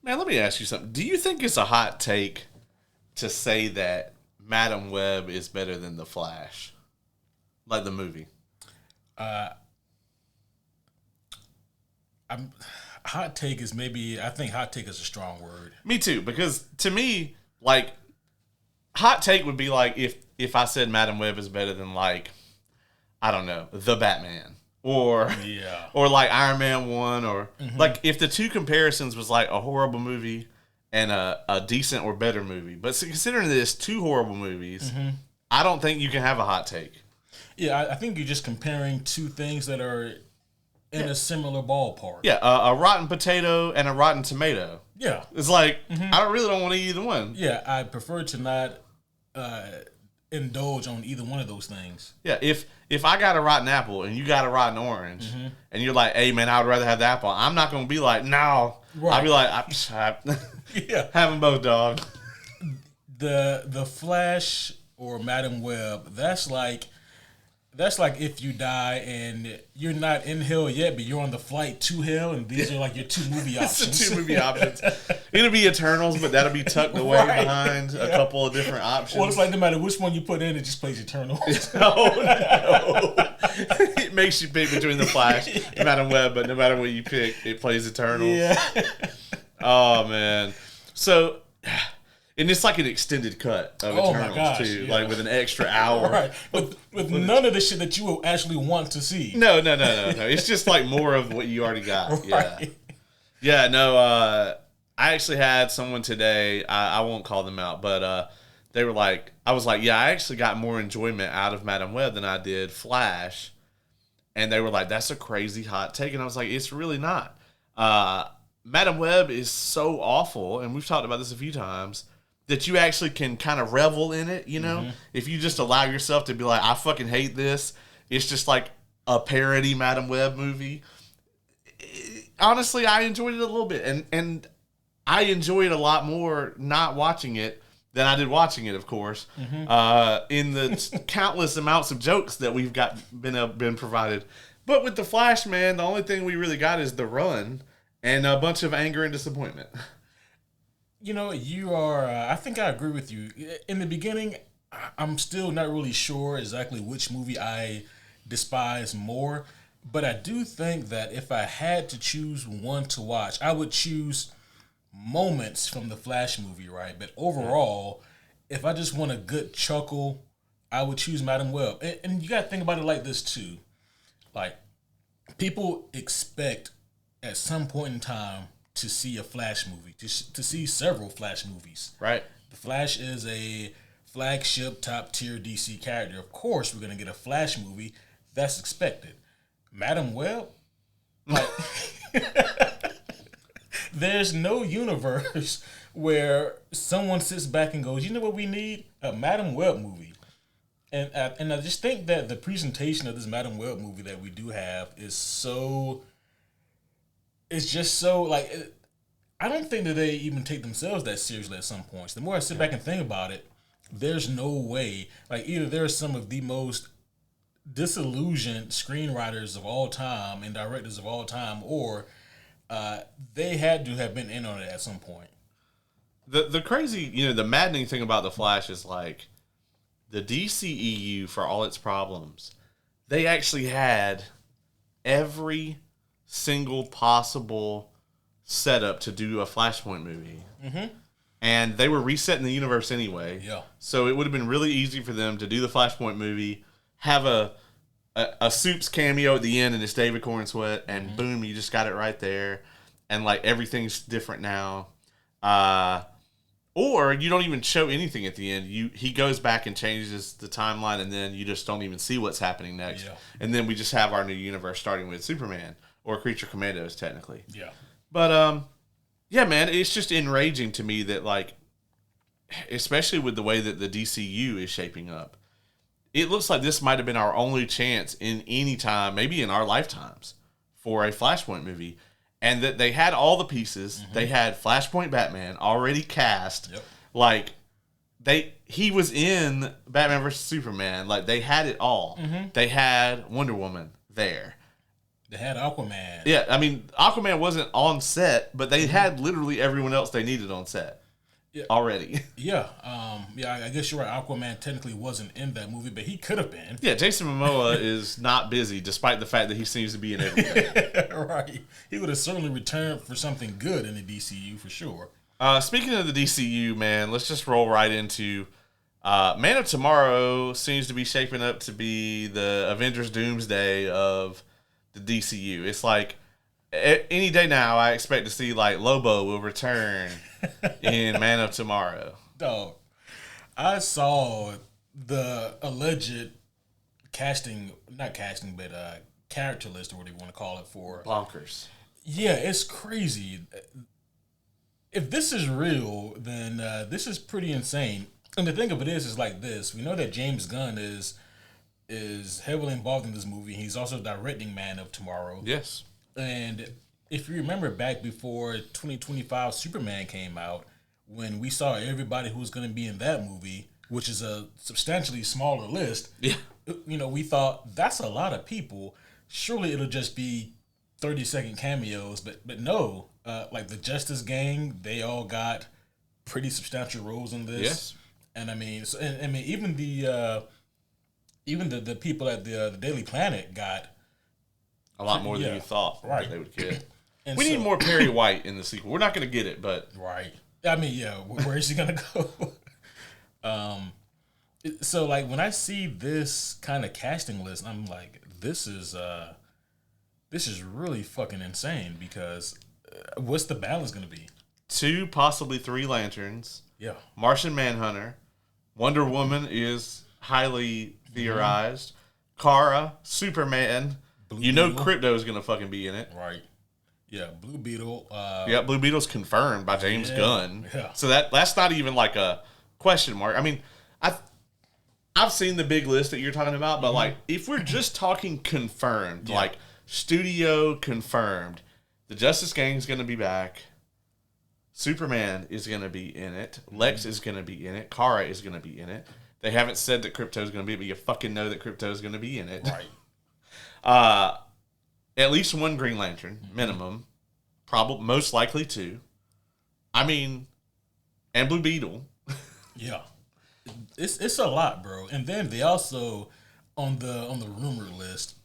Man, let me ask you something. Do you think it's a hot take to say that Madam Web is better than The Flash? Like the movie? Hot take is maybe, I think hot take is a strong word. Me too, because to me, like, hot take would be like if I said Madam Web is better than, like, I don't know, The Batman. Or like Iron Man 1, or like if the two comparisons was like a horrible movie and a decent or better movie. But considering this two horrible movies, I don't think you can have a hot take. Yeah, I think you're just comparing two things that are in a similar ballpark. Yeah, a rotten potato and a rotten tomato. Yeah. It's like, I really don't want to eat either one. Yeah, I prefer to not indulge on either one of those things. Yeah, if I got a rotten apple and you got a rotten orange, and you're like, hey, man, I would rather have the apple, I'm not going to be like, no. Right. I'll be like, have them both, dog. The Flash or Madam Web, that's like if you die and you're not in hell yet, but you're on the flight to hell, and these are like your two movie options. It's the two movie options. It'll be Eternals, but that'll be tucked away behind a couple of different options. Well, it's like no matter which one you put in, it just plays Eternals. No. It makes you pick between the Flash and Madam Web, but no matter what you pick, it plays Eternals. Yeah. Oh, man. So... And it's like an extended cut of Eternals, too. Yeah. Like, with an extra hour. Right. With none of the shit that you will actually want to see. No. It's just, like, more of what you already got. Right. Yeah, no, I actually had someone today, I won't call them out, but they were like, I was like, yeah, I actually got more enjoyment out of Madam Web than I did Flash. And they were like, that's a crazy hot take. And I was like, it's really not. Madam Web is so awful, and we've talked about this a few times, that you actually can kind of revel in it, you know? If you just allow yourself to be like, I fucking hate this. It's just like a parody Madam Web movie. Honestly, I enjoyed it a little bit. And I enjoyed a lot more not watching it than I did watching it, of course. In the countless amounts of jokes that we've got been provided. But with The Flash, man, the only thing we really got is the run and a bunch of anger and disappointment. You know, you are, I think I agree with you. In the beginning, I'm still not really sure exactly which movie I despise more, but I do think that if I had to choose one to watch, I would choose moments from the Flash movie, right? But overall, if I just want a good chuckle, I would choose Madam Web. And you got to think about it like this, too. Like, people expect at some point in time to see a Flash movie, to see several Flash movies. Right. The Flash is a flagship top-tier DC character. Of course, we're going to get a Flash movie. That's expected. Madam Web? Like, there's no universe where someone sits back and goes, you know what we need? A Madam Web movie. And I just think that the presentation of this Madam Web movie that we do have is so... It's just so, like, I don't think that they even take themselves that seriously at some points. The more I sit back and think about it, there's no way, like, either there are some of the most disillusioned screenwriters of all time and directors of all time, or they had to have been in on it at some point. The crazy, the maddening thing about The Flash is, like, the DCEU, for all its problems, they actually had every single possible setup to do a Flashpoint movie. And they were resetting the universe anyway. Yeah. So it would have been really easy for them to do the Flashpoint movie, have a Soups cameo at the end, and it's David Cornsweet, and boom, you just got it right there. And, like, everything's different now. Or you don't even show anything at the end. He goes back and changes the timeline, and then you just don't even see what's happening next. Yeah. And then we just have our new universe starting with Superman, or Creature Commandos, technically. Yeah. But, yeah, man, it's just enraging to me that, like, especially with the way that the DCU is shaping up, it looks like this might have been our only chance in any time, maybe in our lifetimes, for a Flashpoint movie. And that they had all the pieces. They had Flashpoint Batman already cast. Yep. Like, he was in Batman vs. Superman. Like, they had it all. They had Wonder Woman there. They had Aquaman. Yeah, I mean, Aquaman wasn't on set, but they had literally everyone else they needed on set already. Yeah, I guess you're right. Aquaman technically wasn't in that movie, but he could have been. Yeah, Jason Momoa is not busy, despite the fact that he seems to be in everything. Right. He would have certainly returned for something good in the DCU for sure. Speaking of the DCU, man, let's just roll right into Man of Tomorrow seems to be shaping up to be the Avengers Doomsday of the DCU. It's like any day now, I expect to see like Lobo will return in Man of Tomorrow. Dog, I saw the alleged character list or whatever you want to call it for. Bonkers. Yeah, it's crazy. If this is real, then this is pretty insane. And the thing of it is like this. We know that James Gunn is heavily involved in this movie. He's also directing Man of Tomorrow. Yes. And if you remember back before 2025 Superman came out, when we saw everybody who was going to be in that movie, which is a substantially smaller list, we thought that's a lot of people. Surely it'll just be 30-second cameos, but no. Like the Justice Gang, they all got pretty substantial roles in this. Yes. And I mean, even the people at the Daily Planet got a lot more than you thought that they would get. We need more Perry White in the sequel. We're not going to get it, but right. I mean, yeah, where is he going to go? So like when I see this kind of casting list, I'm like, this is really fucking insane because what's the balance going to be? 2, possibly 3 Lanterns. Yeah. Martian Manhunter. Wonder Woman is highly theorized. Kara, Superman. Beetle. Crypto is going to fucking be in it. Right. Yeah, Blue Beetle. Blue Beetle's confirmed by James Gunn. Yeah. So that's not even like a question mark. I mean, I've seen the big list that you're talking about, but like if we're just talking confirmed, like studio confirmed, the Justice Gang is going to be back. Superman is going to be in it. Lex is going to be in it. Kara is going to be in it. They haven't said that Crypto is going to be, but you fucking know that Crypto is going to be in it. Right. At least 1 Green Lantern, minimum. Probably, most likely 2. I mean, and Blue Beetle. Yeah. It's a lot, bro. And then they also, on the rumor list,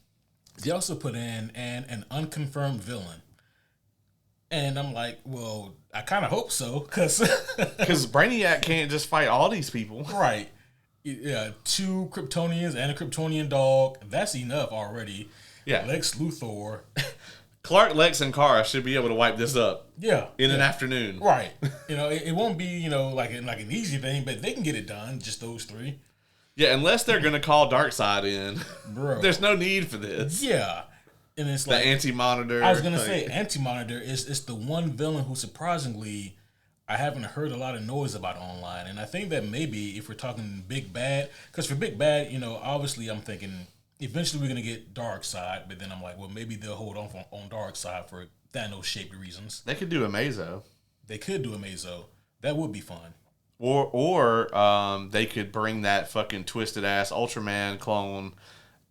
they also put in an unconfirmed villain. And I'm like, well, I kind of hope so, because Brainiac can't just fight all these people. Right. Yeah, 2 Kryptonians and a Kryptonian dog. That's enough already. Yeah. Lex Luthor. Clark, Lex, and Kara should be able to wipe this up. Yeah. In an afternoon. Right. It won't be, like an easy thing, but they can get it done, just those 3. Yeah, unless they're going to call Darkseid in. Bro. There's no need for this. Yeah. And it's like the Anti-Monitor. I was gonna say Anti-Monitor is the one villain who surprisingly I haven't heard a lot of noise about online, and I think that maybe if we're talking Big Bad, because for Big Bad, obviously I'm thinking eventually we're gonna get Darkseid, but then I'm like, well, maybe they'll hold on Darkseid for Thanos-shaped reasons. They could do a Mazo. They could do a Mazo. That would be fun. Or they could bring that fucking twisted ass Ultraman clone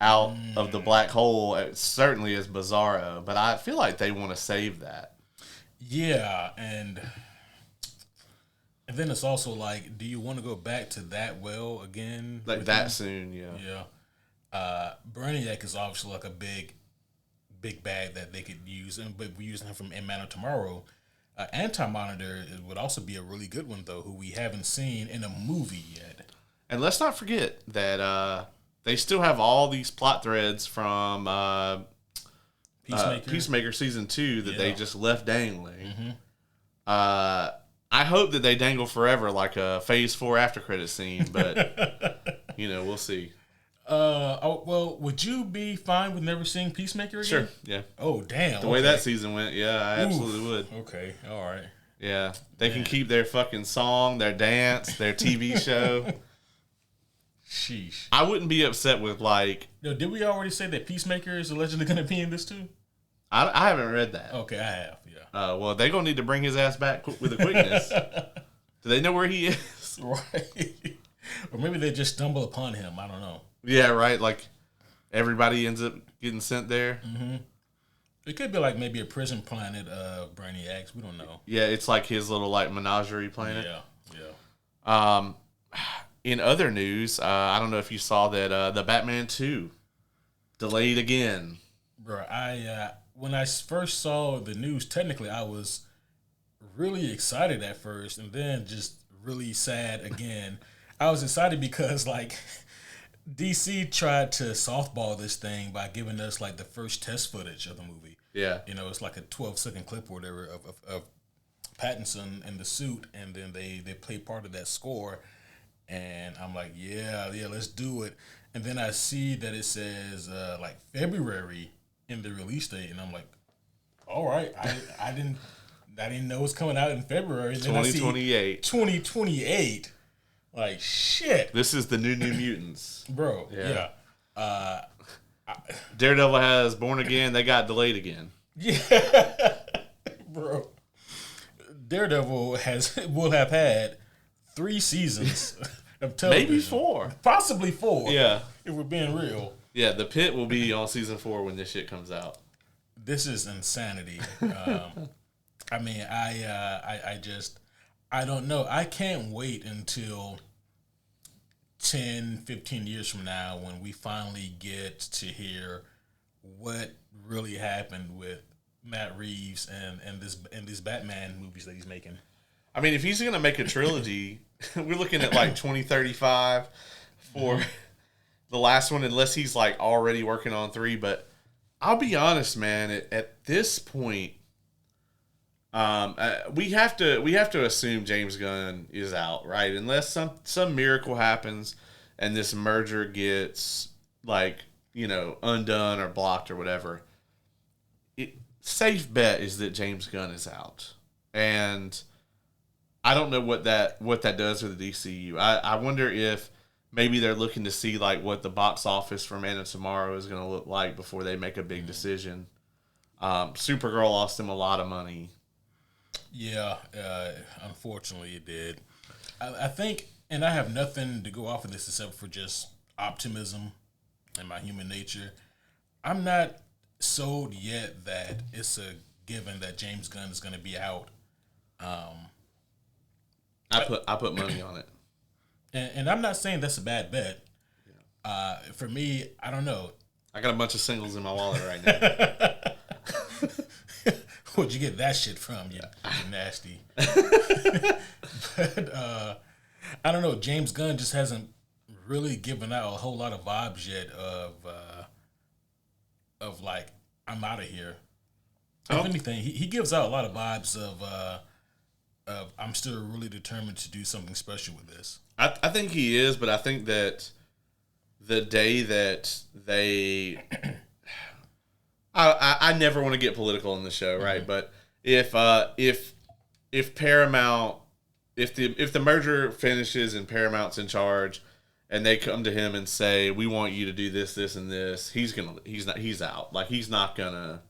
out of the black hole, certainly as Bizarro, but I feel like they want to save that. Yeah, and then it's also like, do you want to go back to that well again? Like that soon, yeah. Yeah. Brainiac is obviously like a big bad that they could use, but we're using him from Man of Tomorrow. Anti-Monitor would also be a really good one, though, who we haven't seen in a movie yet. And let's not forget that they still have all these plot threads from Peacemaker Season 2 that they just left dangling. Mm-hmm. I hope that they dangle forever like a Phase 4 after credit scene, but, we'll see. Well, would you be fine with never seeing Peacemaker again? Sure, yeah. Oh, damn. The way that season went, yeah, I absolutely would. Okay, all right. Yeah, they can keep their fucking song, their dance, their TV show. Sheesh. I wouldn't be upset with like. No, did we already say that Peacemaker is allegedly going to be in this too? I haven't read that. Okay, I have. Yeah. Well, they're gonna need to bring his ass back with a quickness. Do they know where he is? Right. Or maybe they just stumble upon him. I don't know. Yeah, right. Like everybody ends up getting sent there. Mm-hmm. It could be like maybe a prison planet of Brainiacs. We don't know. Yeah, it's like his little like menagerie planet. Yeah, yeah. Um, in other news, I don't know if you saw that the Batman 2 delayed again. Bro, when I first saw the news, technically I was really excited at first, and then just really sad again. I was excited because like DC tried to softball this thing by giving us like the first test footage of the movie. Yeah. It's like a 12-second clip or whatever of Pattinson in the suit, and then they play part of that score, and I'm like, yeah, let's do it. And then I see that it says like February in the release date, and I'm like, all right, I didn't know it was coming out in February. 2028. 2028. Like, shit. This is the new Mutants. Bro, yeah. Daredevil has Born Again. They got delayed again. Yeah. Bro. Daredevil will have had 3 seasons of television. Maybe 4. Possibly 4. Yeah. If we're being real. Yeah, The Pit will be on season 4 when this shit comes out. This is insanity. I mean, I don't know. I can't wait until 10, 15 years from now when we finally get to hear what really happened with Matt Reeves and these Batman movies that he's making. I mean, if he's going to make a trilogy, we're looking at like 2035 for the last one, unless he's like already working on 3. But I'll be honest, man, at this point, we have to assume James Gunn is out, right? Unless some miracle happens and this merger gets like, undone or blocked or whatever. Safe bet is that James Gunn is out. And I don't know what that does for the DCU. I wonder if maybe they're looking to see like what the box office for Man of Tomorrow is going to look like before they make a big decision. Supergirl lost them a lot of money. Yeah, unfortunately it did. I think, and I have nothing to go off of this except for just optimism and my human nature. I'm not sold yet that it's a given that James Gunn is going to be out. I put money on it. And I'm not saying that's a bad bet. For me, I don't know. I got a bunch of singles in my wallet right now. Where'd you get that shit from? You nasty. But I don't know. James Gunn just hasn't really given out a whole lot of vibes yet of like, I'm out of here. If anything, he gives out a lot of vibes of I'm still really determined to do something special with this. I think he is, but I think that the day that they I never want to get political in the show, right? Mm-hmm. But if Paramount, if the merger finishes and Paramount's in charge, and they come to him and say, "We want you to do this, this, and this," he's out. Like he's not gonna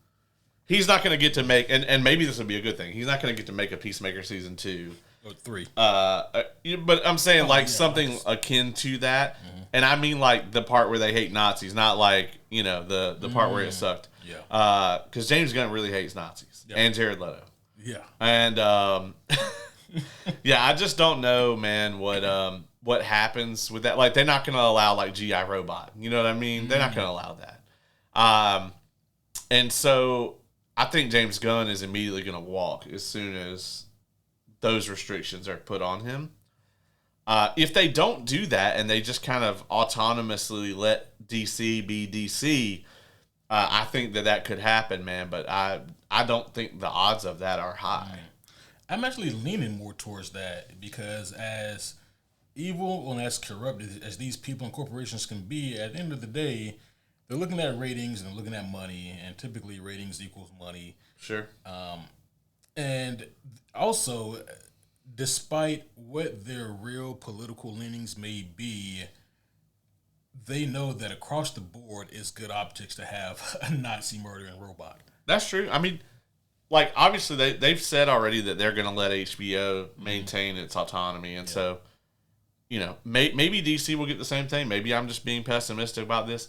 get to make, and maybe this would be a good thing. He's not gonna get to make a Peacemaker season 2 or 3. But I'm saying something akin to that, mm-hmm. And I mean like the part where they hate Nazis, not like the part where it sucked. Yeah. Because James Gunn really hates Nazis, and Jared Leto. Yeah. And yeah, I just don't know, man. What happens with that? Like they're not gonna allow like GI Robot. You know what I mean? Mm-hmm. They're not gonna allow that. And so I think James Gunn is immediately gonna walk as soon as those restrictions are put on him. If they don't do that and they just kind of autonomously let DC be DC, I think that could happen, man. But I don't think the odds of that are high. I'm actually leaning more towards that because as evil and as corrupt as these people and corporations can be, at the end of the day, they're looking at ratings and they're looking at money, and typically ratings equals money. Sure. And also, despite what their real political leanings may be, they know that across the board it's good optics to have a Nazi murdering robot. That's true. I mean, like, obviously they've said already that they're going to let HBO maintain its autonomy. And so, maybe DC will get the same thing. Maybe I'm just being pessimistic about this.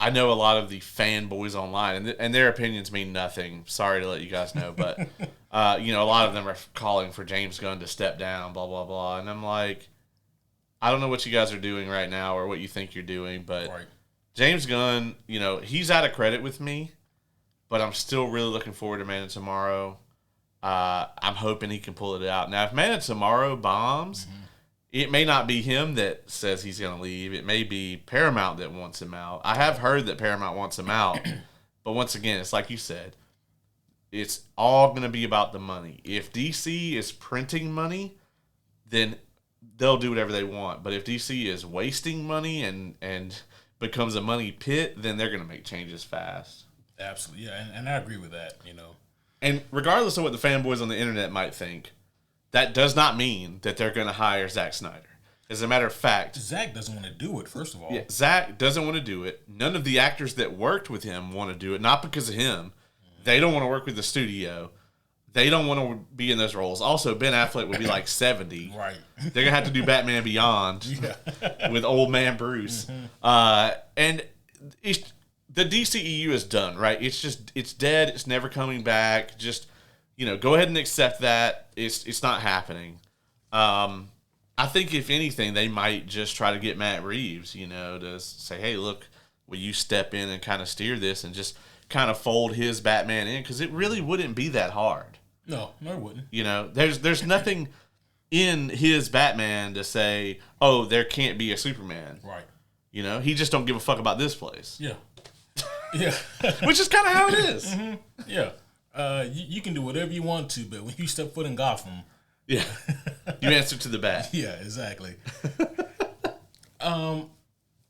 I know a lot of the fanboys online, and their opinions mean nothing. Sorry to let you guys know, but you know, a lot of them are calling for James Gunn to step down, blah blah blah, and I'm like, I don't know what you guys are doing right now or what you think you're doing, but Right. James Gunn, you know, he's out of credit with me, but I'm still really looking forward to Man of Tomorrow. I'm hoping he can pull it out. Now, if Man of Tomorrow bombs, it may not be him that says he's going to leave. It may be Paramount that wants him out. I have heard that Paramount wants him out, but once again, it's like you said, it's all going to be about the money. If DC is printing money, then they'll do whatever they want. But if DC is wasting money and becomes a money pit, then they're going to make changes fast. Absolutely, yeah, and I agree with that. You know, and regardless of what the fanboys on the internet might think, that does not mean that they're going to hire Zack Snyder. As a matter of fact, Zack doesn't want to do it. First of all, yeah, Zack doesn't want to do it. None of the actors that worked with him want to do it. Not because of him. They don't want to work with the studio. They don't want to be in those roles. Also, Ben Affleck would be like 70. Right. They're going to have to do Batman Beyond with old man Bruce. And the DCEU is done, right? It's dead. It's never coming back. Just, you know, go ahead and accept that. It's not happening. I think if anything, they might just try to get Matt Reeves, you know, to say, hey, look, will you step in and kind of steer this and just kind of fold his Batman in? Because it really wouldn't be that hard. No, it wouldn't. You know, there's nothing in his Batman to say, oh, there can't be a Superman. Right. You know, he just don't give a fuck about this place. Yeah. Yeah. Which is kind of how it is. Mm-hmm. Yeah. You can do whatever you want to, but when you step foot in Gotham, yeah, you answer to the bat. Yeah, exactly. And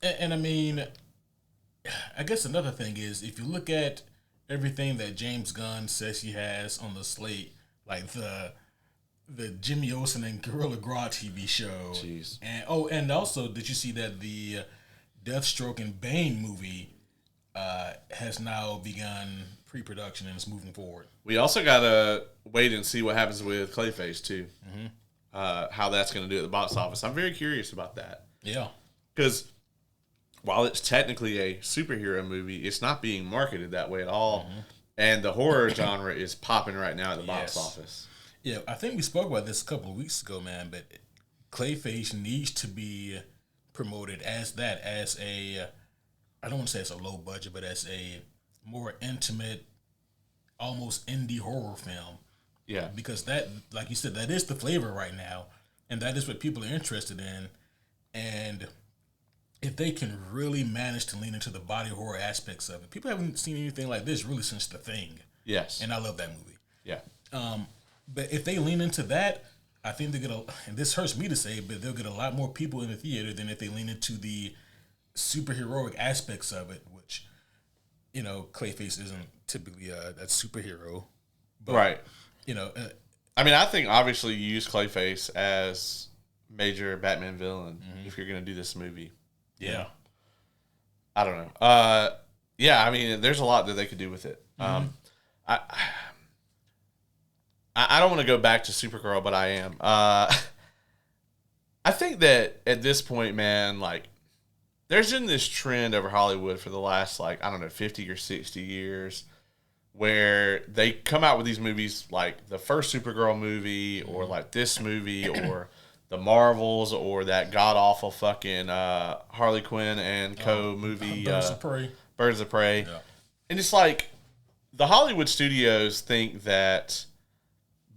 I mean, I guess another thing is if you look at everything that James Gunn says he has on the slate, like the Jimmy Olsen and Gorilla Grodd TV show. Jeez. And also, did you see that the Deathstroke and Bane movie has now begun pre-production and is moving forward? We also gotta wait and see what happens with Clayface too. Mm-hmm. How that's gonna do at the box office. I'm very curious about that. Yeah. Because while it's technically a superhero movie, it's not being marketed that way at all. Mm-hmm. And the horror genre is popping right now at the box office. Yeah, I think we spoke about this a couple of weeks ago, man, but Clayface needs to be promoted as a, I don't want to say it's a low budget, but as a more intimate, almost indie horror film. Yeah. Because that, like you said, that is the flavor right now, and that is what people are interested in. And if they can really manage to lean into the body horror aspects of it, people haven't seen anything like this really since The Thing. Yes. And I love that movie. Yeah. But if they lean into that, I think they're going to, and this hurts me to say, but they'll get a lot more people in the theater than if they lean into the superheroic aspects of it, which, you know, Clayface isn't typically a superhero. But, right. You know. I mean, I think obviously you use Clayface as major Batman villain if you're going to do this movie. Yeah. I don't know. Yeah, I mean, there's a lot that they could do with it. I don't want to go back to Supergirl, but I am. I think that at this point, man, like, there's been this trend over Hollywood for the last, like, I don't know, 50 or 60 years where they come out with these movies like the first Supergirl movie or like this movie or the Marvels or that god-awful fucking Harley Quinn and co movie. Birds of Prey. Birds of Prey. Yeah. And it's like the Hollywood studios think that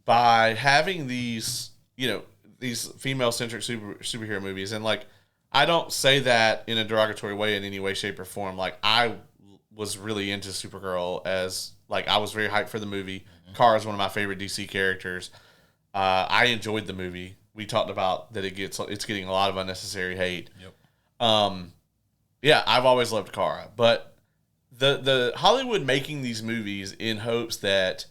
by having these, you know, these female-centric superhero movies, and like, I don't say that in a derogatory way in any way, shape, or form. Like, I was really into Supergirl as, like, I was very hyped for the movie. Kara is one of my favorite DC characters. I enjoyed the movie. We talked about that it's getting a lot of unnecessary hate. Yep. Yeah, I've always loved Kara, but the Hollywood making these movies in hopes that,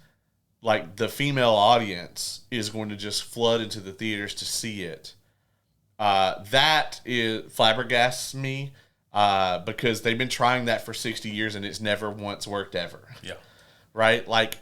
like, the female audience is going to just flood into the theaters to see it. That flabbergasts me because they've been trying that for 60 years and it's never once worked ever. Yeah. Right? Like,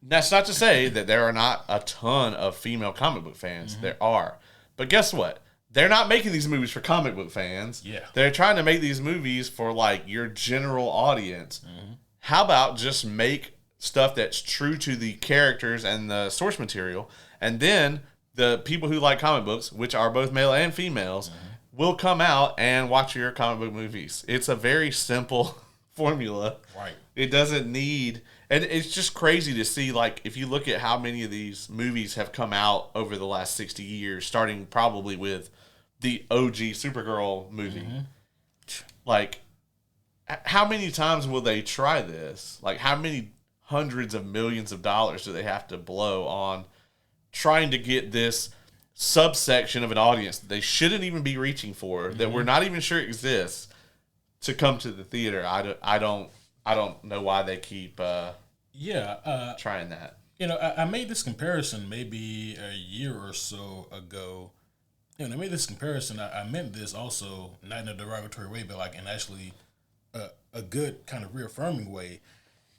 that's not to say that there are not a ton of female comic book fans. There are. But guess what? they're not making these movies for comic book fans. Yeah. They're trying to make these movies for like your general audience. Mm-hmm. How about just make stuff that's true to the characters and the source material, and then the people who like comic books, which are both male and females, will come out and watch your comic book movies. It's a very simple formula. Right. It doesn't need, and it's just crazy to see, like, if you look at how many of these movies have come out over the last 60 years, starting probably with the OG Supergirl movie. Mm-hmm. Like, how many times will they try this? Like, how many hundreds of millions of dollars do they have to blow on trying to get this subsection of an audience that they shouldn't even be reaching for, that we're not even sure exists, to come to the theater? I don't know why they keep trying that. You know, I made this comparison maybe a year or so ago. And I made this comparison. I meant this also not in a derogatory way, but like in actually a good kind of reaffirming way.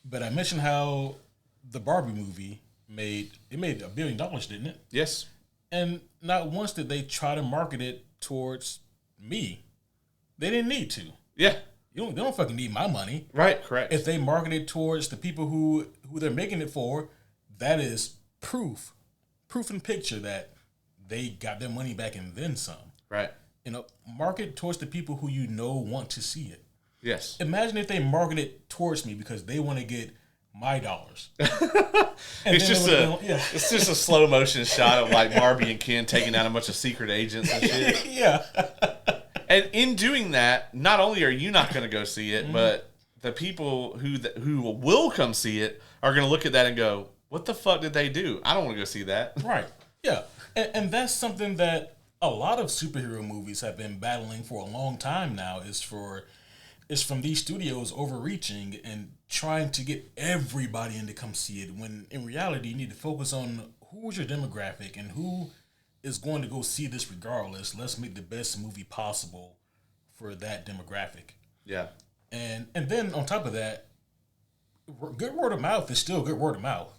But I mentioned how the Barbie movie made $1 billion, didn't it? Yes. And not once did they try to market it towards me. They didn't need to. Yeah. They don't fucking need my money. Right, correct. If they market it towards the people who they're making it for, that is proof and picture that they got their money back and then some. Right. You know, market towards the people who you know want to see it. Yes. Imagine if they market it towards me because they want to get my dollars. It's just a slow motion shot of like Barbie and Ken taking down a bunch of secret agents and shit. Yeah. And in doing that, not only are you not going to go see it, but the people who will come see it are going to look at that and go, "What the fuck did they do? I don't want to go see that." Right. Yeah. And that's something that a lot of superhero movies have been battling for a long time now, is from these studios overreaching and trying to get everybody in to come see it, when in reality you need to focus on who's your demographic and who is going to go see this regardless. Let's make the best movie possible for that demographic. Yeah. And then on top of that, good word of mouth is still good word of mouth.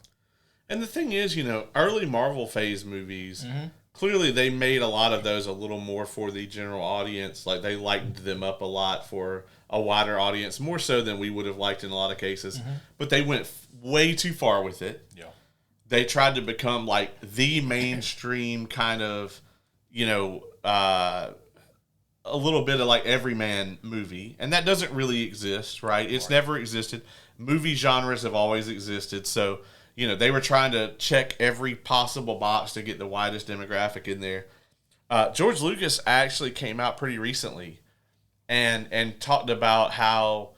And the thing is, you know, early Marvel phase movies, clearly they made a lot of those a little more for the general audience. Like, they lightened them up a lot for a wider audience, more so than we would have liked in a lot of cases. But they went way too far with it. Yeah. They tried to become like the mainstream kind of, you know, a little bit of like everyman movie. And that doesn't really exist, right? It's never existed. Movie genres have always existed. So, you know, they were trying to check every possible box to get the widest demographic in there. George Lucas actually came out pretty recently and talked about how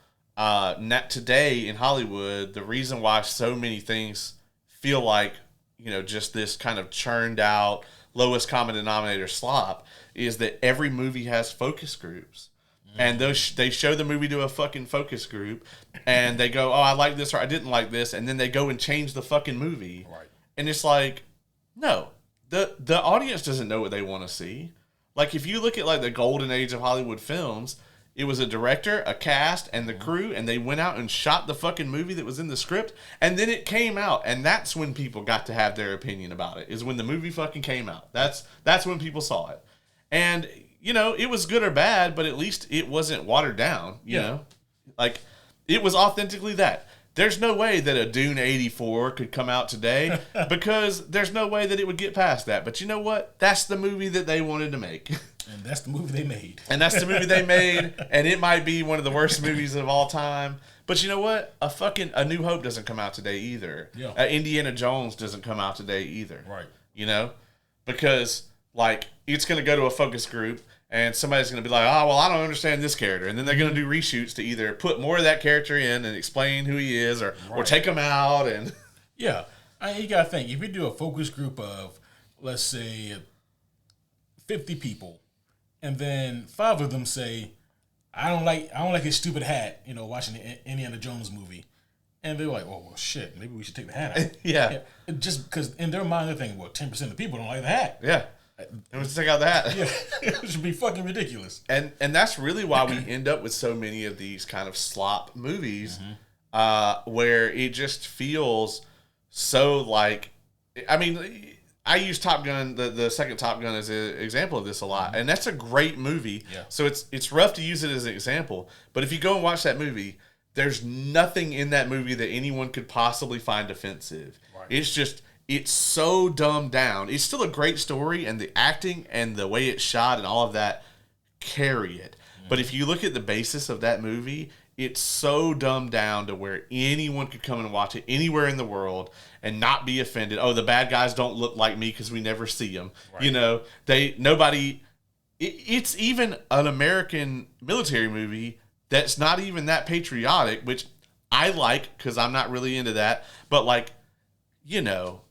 today in Hollywood, the reason why so many things feel like, you know, just this kind of churned out lowest common denominator slop is that every movie has focus groups. And they show the movie to a fucking focus group, and they go, "Oh, I like this," or "I didn't like this," and then they go and change the fucking movie. Right. And it's like, no, the audience doesn't know what they want to see. Like, if you look at like the golden age of Hollywood films, it was a director, a cast, and the crew, and they went out and shot the fucking movie that was in the script, and then it came out, and that's when people got to have their opinion about it. Is when the movie fucking came out. That's when people saw it, and you know, it was good or bad, but at least it wasn't watered down, you know? Like, it was authentically that. There's no way that a Dune 84 could come out today because there's no way that it would get past that. But you know what? That's the movie that they wanted to make. And that's the movie they made. And it might be one of the worst movies of all time. But you know what? A New Hope doesn't come out today either. Yeah. Indiana Jones doesn't come out today either. Right. You know? Because, like, it's going to go to a focus group, and somebody's going to be like, "Oh, well, I don't understand this character." And then they're going to do reshoots to either put more of that character in and explain who he is, or take him out. And yeah. You got to think, if you do a focus group of, let's say, 50 people, and then 5 of them say, I don't like his stupid hat, you know, watching the Indiana Jones movie. And they're like, well, shit, maybe we should take the hat out. Yeah. Just because in their mind, they're thinking, well, 10% of people don't like the hat. Yeah. And let's take out the hat. Yeah. It should be fucking ridiculous. And that's really why we end up with so many of these kind of slop movies, where it just feels so like, I mean, I use Top Gun, the second Top Gun, as an example of this a lot, and that's a great movie. Yeah. So it's rough to use it as an example, but if you go and watch that movie, there's nothing in that movie that anyone could possibly find offensive. Right. It's so dumbed down. It's still a great story, and the acting and the way it's shot and all of that carry it. But if you look at the basis of that movie, it's so dumbed down to where anyone could come and watch it anywhere in the world and not be offended. Oh, the bad guys don't look like me because we never see them. Right. You know, it's even an American military movie that's not even that patriotic, which I like because I'm not really into that. But like, you know,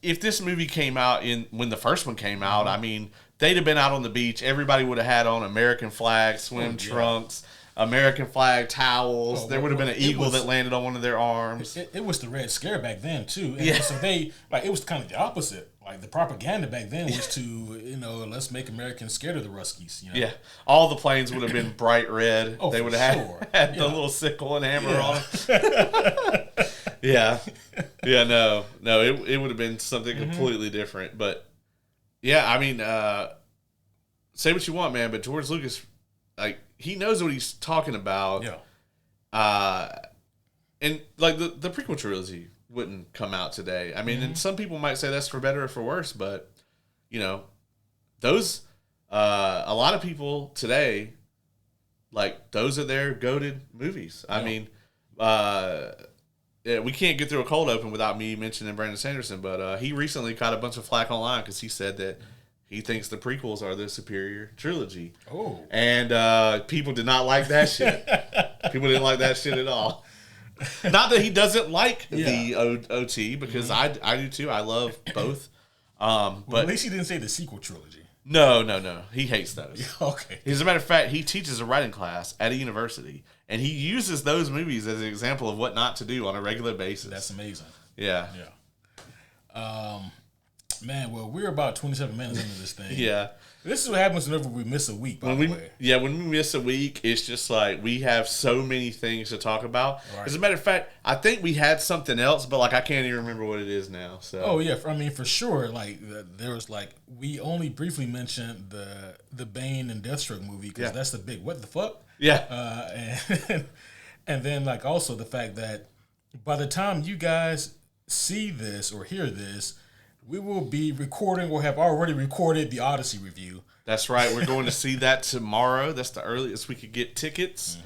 if this movie came out when the first one came out, I mean, they'd have been out on the beach. Everybody would have had on American flag swim trunks, American flag towels. There would have been an eagle that landed on one of their arms. It was the Red Scare back then too. And so it was kind of the opposite. Like the propaganda back then was to, let's make Americans scared of the Ruskies. You know? Yeah. All the planes would have been bright red. They would have had the little sickle and hammer on them. Yeah. Yeah, no, it would have been something completely different. But yeah, I mean, say what you want, man, but George Lucas, like, he knows what he's talking about. Yeah. And like the prequel trilogy wouldn't come out today. I mean, and some people might say that's for better or for worse, but those a lot of people today, like, those are their goated movies. I mean, we can't get through a cold open without me mentioning Brandon Sanderson, but he recently caught a bunch of flack online because he said that he thinks the prequels are the superior trilogy. Oh. And people did not like that shit. People didn't like that shit at all. Not that he doesn't like the OT, because I do too. I love both. But at least he didn't say the sequel trilogy. No. He hates those. Okay. As a matter of fact, he teaches a writing class at a university, and he uses those movies as an example of what not to do on a regular basis. That's amazing. Yeah. Man, well, we're about 27 minutes into this thing. Yeah. This is what happens whenever we miss a week, by the way. Yeah, when we miss a week, it's just like we have so many things to talk about. Right. As a matter of fact, I think we had something else, but like I can't even remember what it is now. So. Oh, yeah. I mean, for sure, like there was like, we only briefly mentioned the Bane and Deathstroke movie because that's the big what the fuck? Yeah. And then like also the fact that by the time you guys see this or hear this, we will be recording or have already recorded the Odyssey review. That's right. We're going to see that tomorrow. That's the earliest we could get tickets.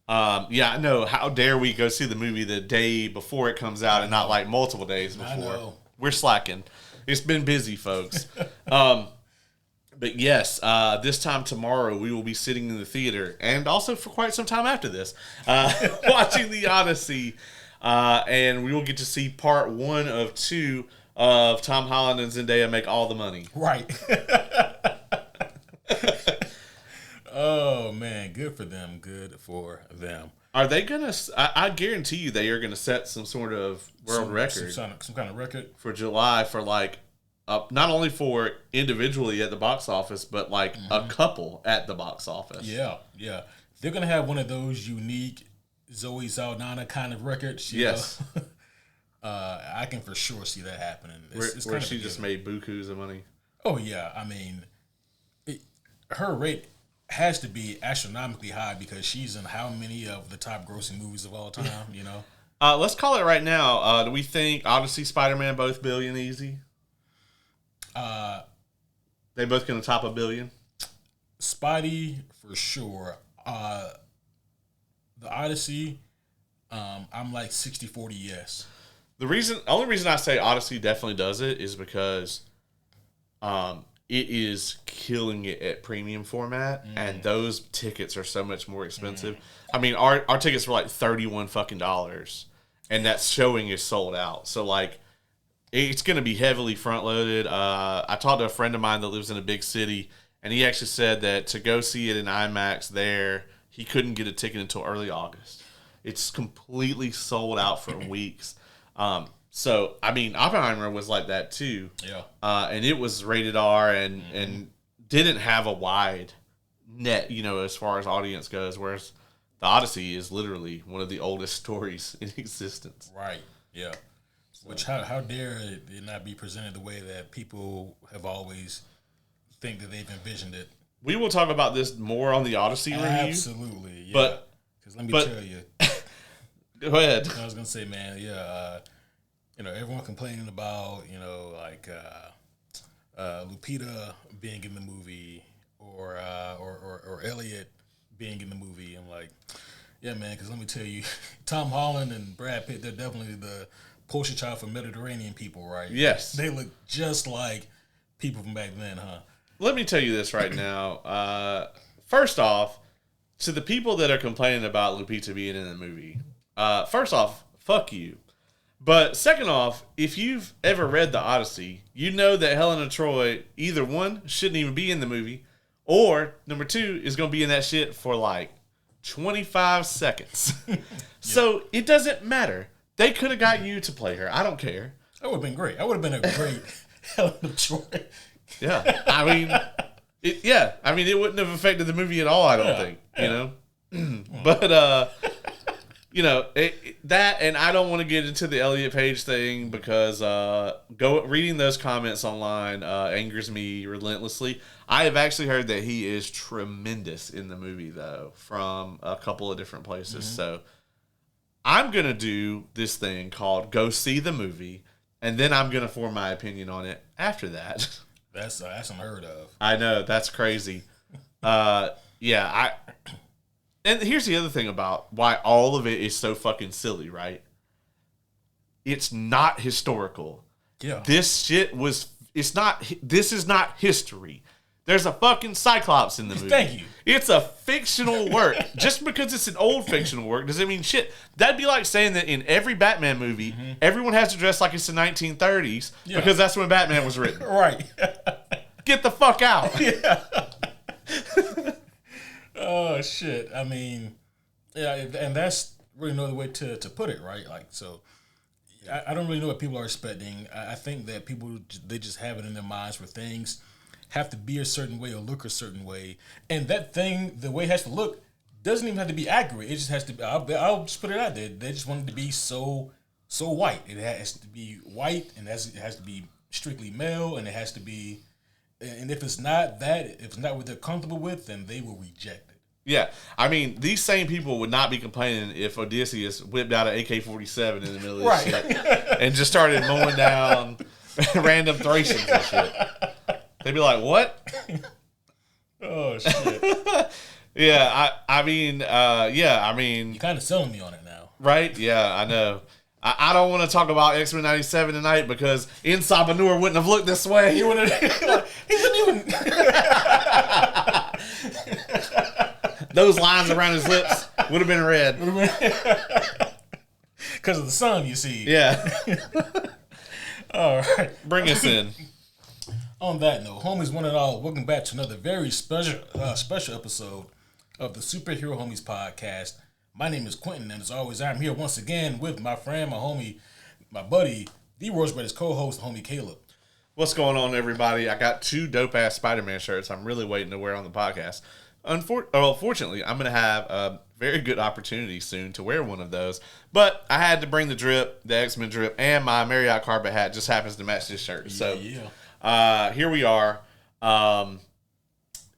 Yeah, I know. How dare we go see the movie the day before it comes out and not like multiple days before? I know. We're slacking. It's been busy, folks. But yes, this time tomorrow we will be sitting in the theater, and also for quite some time after this, watching the Odyssey, and we will get to see part 1 of 2 of Tom Holland and Zendaya make all the money. Right. Oh, man. Good for them. Good for them. Are they going to... I guarantee you they are going to set some sort of world record. Some kind of record? For July for like... not only for individually at the box office, but like a couple at the box office. Yeah. They're going to have one of those unique Zoe Saldana kind of records. Yes. I can for sure see that happening. Where she just made bukus of money. Oh, yeah. I mean, her rate has to be astronomically high because she's in how many of the top grossing movies of all time, you know? Let's call it right now. Do we think Odyssey, Spider-Man both billion easy? They both going to top $1 billion? Spidey, for sure. The Odyssey, I'm like 60-40 yes. The only reason I say Odyssey definitely does it is because it is killing it at premium format, and those tickets are so much more expensive. I mean, our tickets were like $31 fucking dollars, and that showing is sold out. So like, it's going to be heavily front loaded. I talked to a friend of mine that lives in a big city, and he actually said that to go see it in IMAX there, he couldn't get a ticket until early August. It's completely sold out for weeks. So, I mean, Oppenheimer was like that too. Yeah. And it was rated R and didn't have a wide net, as far as audience goes, whereas the Odyssey is literally one of the oldest stories in existence. Right. Yeah. Which how dare it not be presented the way that people have always think that they've envisioned it. We will talk about this more on the Odyssey review. Absolutely, yeah. But because let me tell you, go ahead. I was gonna say, man, everyone complaining about Lupita being in the movie or Elliot being in the movie. I'm like, yeah, man, because let me tell you, Tom Holland and Brad Pitt, they're definitely the poster child for Mediterranean people, right? Yes. They look just like people from back then, huh? Let me tell you this right now. First off, to the people that are complaining about Lupita being in the movie, first off, fuck you. But second off, if you've ever read The Odyssey, you know that Helena Troy, either one, shouldn't even be in the movie, or number two, is going to be in that shit for like 25 seconds. So it doesn't matter. They could have got you to play her. I don't care. That would have been great. I would have been a great Helena Troy. Yeah, I mean, it wouldn't have affected the movie at all. I don't think, you know, but that, and I don't want to get into the Elliot Page thing because reading those comments online angers me relentlessly. I have actually heard that he is tremendous in the movie, though, from a couple of different places. Mm-hmm. So I'm gonna do this thing called go see the movie, and then I'm gonna form my opinion on it after that. That's unheard of. I know, that's crazy. And here's the other thing about why all of it is so fucking silly, right? It's not historical. Yeah. This is not history. There's a fucking Cyclops in the movie. Thank you. It's a fictional work. Just because it's an old fictional work doesn't mean shit. That'd be like saying that in every Batman movie, everyone has to dress like it's the 1930s because that's when Batman was written. Right. Get the fuck out. Yeah. Oh, shit. I mean, yeah, and that's really no other way to put it, right? Like, so I don't really know what people are expecting. I think that people, they just have it in their minds where things have to be a certain way or look a certain way. And that thing, the way it has to look, doesn't even have to be accurate. It just has to be, I'll just put it out there. They just want it to be so white. It has to be white, and it has to be strictly male, and it has to be, and if it's not that, if it's not what they're comfortable with, then they will reject it. Yeah, I mean, these same people would not be complaining if Odysseus whipped out an AK-47 in the middle of this shit and just started mowing down random Thracians and shit. They'd be like, what? Oh, shit. Yeah, I mean... You're kind of selling me on it now. Right? Yeah, I know. I don't want to talk about X-Men 97 tonight because Inside Manure wouldn't have looked this way. He wouldn't even... Those lines around his lips would have been red. Because of the sun, you see. Yeah. All right. Bring us in. On that note, homies, one and all, welcome back to another very special episode of the Superhero Homies podcast. My name is Quentin, and as always, I'm here once again with my friend, my homie, my buddy, the Royce Brothers co-host, homie Caleb. What's going on, everybody? I got 2 dope-ass Spider-Man shirts I'm really waiting to wear on the podcast. Fortunately, I'm going to have a very good opportunity soon to wear one of those. But I had to bring the drip, the X-Men drip, and my Marriott carpet hat just happens to match this shirt. Here we are.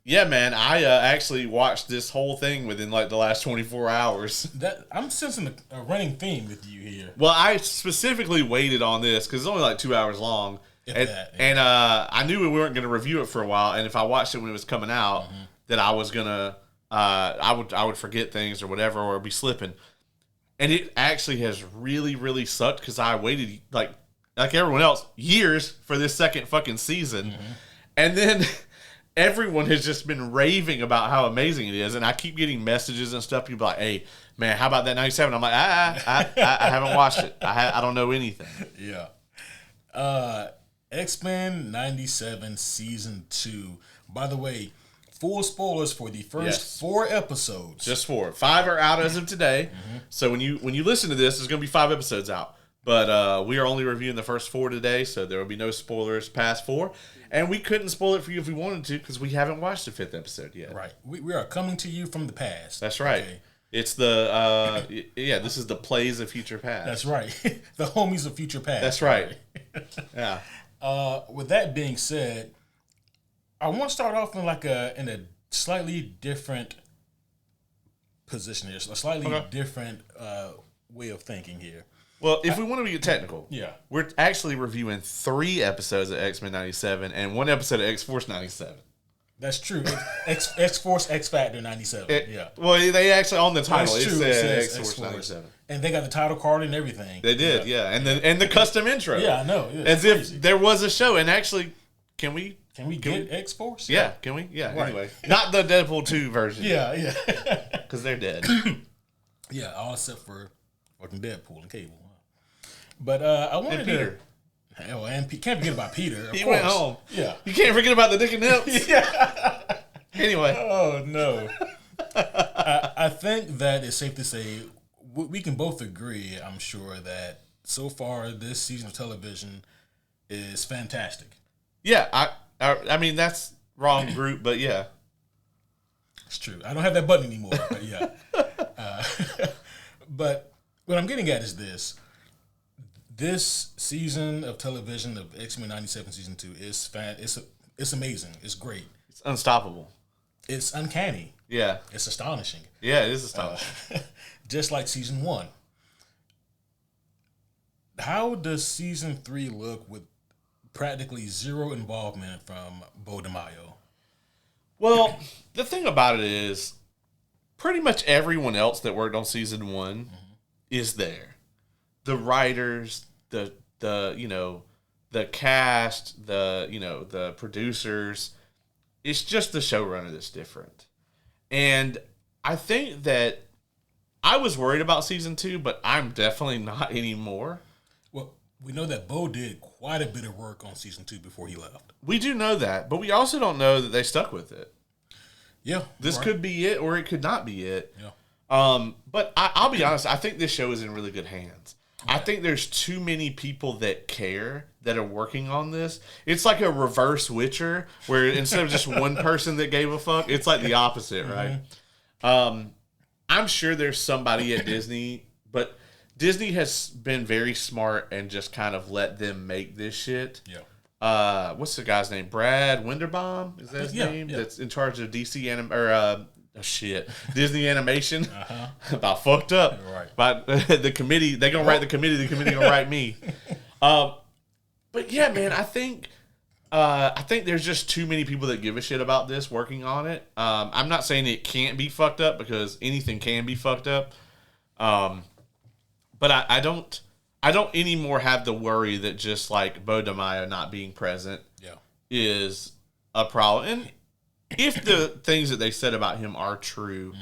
Yeah, man, I actually watched this whole thing within like the last 24 hours. I'm sensing a running theme with you here. Well, I specifically waited on this because it's only like 2 hours long. And I knew we weren't going to review it for a while. And if I watched it when it was coming out, that I was going to, I would forget things or whatever or be slipping. And it actually has really, really sucked because I waited like everyone else, years for this second fucking season. And then everyone has just been raving about how amazing it is. And I keep getting messages and stuff. People are like, hey, man, how about that 97? I'm like, I haven't watched it. I don't know anything. Yeah. X-Men 97 Season 2. By the way, full spoilers for the first 4 episodes. Just 4. 5 are out as of today. So when you listen to this, there's going to be 5 episodes out. But we are only reviewing the first 4 today, so there will be no spoilers past 4. And we couldn't spoil it for you if we wanted to because we haven't watched the 5th episode yet. Right. We are coming to you from the past. That's right. It's the this is the plays of future past. That's right. The homies of future past. That's right. Yeah. With that being said, I want to start off in a slightly different position here, a slightly different way of thinking here. Well, if we want to be technical, we're actually reviewing 3 episodes of X-Men 97 and 1 episode of X-Force 97. That's true. X-Force, X-Factor 97. Well, they actually, on the title, it said X-Force 97. And they got the title card and everything. They did, and the custom intro. Yeah, I know. As crazy. If there was a show. And actually, can we get X-Force? Yeah, can we? Yeah, right. Anyway. Not the Deadpool 2 version. Yeah. Because they're dead. Yeah, all except for fucking Deadpool and Cable. But I wanted Peter. Can't forget about Peter. Of he course. Went home. Yeah. You can't forget about the dick and nips. Yeah. Anyway. Oh, no. I think that it's safe to say we can both agree, I'm sure, that so far this season of television is fantastic. Yeah. I mean, that's wrong group, but yeah. It's true. I don't have that button anymore, but yeah. But what I'm getting at is this. This season of television of X-Men 97 Season 2 is it's amazing. It's great. It's unstoppable. It's uncanny. Yeah. It's astonishing. Yeah, it is astonishing. Just like Season 1. How does Season 3 look with practically zero involvement from Bo DeMaio? Well, the thing about it is pretty much everyone else that worked on Season 1 is there. The writers, the cast, the producers. It's just the showrunner that's different. And I think that I was worried about Season 2, but I'm definitely not anymore. Well, we know that Bo did quite a bit of work on Season 2 before he left. We do know that, but we also don't know that they stuck with it. Yeah. This could be it, or it could not be it. Yeah. But I'll be honest, I think this show is in really good hands. I think there's too many people that care that are working on this. It's like a reverse Witcher, where instead of just one person that gave a fuck, it's like the opposite, right? I'm sure there's somebody at Disney, but Disney has been very smart and just kind of let them make this shit. Yeah. What's the guy's name? Brad Winderbaum? Is that his name? Yeah. That's in charge of Disney Animation. About fucked up. Right. But the committee, they gonna write the committee. The committee gonna write me. But yeah, man, I think there's just too many people that give a shit about this working on it. I'm not saying it can't be fucked up, because anything can be fucked up. But I don't anymore have the worry that just like Bo DeMaio not being present is a problem. And if the things that they said about him are true,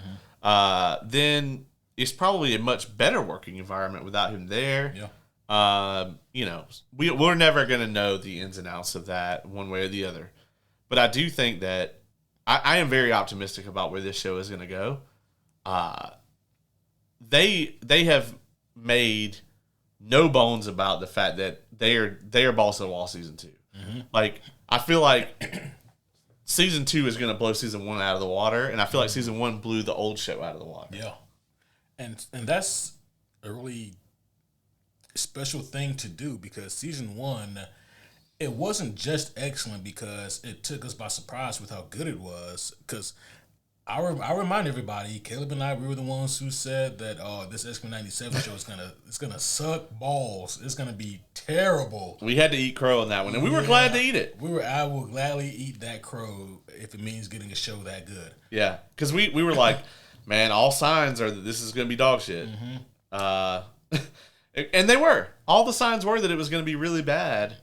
then it's probably a much better working environment without him there. Yeah. We're never going to know the ins and outs of that one way or the other. But I do think that I am very optimistic about where this show is going to go. They have made no bones about the fact that they are balls to the wall Season 2. Like, I feel like Season 2 is going to blow Season 1 out of the water, and I feel like Season 1 blew the old show out of the water. Yeah. And that's a really special thing to do, because Season 1, it wasn't just excellent because it took us by surprise with how good it was. Because I remind everybody, Caleb and I, we were the ones who said that this X-Men 97 show is gonna suck balls. It's gonna be terrible. We had to eat crow on that one, and we were glad to eat it. I will gladly eat that crow if it means getting a show that good. Yeah, because we were like, man, all signs are that this is gonna be dog shit. And they were. All the signs were that it was gonna be really bad.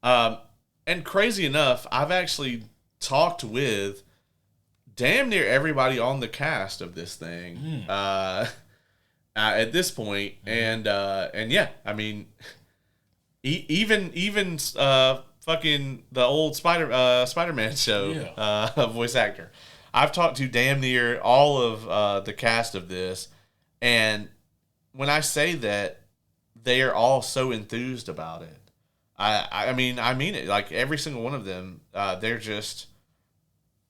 And crazy enough, I've actually talked with damn near everybody on the cast of this thing at this point, and yeah, I mean, even fucking the old Spider-Man show voice actor. I've talked to damn near all of the cast of this, and when I say that they are all so enthused about it, I mean it. Like, every single one of them,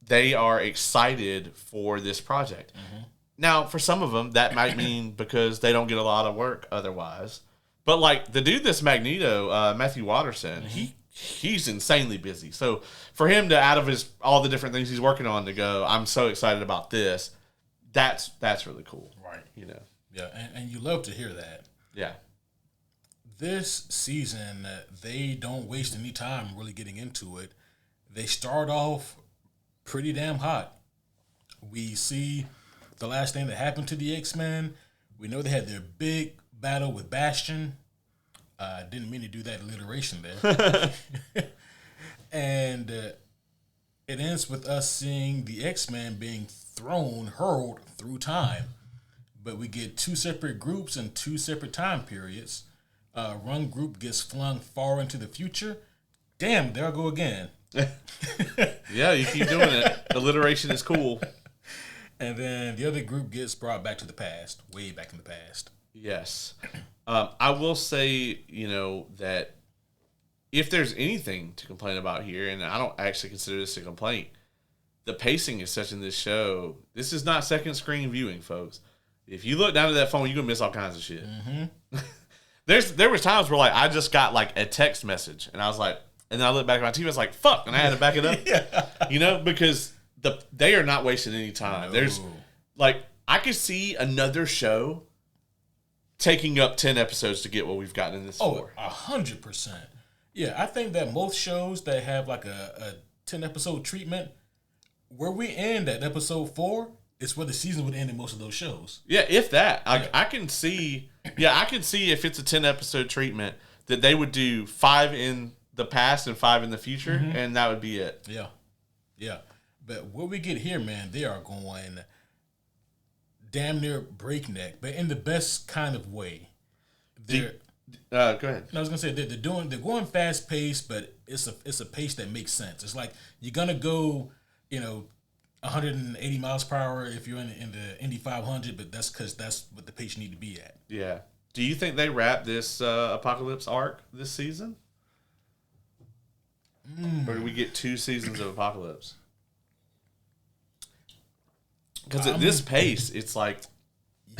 they are excited for this project. Now, for some of them, that might mean because they don't get a lot of work otherwise. But like the dude that's Magneto, Matthew Watterson, he's insanely busy. So for him to, out of his all the different things he's working on, to go, I'm so excited about this. That's really cool, Right. Yeah, and you love to hear that. Yeah. This season, they don't waste any time really getting into it. They start off pretty damn hot. We see the last thing that happened to the X-Men. We know they had their big battle with Bastion. Didn't mean to do that alliteration there. And it ends with us seeing the X-Men being hurled through time. But we get two separate groups and two separate time periods. One group gets flung far into the future. Damn, there I go again. Yeah, you keep doing it. Alliteration is cool. And then the other group gets brought back to the past, way back in the past. Yes. I will say, that if there's anything to complain about here, and I don't actually consider this a complaint, the pacing is such in this show. This is not second screen viewing, folks. If you look down at that phone, you're going to miss all kinds of shit. Mm-hmm. There was times where, like, I just got, like, a text message, and I was like, and then I looked back at my TV, I was like, fuck, and I had to back it up. Yeah. Because they are not wasting any time. No. There's, like, I could see another show taking up 10 episodes to get what we've gotten in this for. 100%. Yeah, I think that most shows that have, like, a 10-episode treatment, where we end at episode 4 is where the season would end in most of those shows. Yeah, if that. I can see... Yeah, I can see if it's a 10-episode treatment that they would do 5 in the past and 5 in the future, and that would be it. Yeah. But what we get here, man, they are going damn near breakneck, but in the best kind of way. Go ahead. I was gonna say they're going fast paced, but it's a pace that makes sense. It's like you're gonna go, 180 miles per hour if you're in the Indy 500, but that's because that's what the pace you need to be at. Yeah. Do you think they wrap this Apocalypse arc this season? Or do we get 2 seasons of Apocalypse? Because at this pace, it's like...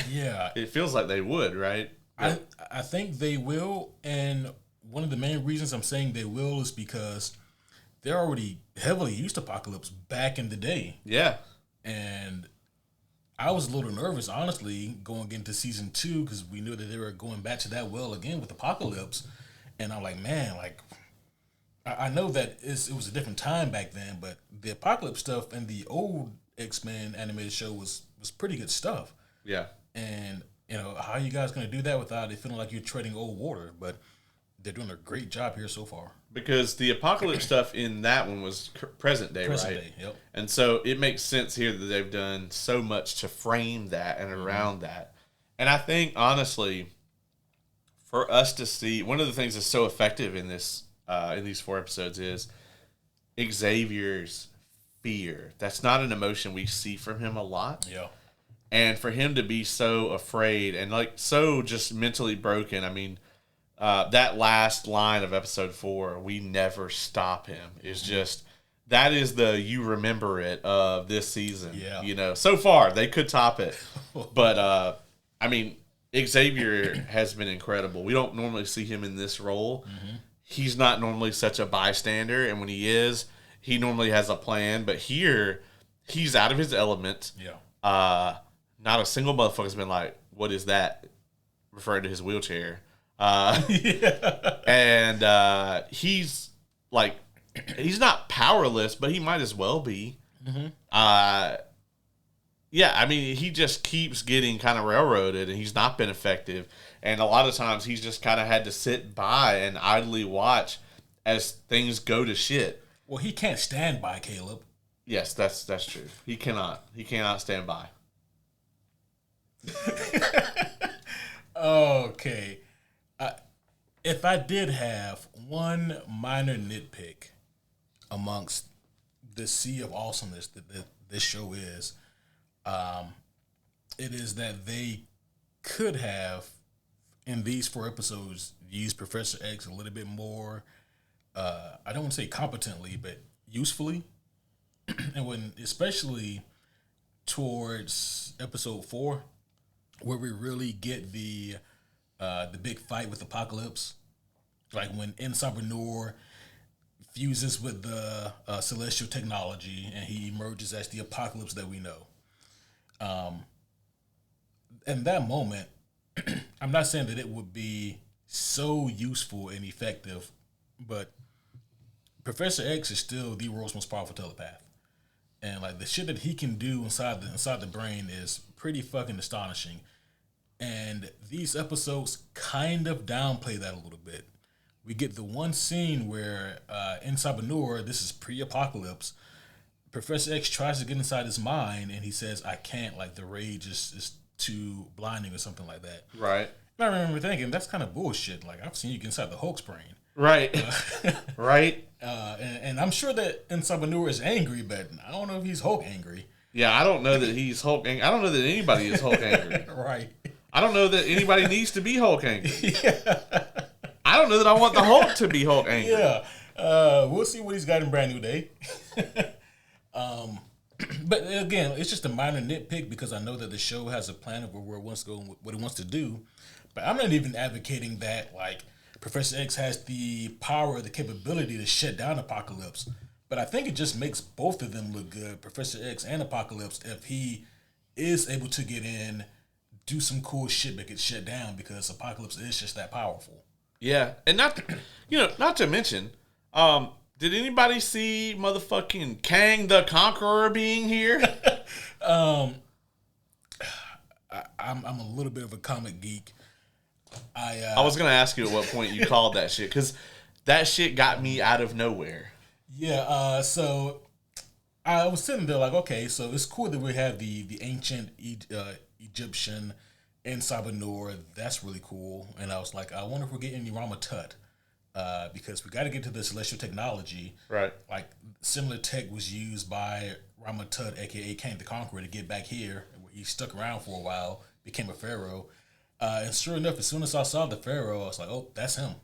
Yeah. It feels like they would, right? I think they will, and one of the main reasons I'm saying they will is because they're already heavily used to Apocalypse back in the day. Yeah. And I was a little nervous, honestly, going into season 2 because we knew that they were going back to that well again with Apocalypse. And I'm like, man, like, I know that it was a different time back then, but the Apocalypse stuff and the old X-Men animated show was pretty good stuff. Yeah. And, how are you guys going to do that without it feeling like you're treading old water? But they're doing a great job here so far. Because the Apocalypse stuff in that one was present day, right? Present day, yep. And so it makes sense here that they've done so much to frame that and around that. And I think, honestly, for us to see, one of the things that's so effective in this in these 4 episodes is Xavier's fear. That's not an emotion we see from him a lot. Yeah. And for him to be so afraid and like so just mentally broken, I mean, that last line of episode 4, we never stop him, is just, that is the you remember it of this season. Yeah. So far they could top it. But I mean, Xavier has been incredible. We don't normally see him in this role. He's not normally such a bystander, and when he is, he normally has a plan. But here, he's out of his element. Yeah. Not a single motherfucker's been like, "What is that?" referring to his wheelchair. Yeah. And he's like, he's not powerless, but he might as well be. Yeah, I mean, he just keeps getting kind of railroaded, and he's not been effective. And a lot of times, he's just kind of had to sit by and idly watch as things go to shit. Well, he can't stand by, Caleb. Yes, that's true. He cannot stand by. Okay. If I did have one minor nitpick amongst the sea of awesomeness that this show is, it is that they could have, in these 4 episodes, used Professor X a little bit more, I don't want to say competently, but usefully. And especially towards episode 4, where we really get the big fight with Apocalypse, like when Cyber fuses with the celestial technology and he emerges as the Apocalypse that we know. In that moment, I'm not saying that it would be so useful and effective, but Professor X is still the world's most powerful telepath. And like the shit that he can do inside the brain is pretty fucking astonishing. And these episodes kind of downplay that a little bit. We get the one scene where in Cyber, this is pre-apocalypse, Professor X tries to get inside his mind and he says, I can't, like the rage is too blinding or something like that. Right. And I remember thinking, that's kind of bullshit. Like, I've seen you get inside the Hulk's brain. Right. Right. And I'm sure that Cyber is angry, but I don't know if he's Hulk angry. Yeah, I don't know that he's Hulk angry. I don't know that anybody is Hulk angry. Right. I don't know that anybody needs to be Hulk angry. Yeah. I don't know that I want the Hulk to be Hulk angry. Yeah. We'll see what he's got in Brand New Day. But again, it's just a minor nitpick because I know that the show has a plan of where it wants to go and what it wants to do. But I'm not even advocating that like Professor X has the power or the capability to shut down Apocalypse. But I think it just makes both of them look good, Professor X and Apocalypse, if he is able to get in, do some cool shit that gets shut down because Apocalypse is just that powerful. Yeah, and not to mention, did anybody see motherfucking Kang the Conqueror being here? I'm a little bit of a comic geek. I was gonna ask you at what point you called that shit because that shit got me out of nowhere. Yeah. So I was sitting there like, okay, so it's cool that we have the ancient Egyptian in Cyber. That's really cool. And I was like, I wonder if we're getting any Rama Tut. Because we got to get to the celestial technology. Right. Like, similar tech was used by Rama Tut, a.k.a. Kang the Conqueror, to get back here. He stuck around for a while, became a pharaoh. And sure enough, as soon as I saw the pharaoh, I was like, oh, that's him.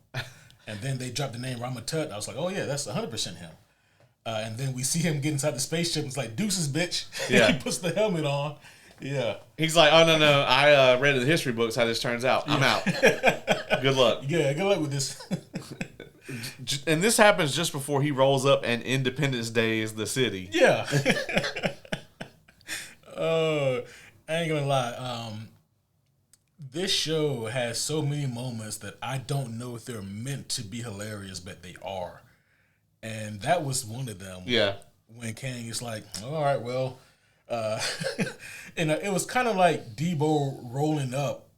And then they dropped the name Rama Tut. I was like, oh, yeah, that's 100% him. And then we see him get inside the spaceship. It's like, deuces, bitch. Yeah. He puts the helmet on. Yeah. He's like, oh, no. I read in the history books how this turns out. I'm out. Good luck. Yeah, good luck with this. And this happens just before he rolls up and Independence Day is the city. Yeah. I ain't gonna lie. This show has so many moments that I don't know if they're meant to be hilarious, but they are. And that was one of them. Yeah. When Kang is like, all right, well, and it was kind of like Debo rolling up,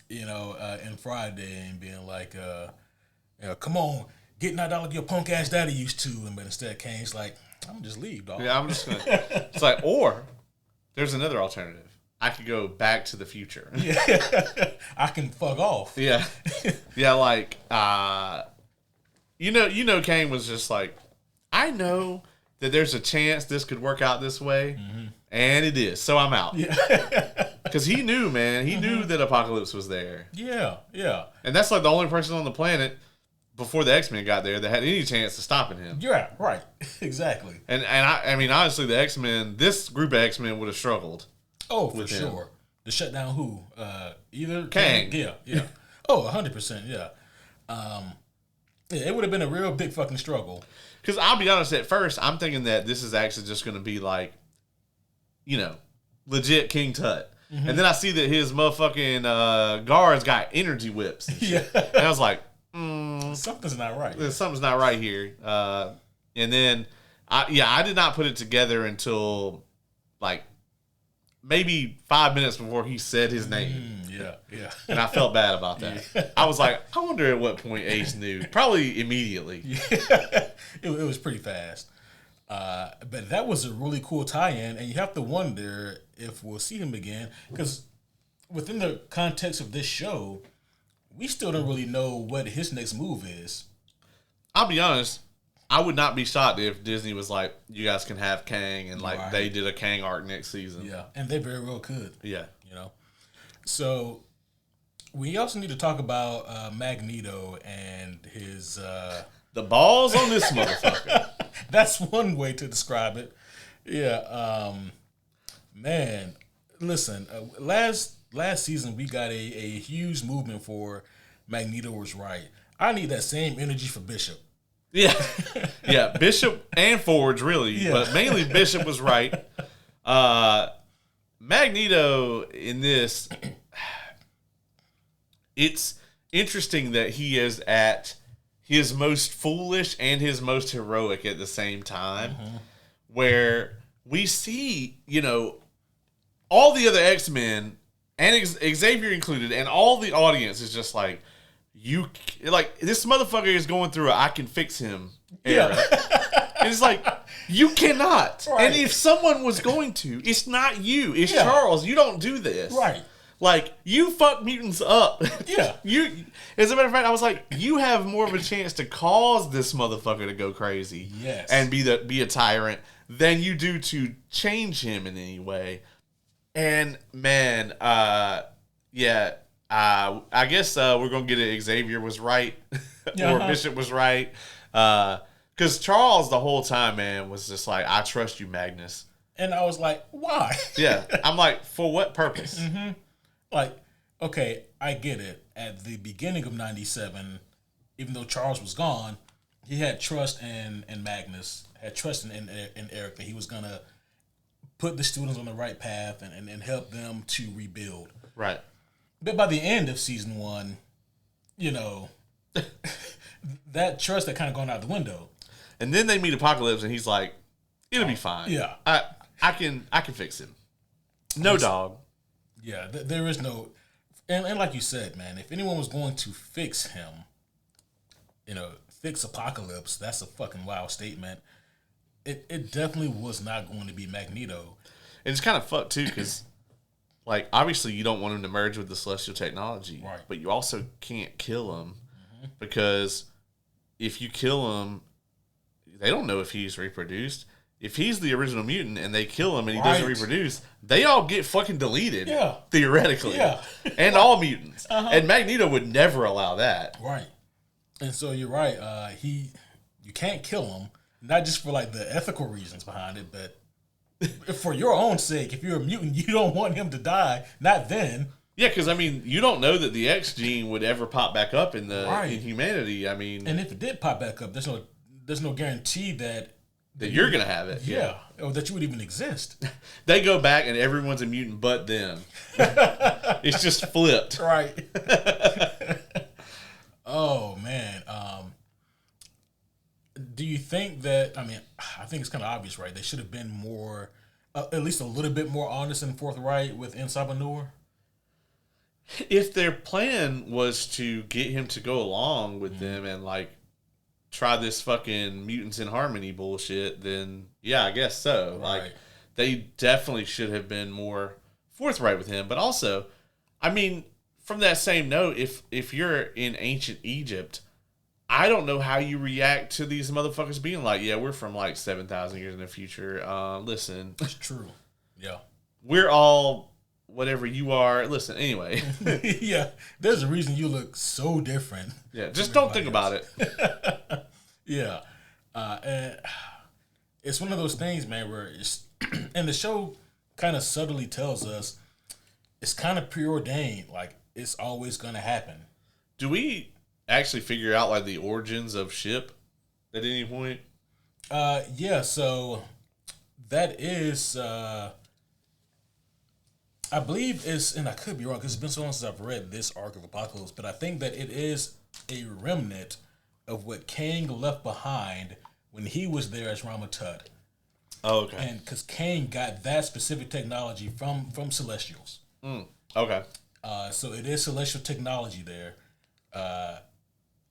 in Friday and being like, come on, get knocked out like your punk ass daddy used to. And but instead Kang's like, I'm gonna just leave, dog. Yeah, I'm just gonna. It's like, or there's another alternative. I could go back to the future. Yeah, I can fuck off. Yeah, yeah. Like, Kang was just like, I know that there's a chance this could work out this way, and it is. So I'm out. Yeah, because he knew, man. He knew that Apocalypse was there. Yeah, yeah. And that's like the only person on the planet before the X-Men got there that had any chance of stopping him. Yeah, right. Exactly. And I mean, honestly, the X-Men, this group of X-Men would have struggled. Oh, for sure. To shut down who? Either Kang. Yeah. Oh, 100%. Yeah. It would have been a real big fucking struggle. Because I'll be honest, at first, I'm thinking that this is actually just going to be like, legit King Tut. Mm-hmm. And then I see that his motherfucking guards got energy whips. And shit. Yeah. And I was like, something's not right. Something's not right here. And then, I did not put it together until like maybe 5 minutes before he said his name. Yeah. And I felt bad about that. Yeah. I was like, I wonder at what point Ace knew. Probably immediately. Yeah. It was pretty fast. But that was a really cool tie-in, and you have to wonder if we'll see him again, because within the context of this show, we still don't really know what his next move is. I'll be honest, I would not be shocked if Disney was like, you guys can have Kang, and like they did a Kang arc next season. Yeah, and they very well could. Yeah. So we also need to talk about Magneto and his... the balls on this motherfucker. That's one way to describe it. Yeah. Man, listen, last season we got a huge movement for Magneto was right. I need that same energy for Bishop. Yeah. Yeah, Bishop and Forge, really. But mainly Bishop was right. Magneto in this, it's interesting that he is at his most foolish and his most heroic at the same time, where we see, all the other X-Men, and Xavier included, and all the audience is just like, this motherfucker is going through a I can fix him era. And it's like, you cannot. Right. And if someone was going to, it's not you. It's Charles. You don't do this. Right. Like, you fuck mutants up. Yeah. As a matter of fact, I was like, you have more of a chance to cause this motherfucker to go crazy. Yes. And be a tyrant than you do to change him in any way. And, man, I guess we're going to get it. Xavier was right. Or Bishop was right. Because Charles, the whole time, man, was just like, I trust you, Magnus. And I was like, why? Yeah. I'm like, for what purpose? Mm-hmm. Like, okay, I get it. At the beginning of 97, even though Charles was gone, he had trust in Magnus, had trust in Eric that he was going to put the students on the right path and help them to rebuild. Right. But by the end of season 1, that trust had kind of gone out the window. And then they meet Apocalypse, and he's like, "It'll be fine. Yeah, I can fix him. No dog." Yeah, there is no, and like you said, man, if anyone was going to fix him, fix Apocalypse, that's a fucking wild statement. It definitely was not going to be Magneto. And it's kind of fucked too, because like obviously you don't want him to merge with the celestial technology, right? But you also can't kill him because if you kill him, they don't know if he's reproduced. If he's the original mutant and they kill him and he doesn't reproduce, they all get fucking deleted. Yeah. Theoretically. Yeah. And all mutants. And Magneto would never allow that. Right. And so you're right. You can't kill him, not just for like the ethical reasons behind it, but for your own sake. If you're a mutant, you don't want him to die. Not then. Yeah, because you don't know that the X gene would ever pop back up in in humanity. And if it did pop back up, there's no guarantee that you're gonna have it. Yeah, or that you would even exist. They go back and everyone's a mutant but them. It's just flipped. Right. Oh man. Do you think that? I think it's kind of obvious, right? They should have been more, at least a little bit more honest and forthright with Sabanur. If their plan was to get him to go along with them and like try this fucking mutants in harmony bullshit, then yeah, I guess so. Right. Like they definitely should have been more forthright with him. But also, from that same note, if you're in ancient Egypt, I don't know how you react to these motherfuckers being like, yeah, we're from like 7,000 years in the future. Listen. It's true. Yeah. We're all whatever you are. Listen, anyway. Yeah. There's a reason you look so different. Yeah. Just don't think about it. Yeah. And it's one of those things, man, where and the show kind of subtly tells us it's kind of preordained. Like, it's always going to happen. Do we actually figure out like the origins of SHIP at any point? Yeah, so that is I believe it's, and I could be wrong because it's been so long since I've read this arc of Apocalypse, but I think that it is a remnant of what Kang left behind when he was there as Ramatut. Oh, okay. And because Kang got that specific technology from Celestials. Okay. So it is Celestial technology there.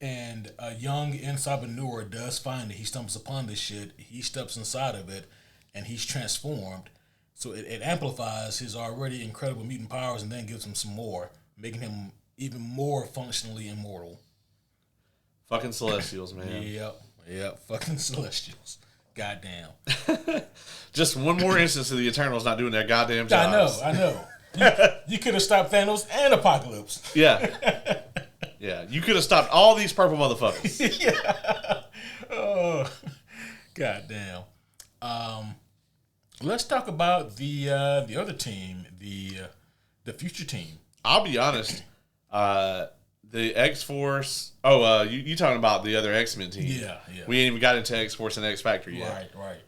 And a young Sabanur does find it. He stumbles upon this shit. He steps inside of it, and he's transformed. So it amplifies his already incredible mutant powers and then gives him some more, making him even more functionally immortal. Fucking Celestials, man. Yep. Fucking Celestials. Goddamn. Just one more instance of the Eternals not doing their goddamn jobs. I know. You could have stopped Thanos and Apocalypse. Yeah. Yeah. You could have stopped all these purple motherfuckers. Yeah. Oh. Goddamn. Let's talk about the other team, the future team. I'll be honest. The X Force. Oh, you talking about the other X-Men team? Yeah, yeah. We ain't even got into X Force and X Factor yet. Right.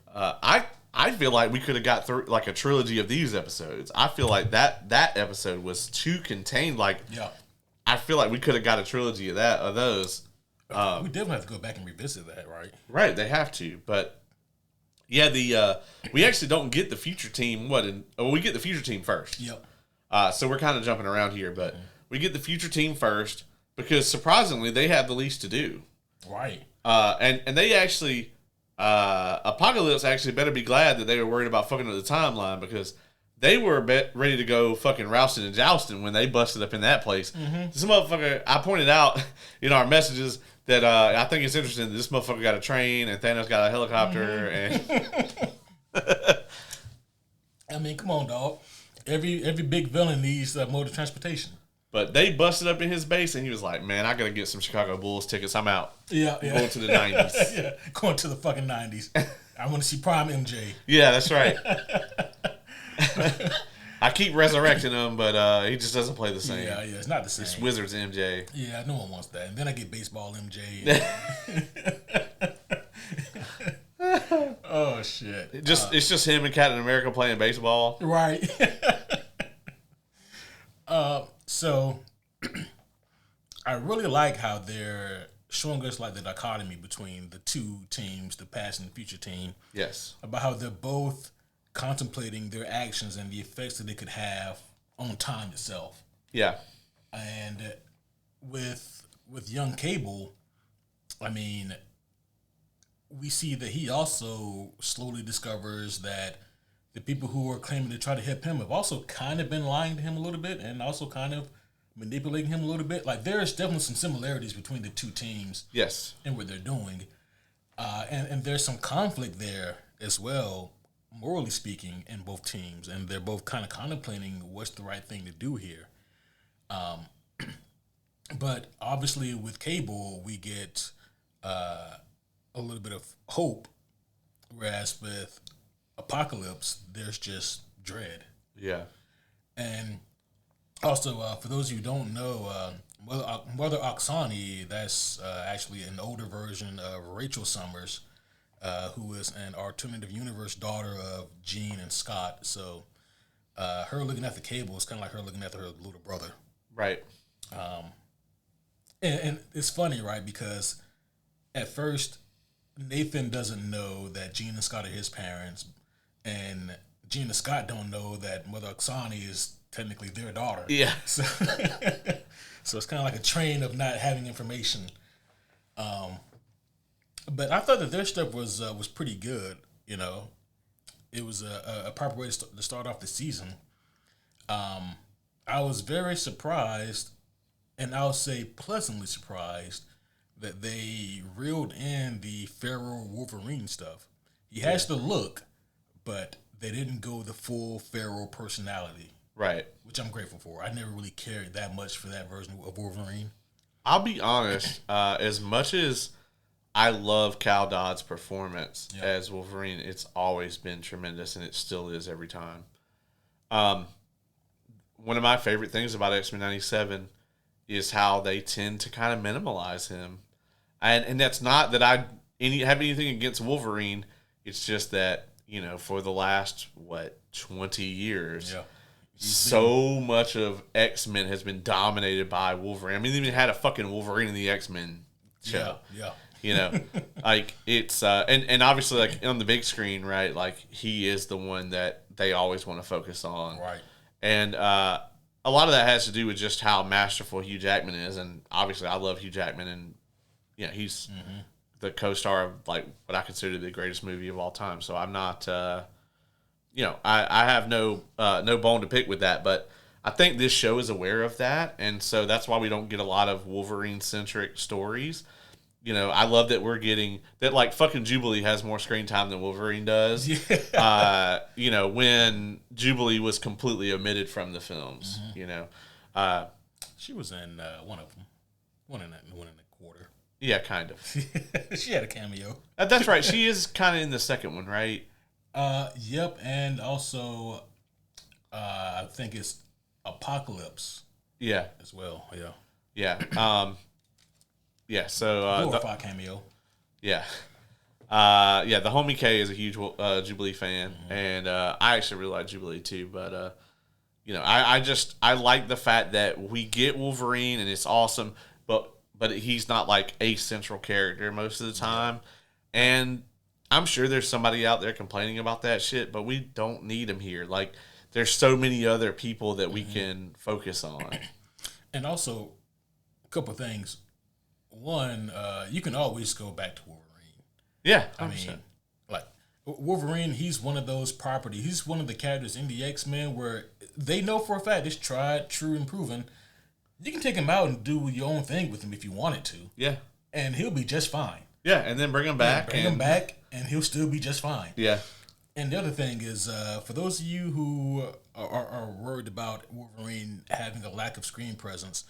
I feel like we could have got through like a trilogy of these episodes. I feel like that episode was too contained. Like, Yeah. I feel like we could have got a trilogy of those. We definitely have to go back and revisit that, right? Right, they have to. But yeah, we actually don't get the future team. We get the future team first. Yep. So we're kind of jumping around here, but we get the future team first because surprisingly they have the least to do. Right. And they actually, Apocalypse actually better be glad that they were worried about fucking up the timeline because they were ready to go fucking rousting and jousting when they busted up in that place. Mm-hmm. This motherfucker, I pointed out in our messages that I think it's interesting that this motherfucker got a train and Thanos got a helicopter and. I mean, come on, dog. Every big villain needs mode of transportation. But they busted up in his base, and he was like, "Man, I gotta get some Chicago Bulls tickets. I'm out. Yeah. Going to the '90s. Yeah, going to the fucking 90s. I want to see Prime MJ. Yeah, that's right. I keep resurrecting him, but he just doesn't play the same. Yeah, it's not the same. It's Wizards MJ. Yeah, no one wants that. And then I get baseball MJ. Oh shit! It's just him and Captain America playing baseball. Right. So I really like how they're showing us like the dichotomy between the two teams, the past and the future team. Yes. About how they're both contemplating their actions and the effects that they could have on time itself. Yeah. And with young Cable, I mean, we see that he also slowly discovers that the people who are claiming to try to help him have also kind of been lying to him a little bit and also kind of manipulating him a little bit. Like, there's definitely some similarities between the two teams. Yes. And what they're doing. And there's some conflict there as well, morally speaking, in both teams. And they're both kind of contemplating what's the right thing to do here. But obviously with Cable, we get a little bit of hope, whereas with Apocalypse, there's just dread. Yeah. And also, for those of you who don't know, Mother Oksani, that's actually an older version of Rachel Summers, who is an alternative universe daughter of Jean and Scott. So her looking at the Cable is kind of like her looking at her little brother. Right. And it's funny, right? Because at first, Nathan doesn't know that Jean and Scott are his parents, and Jean and Scott don't know that Mother Oksani is technically their daughter. Yeah. So it's kind of like a train of not having information. But I thought that their stuff was pretty good. You know, it was a proper way to start off the season. I was very surprised, and I'll say pleasantly surprised, that they reeled in the Pharaoh Wolverine stuff. He has the look, but they didn't go the full Pharaoh personality. Right. Which I'm grateful for. I never really cared that much for that version of Wolverine. I'll be honest, as much as I love Cal Dodd's performance as Wolverine, it's always been tremendous, and it still is every time. One of my favorite things about X-Men 97 is how they tend to kind of minimalize him. And that's not that I have anything against Wolverine. It's just that, you know, for the last, 20 years, so much of X-Men has been dominated by Wolverine. I mean, they even had a fucking Wolverine in the X-Men show. Yeah. You know, like, it's, and obviously, like, on the big screen, right, like, he is the one that they always want to focus on. Right. And a lot of that has to do with just how masterful Hugh Jackman is. And obviously, I love Hugh Jackman, and he's the co-star of like what I consider the greatest movie of all time. So I'm not, I have no bone to pick with that. But I think this show is aware of that, and so that's why we don't get a lot of Wolverine-centric stories. You know, I love that we're getting that. Like, fucking Jubilee has more screen time than Wolverine does. Yeah. When Jubilee was completely omitted from the films. You know, she was in one of them, one in a quarter. Yeah, kind of. She had a cameo. That's right. She is kind of in the second one, right? Yep, and also I think it's Apocalypse. Yeah, as well. Yeah, yeah. So glorified cameo. yeah. Yeah, the homie K is a huge Jubilee fan, and I actually really like Jubilee too. But I like the fact that we get Wolverine, and it's awesome. But he's not like a central character most of the time, and I'm sure there's somebody out there complaining about that shit. But we don't need him here. Like, there's so many other people that we can focus on. And also, a couple of things. One, you can always go back to Wolverine. Yeah, 100%. I mean, like Wolverine, he's one of those properties. He's one of the characters in the X-Men where they know for a fact it's tried, true, and proven. You can take him out and do your own thing with him if you wanted to. Yeah. And he'll be just fine. Yeah, and then bring him back. Bring him back, and he'll still be just fine. Yeah. And the other thing is, for those of you who are worried about Wolverine having a lack of screen presence,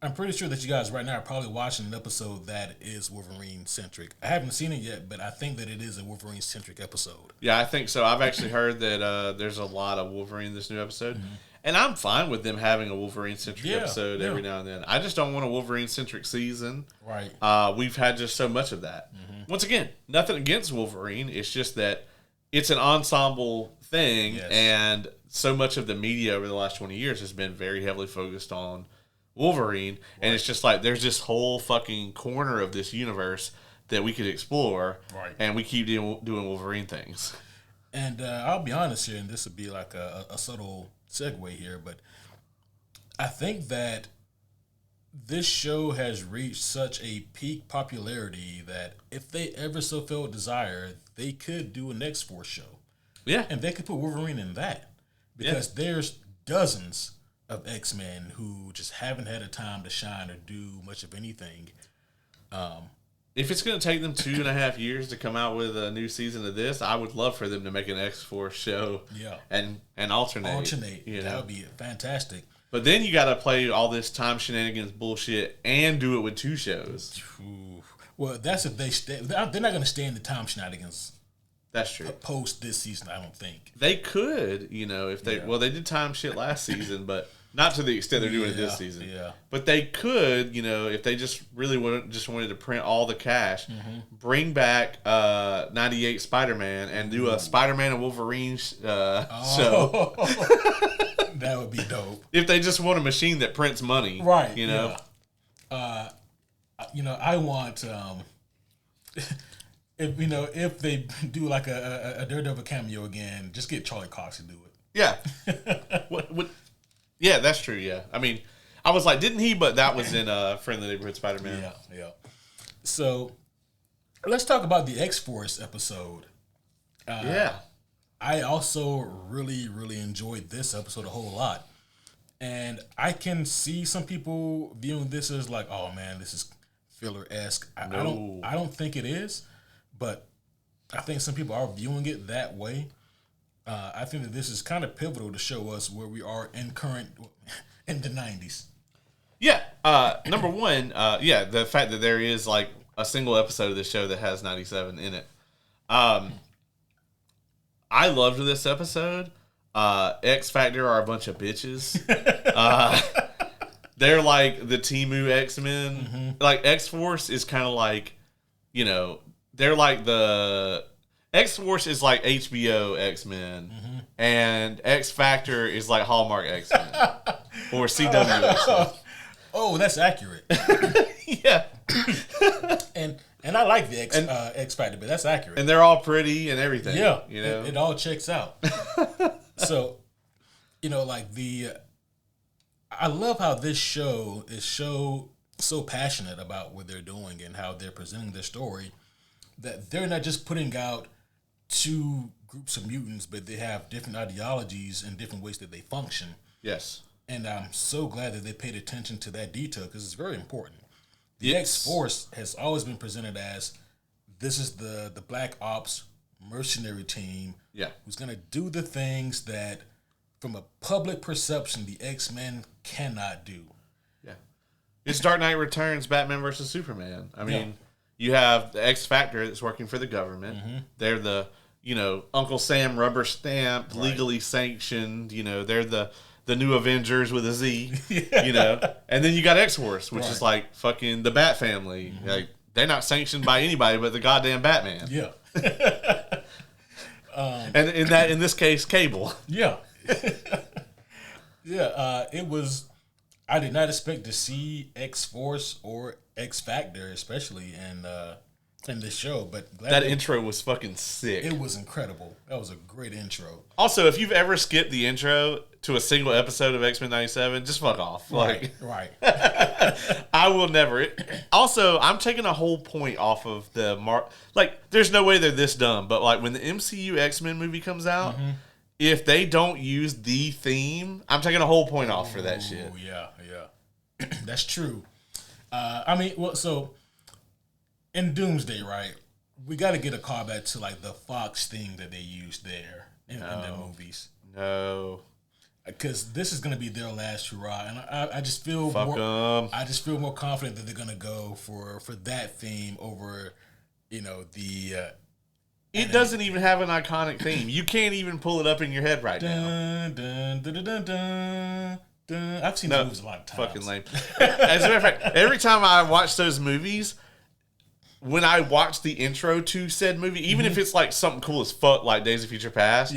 I'm pretty sure that you guys right now are probably watching an episode that is Wolverine-centric. I haven't seen it yet, but I think that it is a Wolverine-centric episode. Yeah, I think so. I've actually heard that there's a lot of Wolverine in this new episode. And I'm fine with them having a Wolverine-centric episode every now and then. I just don't want a Wolverine-centric season. Right. We've had just so much of that. Once again, nothing against Wolverine. It's just that it's an ensemble thing, and so much of the media over the last 20 years has been very heavily focused on Wolverine, and it's just like there's this whole fucking corner of this universe that we could explore, and we keep doing Wolverine things. And I'll be honest here, and this would be like a subtle segue here, but I think that this show has reached such a peak popularity that if they ever so felt desire, they could do an X-Force show. Yeah. And they could put Wolverine in that. Because there's dozens of X-Men who just haven't had a time to shine or do much of anything. If it's going to take them 2.5 years to come out with a new season of this, I would love for them to make an X-Force show and alternate. That would be fantastic. But then you got to play all this time shenanigans bullshit and do it with 2 shows. Ooh. Well, that's if they're not going to stay in the time shenanigans. That's true. Post this season, I don't think. They could, if they... Well, they did time shit last season, but not to the extent they're doing it this season. Yeah. But they could, if they just really wanted to print all the cash, bring back 98 Spider-Man and do a Spider-Man and Wolverine show. That would be dope. If they just want a machine that prints money. Right. I want... If they do like a Daredevil cameo again, just get Charlie Cox to do it. Yeah. Yeah, that's true, yeah. I mean, I was like, didn't he? But that was in Friendly Neighborhood Spider-Man. Yeah. So, let's talk about the X-Force episode. I also really, really enjoyed this episode a whole lot. And I can see some people viewing this as like, oh man, this is filler-esque. I don't think it is. But I think some people are viewing it that way. I think that this is kind of pivotal to show us where we are in the 90s. Yeah. Number one, the fact that there is like a single episode of this show that has 97 in it. I loved this episode. X Factor are a bunch of bitches. They're like the Temu X-Men. Like X-Force is kind of like, they're like the X-Force is like HBO X-Men, and X Factor is like Hallmark X-Men or CW X-Men. Oh, that's accurate. Yeah, and I like the X Factor, but that's accurate. And they're all pretty and everything. Yeah, it all checks out. So, I love how this show is so passionate about what they're doing and how they're presenting their story. That they're not just putting out 2 groups of mutants, but they have different ideologies and different ways that they function. Yes. And I'm so glad that they paid attention to that detail because it's very important. The X-Force has always been presented as this is the Black Ops mercenary team who's going to do the things that, from a public perception, the X-Men cannot do. Yeah. It's Dark Knight Returns, Batman versus Superman. I mean... You have the X Factor that's working for the government. They're the, Uncle Sam rubber stamped, legally sanctioned. They're the new Avengers with a Z. And then you got X-Force, which is like fucking the Bat family. Like they're not sanctioned by anybody but the goddamn Batman. Yeah. And in this case, Cable. Yeah. It was. I did not expect to see X-Force or X-Factor, especially in this show, but that intro was fucking sick. It was incredible. That was a great intro. Also, if you've ever skipped the intro to a single episode of X-Men 97, just fuck off. Right. I will never. Also, I'm taking a whole point off of the there's no way they're this dumb, but like when the MCU X-Men movie comes out, if they don't use the theme, I'm taking a whole point off for that shit. Oh yeah. That's true. So in Doomsday, right? We got to get a callback to like the Fox thing that they used there in their movies. No, because this is gonna be their last hurrah, and I just feel I just feel more confident that they're gonna go for that theme over, the. It doesn't even have an iconic theme. You can't even pull it up in your head right now. I've seen those movies a lot of times. Fucking lame. As a matter of fact, every time I watch those movies, when I watch the intro to said movie, even if it's like something cool as fuck, like Days of Future Past,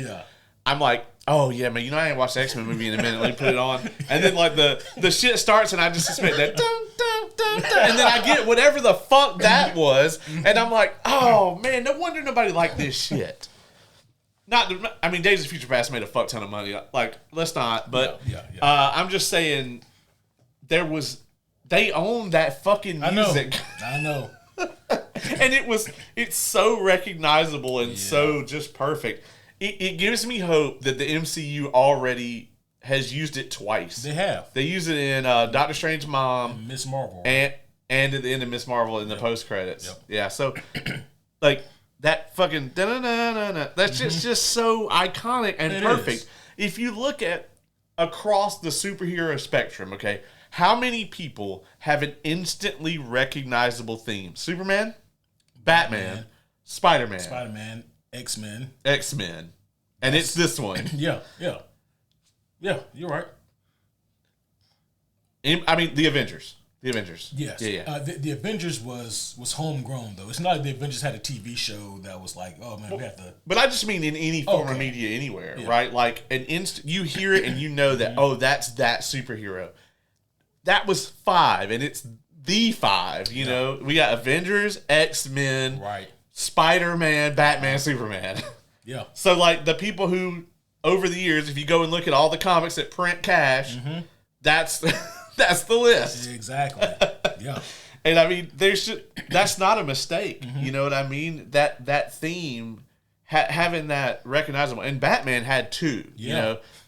I'm like, oh yeah, man, I ain't watched the X-Men movie in a minute. Let me put it on, and then like the shit starts, and I just suspect that, and then I get whatever the fuck that was, and I'm like, oh man, no wonder nobody liked this shit. Days of Future Past made a fuck ton of money. Like, let's not. But I'm just saying, they owned that fucking music. I know. And it's so recognizable and so just perfect. It gives me hope that the MCU already has used it twice. They have. They use it in Doctor Strange Mom, Miss Marvel, and at the end of Miss Marvel in the post credits. Yep. Yeah, so like. That fucking that's just so iconic and perfect. If you look at across the superhero spectrum, okay, how many people have an instantly recognizable theme? Superman, Batman, Spider-Man, X-Men, and it's this one. Yeah, you're right. The Avengers. Yes. Yeah. The Avengers was homegrown though. It's not like the Avengers had a TV show that was like, oh man, we have to. But I just mean in any form of media anywhere, right? Like you hear it and you know that that's that superhero. That was 5, and it's the 5. You know, we got Avengers, X-Men, Spider-Man, Batman, Superman. Yeah. So like the people who over the years, if you go and look at all the comics that print cash, that's. That's the list. Exactly. Yeah. And that's not a mistake. You know what I mean? That theme, having that recognizable. And Batman had 2,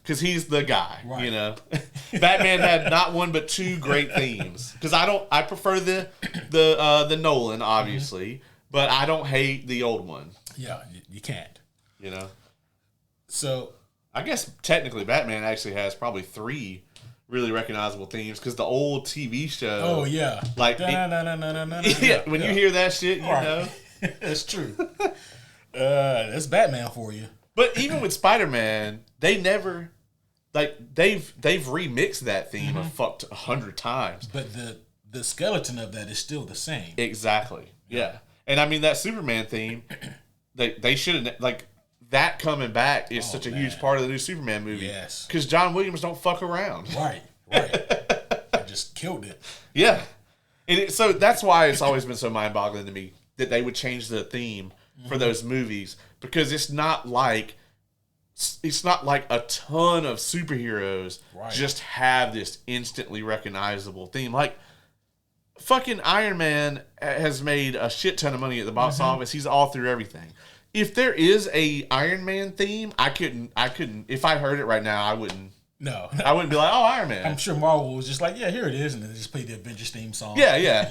because he's the guy, Batman had not 1 but 2 great themes. Because I prefer the Nolan, obviously, but I don't hate the old one. Yeah, you can't. So. I guess technically Batman actually has probably 3 really recognizable themes because the old TV show. Oh yeah, like when you hear that shit, you know that's true. That's Batman for you. But even with Spider-Man, they never they've remixed that theme a fucked 100 times. But the skeleton of that is still the same. Exactly. Yeah, and that Superman theme, they should have that coming back is such a huge part of the new Superman movie. Yes. Because John Williams don't fuck around. Right. I just killed it. Yeah. So that's why it's always been so mind-boggling to me that they would change the theme for those movies. Because it's not like a ton of superheroes just have this instantly recognizable theme. Like, fucking Iron Man has made a shit ton of money at the box office. He's all through everything. If there is a Iron Man theme, I couldn't. If I heard it right now, I wouldn't. No, I wouldn't be like, "Oh, Iron Man." I'm sure Marvel was just like, "Yeah, here it is," and then they just played the Avengers theme song. Yeah.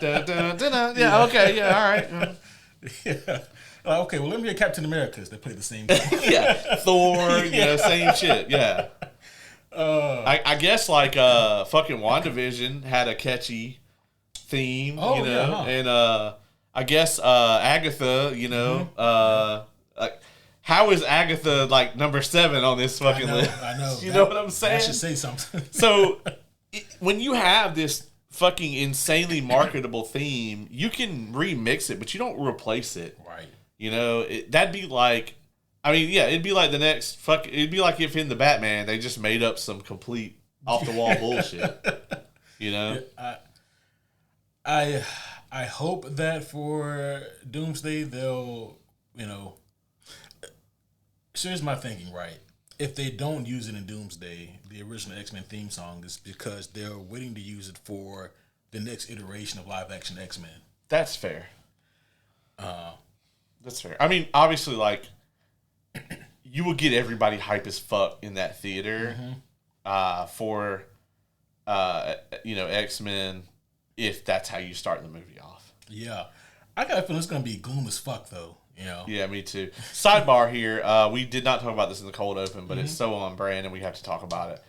Dun, dun, dun, dun. Yeah. Okay. Yeah. All right. Yeah. Okay. Well, let me hear Captain America's. They play the same thing. Yeah. Thor. Same shit. Yeah. I guess fucking WandaVision had a catchy theme. And I guess Agatha, how is Agatha like number 7 on this fucking list? I know. You know what I'm saying? I should say something. So when you have this fucking insanely marketable theme, you can remix it, but you don't replace it. Right. You know, that'd be like, I mean, yeah, it'd be like the next it'd be like if in the Batman they just made up some complete off the wall bullshit. You know? I hope that for Doomsday they'll, you know. So here's my thinking, right? If they don't use it in Doomsday, the original X-Men theme song, is because they're waiting to use it for the next iteration of live action X-Men. That's fair. That's fair. I mean, obviously, like, you will get everybody hype as fuck in that theater for, you know, X-Men if that's how you start the movie off. Yeah. I got a feeling it's going to be gloom as fuck, though. You know? Yeah, me too. Sidebar here. We did not talk about this in the cold open, but it's so on brand, and we have to talk about it.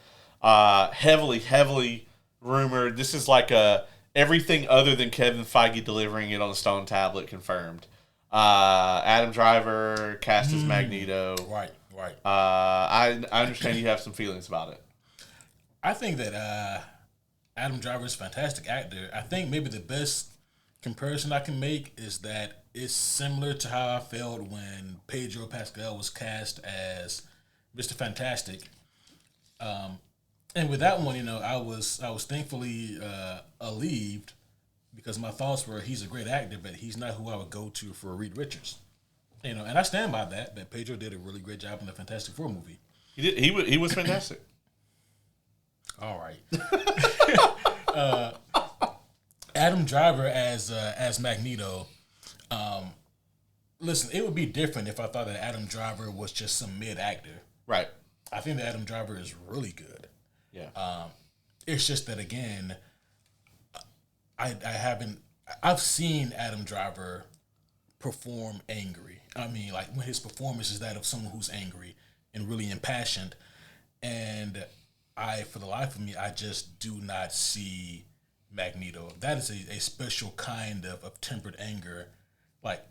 Heavily rumored. This is like everything other than Kevin Feige delivering it on a stone tablet confirmed. Adam Driver cast as Magneto. Right. I understand you have some feelings about it. I think that Adam Driver is a fantastic actor. I think maybe the best comparison I can make is that it's similar to how I felt when Pedro Pascal was cast as Mr. Fantastic. And with that one, you know, I was thankfully relieved because my thoughts were he's a great actor, but he's not who I would go to for Reed Richards. You know, and I stand by that Pedro did a really great job in the Fantastic Four movie. He did. He was fantastic. All right. Adam Driver as Magneto. Listen, it would be different if I thought that Adam Driver was just some mid actor. Right. I think that Adam Driver is really good. Yeah. It's just that again, I've seen Adam Driver perform angry. I mean, like when his performance is that of someone who's angry and really impassioned, and for the life of me, I just do not see Magneto. That is a special kind of tempered anger. Like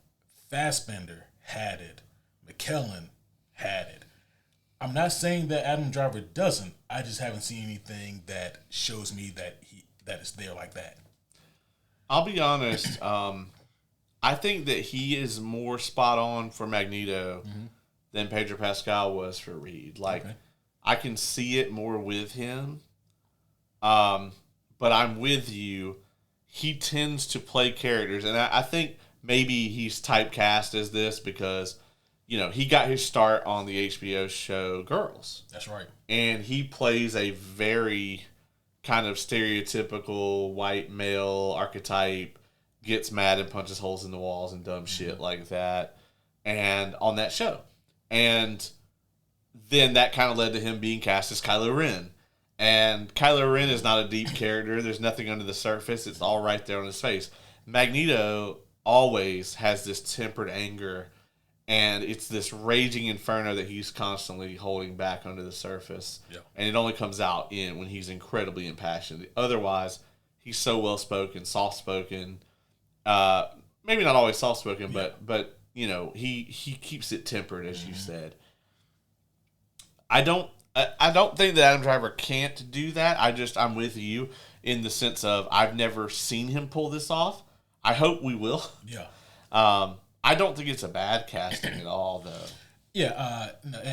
Fassbender had it, McKellen had it. I'm not saying that Adam Driver doesn't. I just haven't seen anything that shows me that it's there like that. I'll be honest. I think that he is more spot on for Magneto than Pedro Pascal was for Reed. Like, okay. I can see it more with him. But I'm with you. He tends to play characters, and I think maybe he's typecast as this because, you know, he got his start on the HBO show Girls. That's right. And he plays a very kind of stereotypical white male archetype, gets mad and punches holes in the walls and dumb shit like that, and on that show. And then that kind of led to him being cast as Kylo Ren. And Kylo Ren is not a deep character. There's nothing under the surface. It's all right there on his face. Magneto always has this tempered anger, and it's this raging inferno that he's constantly holding back under the surface. Yeah. And it only comes out when he's incredibly impassioned. Otherwise, he's so well-spoken, soft-spoken. Maybe not always soft-spoken, but you know, he keeps it tempered, as you said. I don't think that Adam Driver can't do that. I'm with you in the sense of I've never seen him pull this off. I hope we will. Yeah. I don't think it's a bad casting at all, though. Yeah,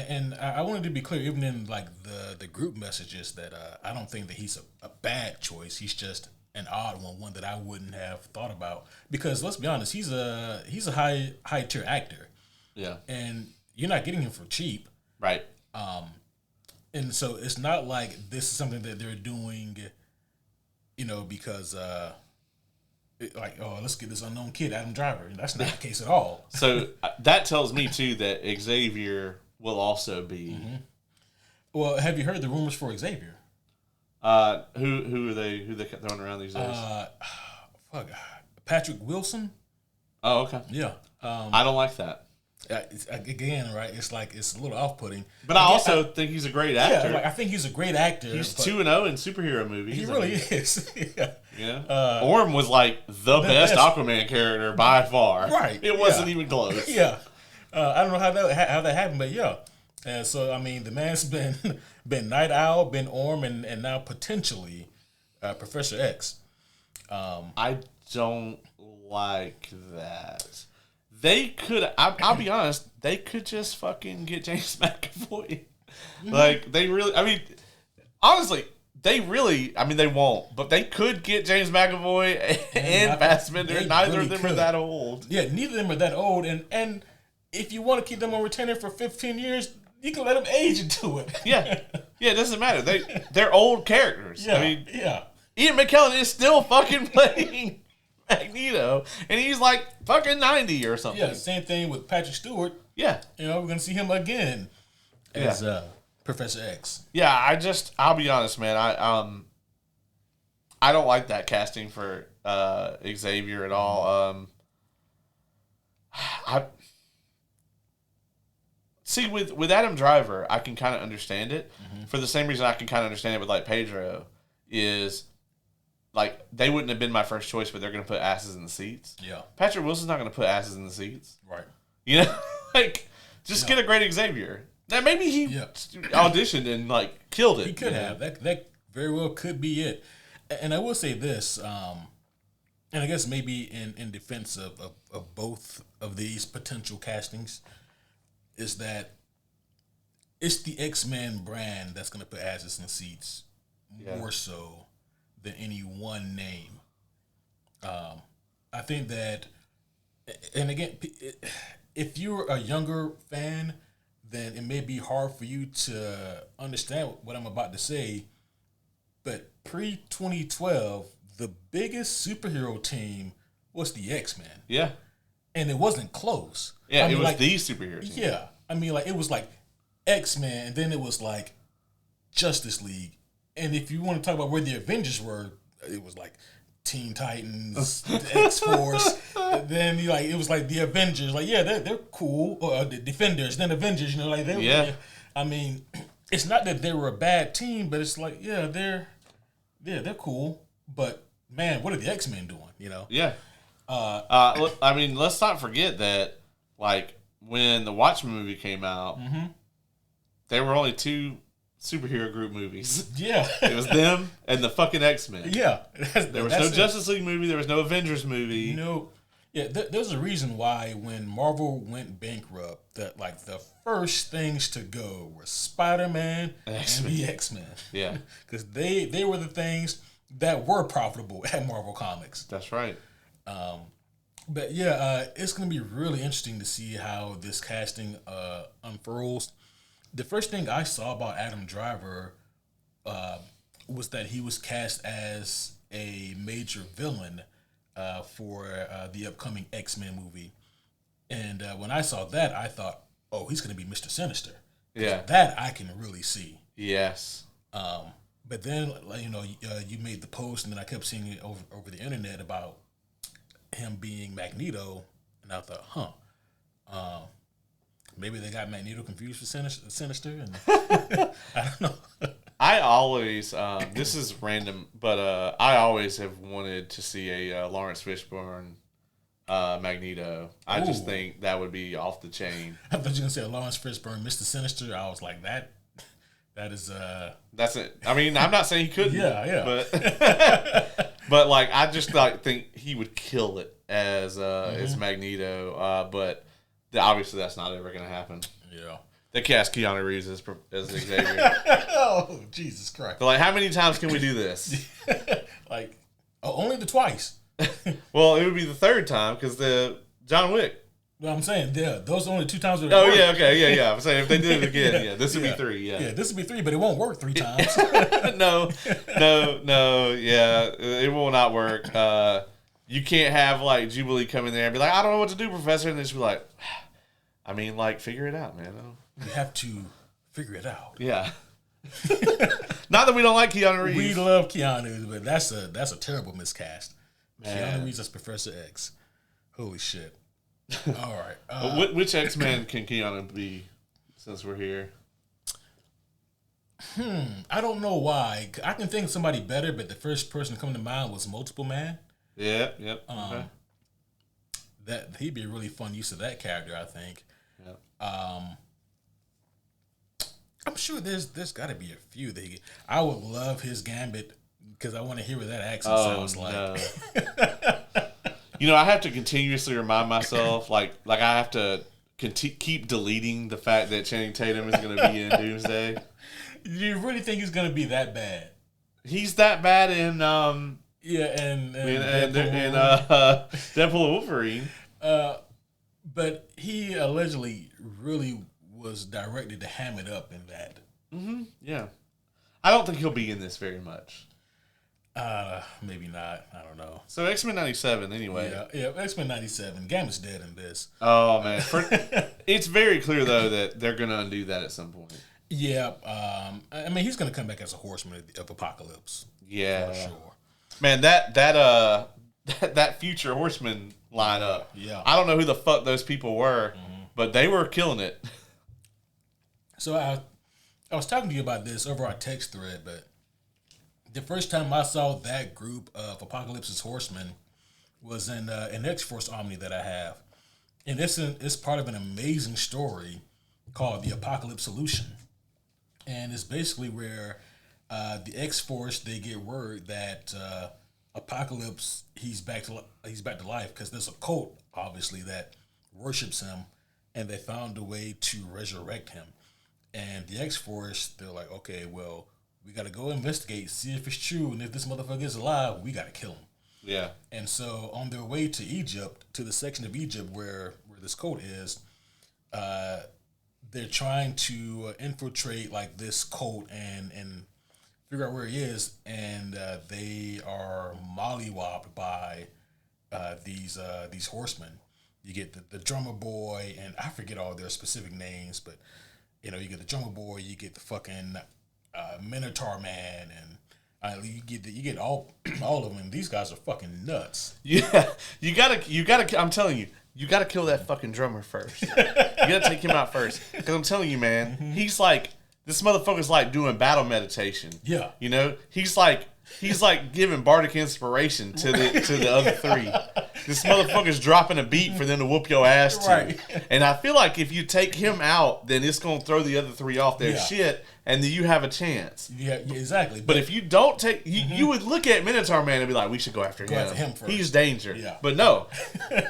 and I wanted to be clear, even in like the group messages, that I don't think that he's a bad choice. He's just an odd one that I wouldn't have thought about. Because let's be honest, he's a high tier actor. Yeah. And you're not getting him for cheap. Right. And so it's not like this is something that they're doing, you know, because let's get this unknown kid, Adam Driver. And that's not the case at all. So that tells me too that Xavier will also be. Mm-hmm. Well, have you heard the rumors for Xavier? Who are they? Who they throwing around these days? Patrick Wilson. Oh, okay. Yeah. I don't like that. Again, right? It's like it's a little off-putting. But I also think he's a great actor. Yeah, like, I think he's a great actor. He's 2-0 in superhero movies. He really is. Yeah. Yeah. Orm was like the best Aquaman character by far. Right. It wasn't even close. Yeah. I don't know how that happened, but yeah. And so I mean, the man's been Night Owl, been Orm, and now potentially Professor X. I don't like that. They could. I'll be honest. They could just fucking get James McAvoy. Like they really. I mean, honestly, they really. I mean, they won't, but they could get James McAvoy and Fassbender. Neither really of them are that old. Yeah, neither of them are that old. And if you want to keep them on retainer for 15 years, you can let them age into it. Yeah, it doesn't matter. They're old characters. Yeah, I mean, yeah. Ian McKellen is still fucking playing Magneto, and he's like fucking 90 or something. Yeah, same thing with Patrick Stewart. Yeah. You know, we're going to see him again as Professor X. Yeah, I'll be honest, man. I don't like that casting for Xavier at all. I see with Adam Driver, I can kind of understand it for the same reason I can kind of understand it with like Pedro is like they wouldn't have been my first choice, but they're going to put asses in the seats. Yeah, Patrick Wilson's not going to put asses in the seats, right? You know, like just get a great Xavier. Now maybe he auditioned and like killed it. He could have. That very well could be it. And I will say this, and I guess maybe in defense of both of these potential castings, is that it's the X-Men brand that's going to put asses in the seats more so than any one name. I think that, and again, if you're a younger fan, then it may be hard for you to understand what I'm about to say. But pre-2012, the biggest superhero team was the X-Men. Yeah. And it wasn't close. Yeah, it was like, the superhero team. Yeah. I mean, like, it was like X-Men, and then it was like Justice League. And if you want to talk about where the Avengers were, it was like Teen Titans, X-Force. Then it was like the Avengers. Like, yeah, they're cool. Or the Defenders, then Avengers, you know, like they were. I mean, it's not that they were a bad team, but it's like, they're cool. But man, what are the X-Men doing? You know? Yeah. I mean, let's not forget that, like, when the Watchmen movie came out, there were only two superhero group movies. Yeah. It was them and the fucking X-Men. Yeah. There was no Justice League movie. There was no Avengers movie. No. Yeah, there's a reason why when Marvel went bankrupt, that like the first things to go were Spider-Man and the X-Men. Yeah. Because they were the things that were profitable at Marvel Comics. That's right. But yeah, it's going to be really interesting to see how this casting unfurls. The first thing I saw about Adam Driver was that he was cast as a major villain for the upcoming X-Men movie. And when I saw that, I thought, oh, he's going to be Mr. Sinister. Yeah. That I can really see. Yes. But then, you made the post, and then I kept seeing it over the internet about him being Magneto, and I thought, maybe they got Magneto confused with Sinister, and I don't know. I always, this is random, but I always have wanted to see a Lawrence Fishburne Magneto. I just think that would be off the chain. I thought you were going to say a Lawrence Fishburne, Mr. Sinister. I was like, that is... That's it. I mean, I'm not saying he couldn't. Yeah. But like, I just think he would kill it as Magneto. But obviously, that's not ever going to happen. Yeah. They cast Keanu Reeves as Xavier. Oh, Jesus Christ! But like, how many times can we do this? Like, only the twice. Well, it would be the third time because the John Wick. Well, I'm saying, those are only 2 times. Yeah, okay, yeah. I'm saying if they did it again, this would be 3. Yeah, this would be 3, but it won't work 3 times. No, yeah, it will not work. You can't have like Jubilee come in there and be like, I don't know what to do, Professor, and then she'll be like, I mean, like, figure it out, man. You have to figure it out. Yeah. Not that we don't like Keanu Reeves. We love Keanu, but that's a terrible miscast. Man. Keanu Reeves as Professor X. Holy shit. All right. Which X-Men can Keanu be, since we're here? I don't know why. I can think of somebody better, but the first person to come to mind was Multiple Man. Yep. Okay. That he'd be a really fun use of that character, I think. I'm sure there's got to be a few that I would love his Gambit because I want to hear what that accent sounds like. I have to continuously remind myself, like I have to keep deleting the fact that Channing Tatum is going to be in Doomsday. You really think he's going to be that bad? He's that bad in Deadpool and Wolverine. But he allegedly really was directed to ham it up in that. Mm-hmm. Yeah, I don't think he'll be in this very much. Maybe not. I don't know. So X-Men 97 anyway. Yeah, X-Men 97. Gambit's dead in this. Oh man, it's very clear though that they're gonna undo that at some point. Yeah, I mean he's gonna come back as a Horseman of Apocalypse. Yeah, for sure. Man, that future Horseman lineup. Yeah, I don't know who the fuck those people were, but they were killing it. So I was talking to you about this over our text thread, but the first time I saw that group of Apocalypse's Horsemen was in an X-Force Omni that I have, and it's part of an amazing story called the Apocalypse Solution, and it's basically where the X-Force, they get word that Apocalypse he's back to life because there's a cult obviously that worships him, and they found a way to resurrect him. And the X-Force, they're like, okay, well, we got to go investigate, see if it's true, and if this motherfucker is alive, we got to kill him. Yeah. And so on their way to Egypt, to the section of Egypt where this cult is, they're trying to infiltrate like this cult and figure out where he is, and they are mollywopped by these horsemen. You get the drummer boy, and I forget all their specific names, but you get the drummer boy, you get the fucking Minotaur man, and you get all of them. And these guys are fucking nuts. Yeah, you gotta. I'm telling you, you gotta kill that fucking drummer first. You gotta take him out first, because I'm telling you, man, he's like this motherfucker's like doing battle meditation. Yeah, he's like giving bardic inspiration to the other three. This motherfucker's dropping a beat for them to whoop your ass to. Right. And I feel like if you take him out, then it's going to throw the other three off their shit, and then you have a chance. Yeah, exactly. But if you don't take... You would look at Minotaur Man and be like, we should go after him. After him first. He's danger. Yeah. But no.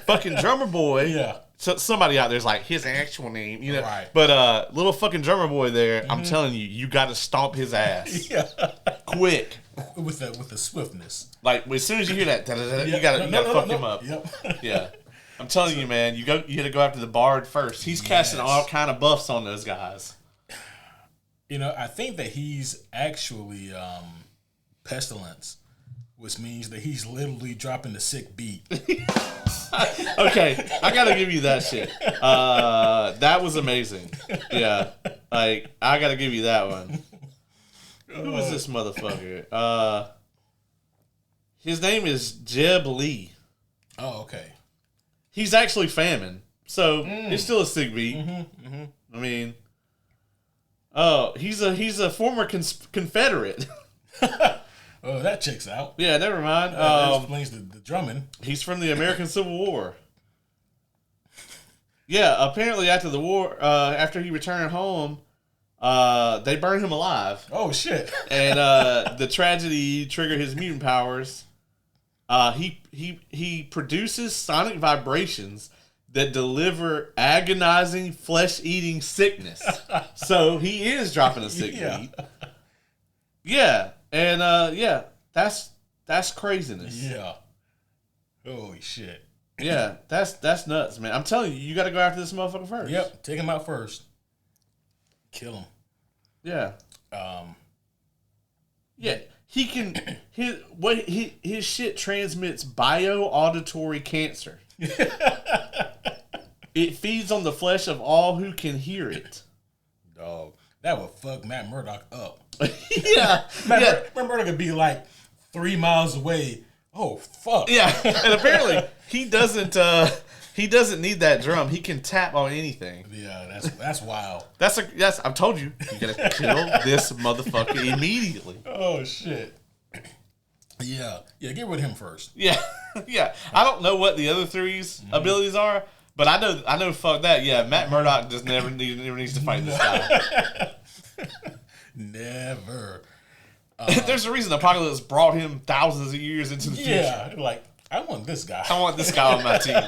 Fucking drummer boy. Yeah. So somebody out there's like, his actual name. Right. But little fucking drummer boy there, I'm telling you got to stomp his ass. Yeah. Quick. With the swiftness. Like as soon as you hear that, you gotta fuck him up. Yep. Yeah, I'm telling you, man. You got to go after the bard first. He's casting all kind of buffs on those guys. I think that he's actually pestilence, which means that he's literally dropping the sick beat. Okay, I gotta give you that shit. That was amazing. Yeah, like I gotta give you that one. Who is this motherfucker? His name is Jeb Lee. Oh, okay. He's actually Famine, so it's still a sick beat. I mean, he's a former Confederate. Oh, that checks out. Yeah, never mind. That explains the drumming. He's from the American Civil War. Yeah, apparently after the war, after he returned home, they burned him alive. Oh shit! And the tragedy triggered his mutant powers. He produces sonic vibrations that deliver agonizing flesh-eating sickness. So he is dropping a sick beat. Yeah, and that's craziness. Yeah. Holy shit. Yeah, that's nuts, man. I'm telling you, you got to go after this motherfucker first. Yep, take him out first. Kill him. Yeah. Yeah, he can. His shit transmits bio-auditory cancer. It feeds on the flesh of all who can hear it. Dog, that would fuck Matt Murdock up. Yeah, Matt Murdock could be like 3 miles away. Oh fuck. Yeah, and apparently he doesn't need that drum. He can tap on anything. Yeah, that's wild. That's I've told you, you gotta kill this motherfucker immediately. Oh shit. Yeah, get rid of him first. Yeah, yeah. I don't know what the other three's abilities are, But I know. Fuck that. Yeah, Matt Murdock just never needs to fight this guy. Never. There's a reason Apocalypse brought him thousands of years into the future. Yeah, like I want this guy. I want this guy on my team.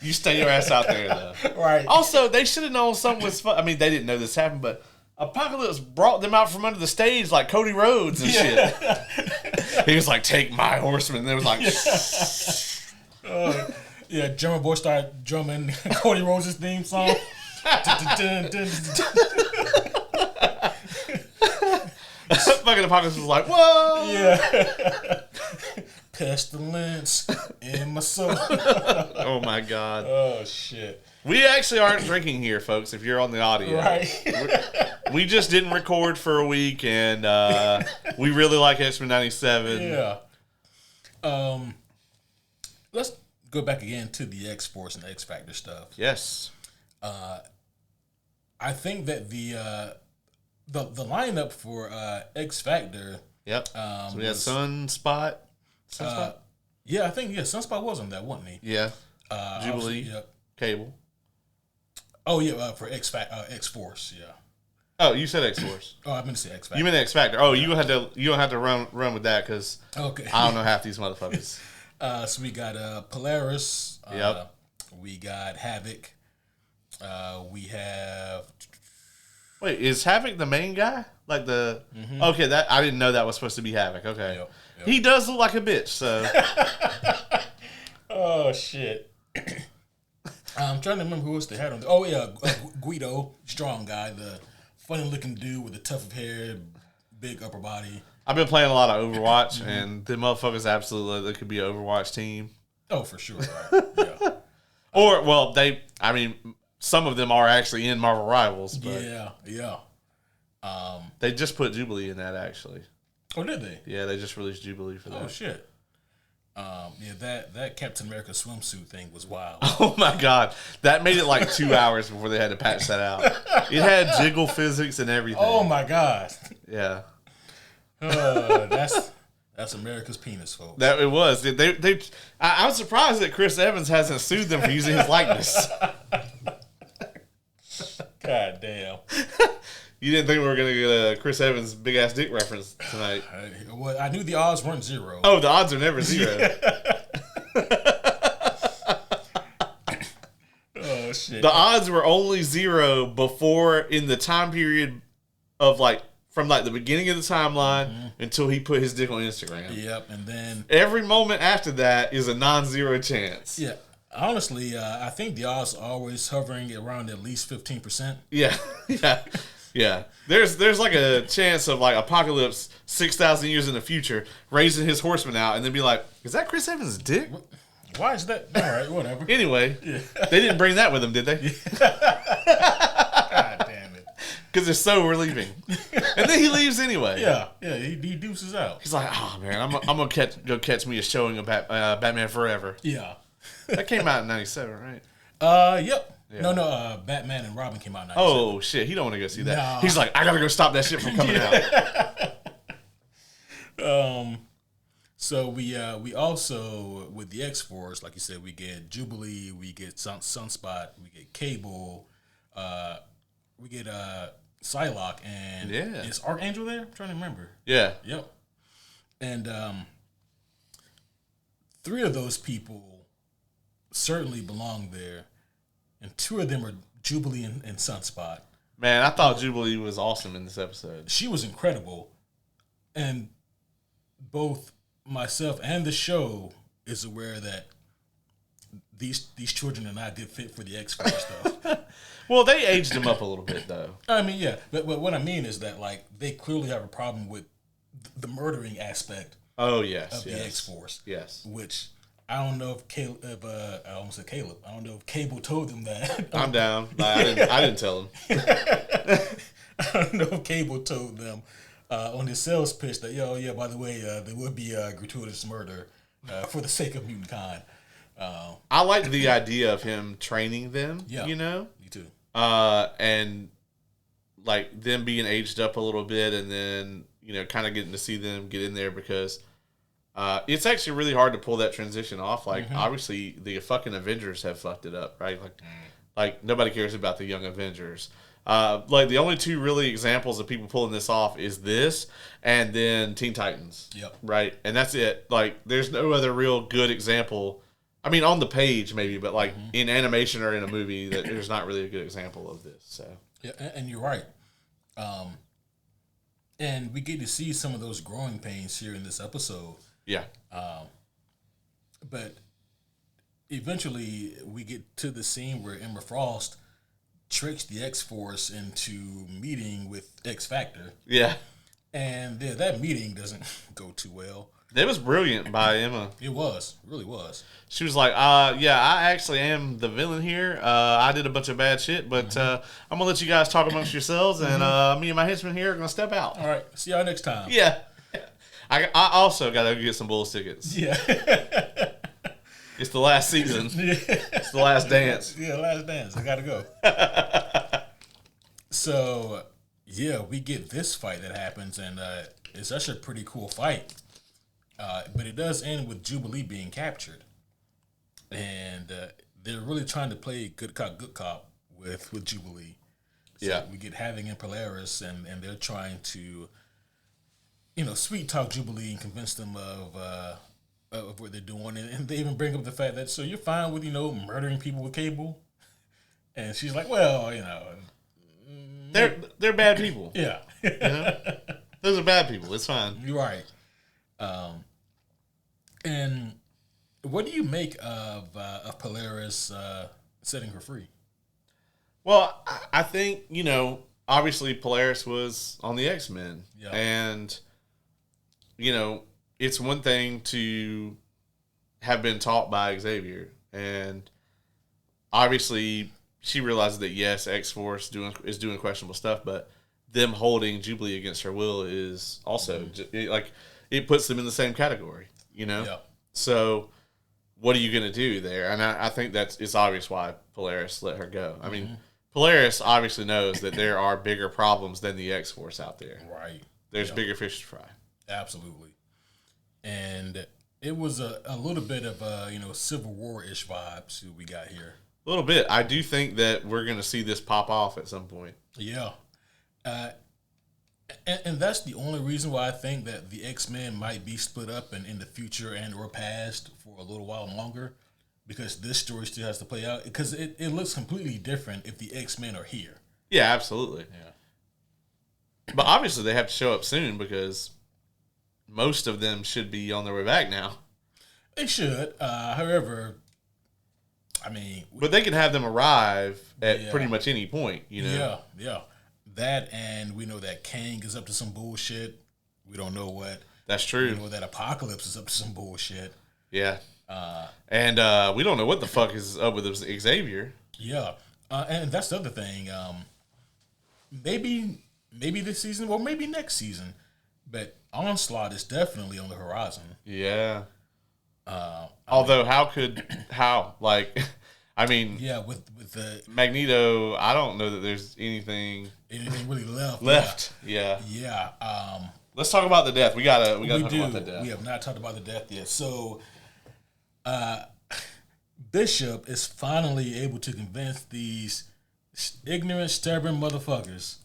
You stay your ass out there, though. Right. Also, they should have known something was fun. I mean, they didn't know this happened, but Apocalypse brought them out from under the stage like Cody Rhodes and shit. He was like, "Take my horseman." And they was like, yeah, German boy started drumming Cody Rhodes' theme song. Fucking Apocalypse was like, "Whoa!" Yeah. Pestilence in my soul. Oh my god. Oh shit. We actually aren't drinking here, folks. If you're on the audio, Right. we just didn't record for a week, and we really like X-Men '97. Yeah. Let's go back again to the X-Force and X Factor stuff. Yes. I think that the lineup for X Factor. Yep. So we had Sunspot. Sunspot. Yeah, I think Sunspot was on that, wasn't he? Yeah. Jubilee. Yep. Cable. Oh yeah, for X Force. Yeah. Oh, you said X Force. Oh, I meant to say X Factor. You meant X Factor. Oh, you don't have to run with that because okay. I don't know half these motherfuckers. So we got Polaris. Yep. We got Havoc. We have. Wait, is Havoc the main guy? Like the okay, that I didn't know that was supposed to be Havoc. Okay, Yep. He does look like a bitch. So. Oh shit. I'm trying to remember who else they had on. Oh yeah, Guido, strong guy, the funny-looking dude with the tuft of hair, big upper body. I've been playing a lot of Overwatch, and the motherfuckers absolutely they could be an Overwatch team. Oh, for sure. Right? Yeah. Or well, some of them are actually in Marvel Rivals. But yeah. they just put Jubilee in that actually. Oh, did they? Yeah, they just released Jubilee for that. Oh shit. Yeah, that Captain America swimsuit thing was wild. Oh my god, that made it like 2 hours before they had to patch that out. It had jiggle physics and everything. Oh my god. Yeah. That's America's penis, folks. That it was. I was surprised that Chris Evans hasn't sued them for using his likeness. God damn. You didn't think we were going to get a Chris Evans big ass dick reference tonight? Well, I knew the odds weren't zero. Oh, the odds are never zero. Oh shit. The odds were only zero before in the time period of from the beginning of the timeline until he put his dick on Instagram. Yep, and then every moment after that is a non-zero chance. Yeah. Honestly, I think the odds are always hovering around at least 15%. Yeah. Yeah. There's like a chance of Apocalypse 6,000 years in the future raising his horseman out and then be like, is that Chris Evans' dick? Why is that? All right, whatever. Anyway, They didn't bring that with them, did they? God damn it. Because they're so relieving. And then he leaves anyway. Yeah, he deuces out. He's like, oh man, I'm gonna go catch me a showing of Batman Forever. Yeah. That came out in '97, right? Yep. Yeah. No, Batman and Robin came out in 97. Oh shit, he don't want to go see that. Nah. He's like, I gotta go stop that shit from coming out. So we also with the X-Force, like you said, we get Jubilee, we get Sunspot, we get Cable, we get Psylocke, and is Archangel there? I'm trying to remember. Yeah. Yep. And 3 of those people certainly belong there, and 2 of them are Jubilee and Sunspot. Man, I thought Jubilee was awesome in this episode. She was incredible, and both myself and the show is aware that these children are not a good fit for the X-Force stuff. Well, they aged them up a little bit, though. I mean, yeah, but what I mean is that they clearly have a problem with the murdering aspect. Oh yes, of the X-Force. Yes, which I don't know if Caleb. I almost said Caleb. I don't know if Cable told them that. I'm down. I didn't tell him. I don't know if Cable told them on his sales pitch that by the way, there would be a gratuitous murder for the sake of mutant kind. I liked the idea of him training them. Yeah, you know, me too. And them being aged up a little bit, and then kind of getting to see them get in there because It's actually really hard to pull that transition off. Like, obviously, the fucking Avengers have fucked it up, right? Like nobody cares about the Young Avengers. Like, the only two really examples of people pulling this off is this and then Teen Titans. Yep. Right? And that's it. Like, there's no other real good example. I mean, on the page, maybe, but, like, in animation or in a movie, that there's not really a good example of this. So Yeah, and you're right. And we get to see some of those growing pains here in this episode. yeah. But eventually, we get to the scene where Emma Frost tricks the X-Force into meeting with X-Factor. Yeah. And that meeting doesn't go too well. It was brilliant by Emma. It was. It really was. She was like, yeah, I actually am the villain here. I did a bunch of bad shit, but I'm going to let you guys talk amongst yourselves, and me and my henchmen here are going to step out. All right. See y'all next time. Yeah. I also got to go get some Bulls tickets. Yeah. It's the last season. It's the last dance. Yeah, last dance. I got to go. So, yeah, we get this fight that happens, and it's actually a pretty cool fight. But it does end with Jubilee being captured. And they're really trying to play good cop with Jubilee. So Yeah. we get Havoc and Polaris, and they're trying to, sweet talk Jubilee and convince them of what they're doing. And they even bring up the fact that, so you're fine with, murdering people with cable? And she's like, well, They're bad people. yeah. Those are bad people. It's fine. You're right. And what do you make of Polaris setting her free? Well, I think, obviously Polaris was on the X-Men. Yeah. And, it's one thing to have been taught by Xavier. And obviously she realizes that, yes, X-Force is doing questionable stuff, but them holding Jubilee against her will is also, it puts them in the same category, Yeah. So what are you going to do there? And I think it's obvious why Polaris let her go. I mean, Polaris obviously knows that there are bigger problems than the X-Force out there. Right. There's bigger fish to fry. Absolutely. And it was a little bit of Civil War-ish vibes we got here. A little bit. I do think that we're going to see this pop off at some point. Yeah. And that's the only reason why I think that the X-Men might be split up in the future and or past for a little while longer, because this story still has to play out, because it looks completely different if the X-Men are here. Yeah, absolutely. Yeah. But obviously they have to show up soon, because most of them should be on their way back now. They should. However, I mean... But they can have them arrive at pretty much any point, Yeah. That, and we know that Kang is up to some bullshit. We don't know what. That's true. We know that Apocalypse is up to some bullshit. Yeah. And we don't know what the fuck is up with Xavier. Yeah. And that's the other thing. Maybe this season, or maybe next season, but Onslaught is definitely on the horizon. Yeah. Although, I mean, yeah, with the Magneto, I don't know that there's anything really left. Yeah. Yeah. Let's talk about the death. We gotta talk about the death. We have not talked about the death yet. So, Bishop is finally able to convince these ignorant, stubborn motherfuckers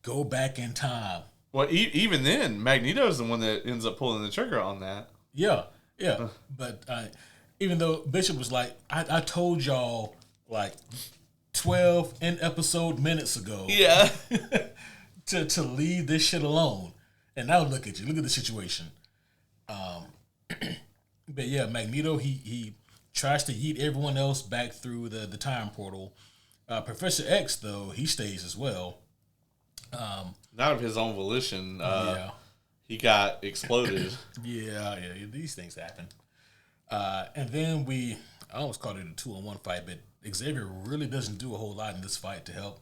go back in time. Well, even then, Magneto's the one that ends up pulling the trigger on that. Yeah. But even though Bishop was like, I told y'all like 12 in episode minutes ago. Yeah. to leave this shit alone. And now look at you. Look at the situation. But yeah, Magneto, he tries to yeet everyone else back through the time portal. Professor X, though, he stays as well. Not of his own volition. He got exploded. Yeah, these things happen. And then I almost called it a 2-on-1 fight, but Xavier really doesn't do a whole lot in this fight to help.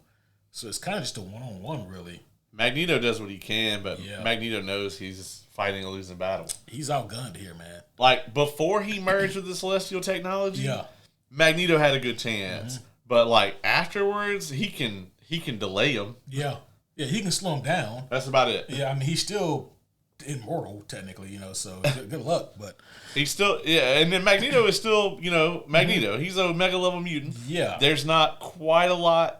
So it's kind of just a 1-on-1, really. Magneto does what he can, but Magneto knows he's fighting a losing battle. He's outgunned here, man. Like, before he merged with the Celestial technology, Magneto had a good chance. Mm-hmm. But, like, afterwards, he can delay him. Yeah, he can slow him down. That's about it. Yeah, I mean, he's still immortal technically, you know. So good luck, but he's still and then Magneto is still Magneto. He's a mega level mutant. Yeah, there's not quite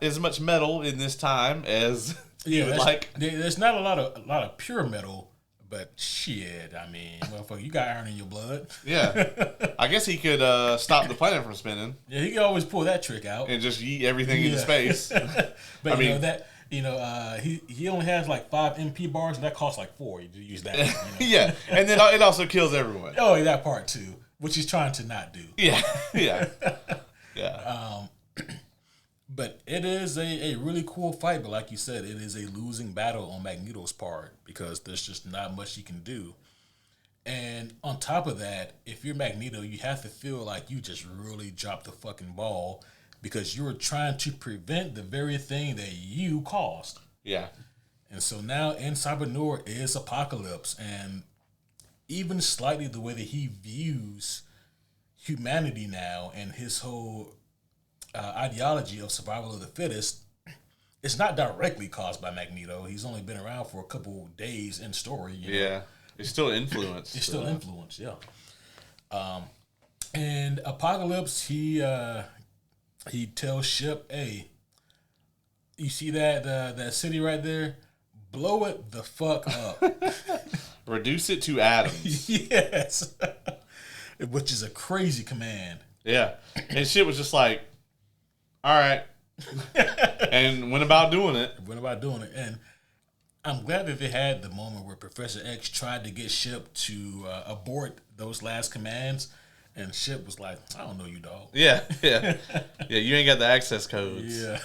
as much metal in this time as you would like. There's not a lot of pure metal. But shit, I mean, motherfucker, you got iron in your blood. Yeah. I guess he could stop the planet from spinning. Yeah, he could always pull that trick out. And just yeet everything into space. But he only has like 5 MP bars, and that costs like 4 to use that. Yeah, and then it also kills everyone. Oh, that part too, which he's trying to not do. Yeah. But it is a really cool fight. But like you said, it is a losing battle on Magneto's part because there's just not much he can do. And on top of that, if you're Magneto, you have to feel like you just really dropped the fucking ball because you were trying to prevent the very thing that you caused. Yeah. And so now in Cybernoir is Apocalypse, and even slightly the way that he views humanity now and his whole ideology of survival of the fittest, it's not directly caused by Magneto. He's only been around for a couple days in story. You know? It's still influenced. It's still influenced, yeah. And Apocalypse, he tells Ship, "Hey, you see that city right there? Blow it the fuck up. Reduce it to atoms." Yes, which is a crazy command. Yeah, and Ship was just like, all right. And went about doing it. And I'm glad that they had the moment where Professor X tried to get Ship to abort those last commands. And Ship was like, "I don't know you, dog." Yeah. You ain't got the access codes. Yeah.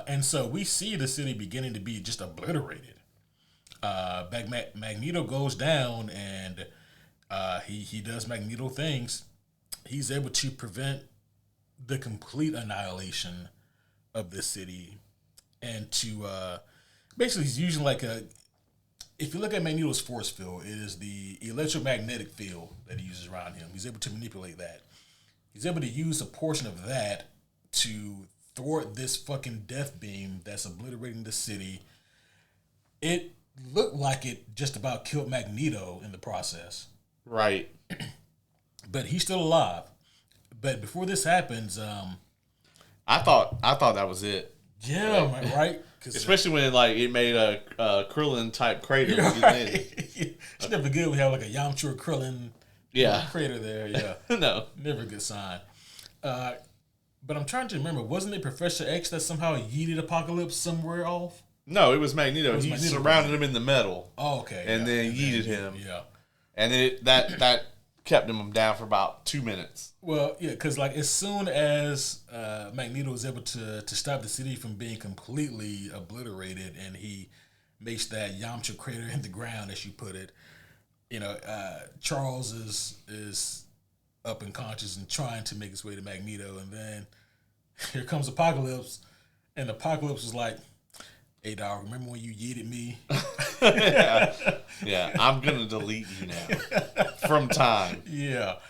And so we see the city beginning to be just obliterated. Magneto goes down and he does Magneto things. He's able to prevent the complete annihilation of the city, and to basically he's using if you look at Magneto's force field, it is the electromagnetic field that he uses around him. He's able to manipulate that. He's able to use a portion of that to thwart this fucking death beam that's obliterating the city. It looked like it just about killed Magneto in the process. Right. But he's still alive. But before this happens, I thought that was it. Yeah, right. Especially when it made a Krillin type crater. Right. It's never good. We have like a Yamcha Krillin crater there. Yeah, no, never a good sign. But I'm trying to remember. Wasn't it Professor X that somehow yeeted Apocalypse somewhere off? No, it was Magneto. He surrounded him in the metal. Oh, okay. And then yeeted him. Yeah. And that kept him down for about 2 minutes. Well, yeah, because as soon as Magneto was able to stop the city from being completely obliterated, and he makes that Yamcha crater in the ground, as you put it, Charles is up and conscious and trying to make his way to Magneto, and then here comes Apocalypse, and Apocalypse is like, "Hey, dog, remember when you yeeted me?" Yeah, I'm gonna delete you now from time. Yeah.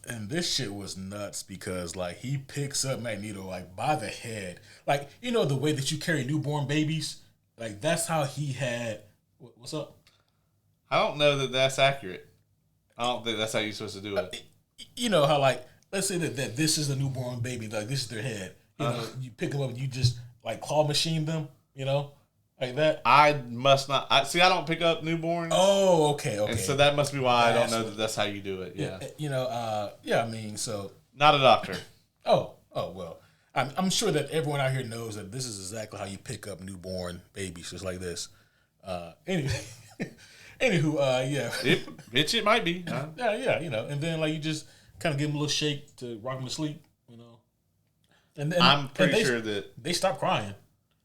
And this shit was nuts because he picks up Magneto by the head, the way that you carry newborn babies, that's how he had. What's up? I don't know that that's accurate. I don't think that's how you're supposed to do it. You know how let's say that this is a newborn baby, this is their head. You pick them up and you just claw machine them, like that. I must not. I don't pick up newborns. Oh, okay. And so that must be why I don't know that that's how you do it. Yeah. I mean, so. Not a doctor. Oh, well. I'm sure that everyone out here knows that this is exactly how you pick up newborn babies, just like this. Anywho, yeah. It might be. Yeah, and then you just kind of give them a little shake to rock them to sleep, And then I'm pretty sure that they stop crying.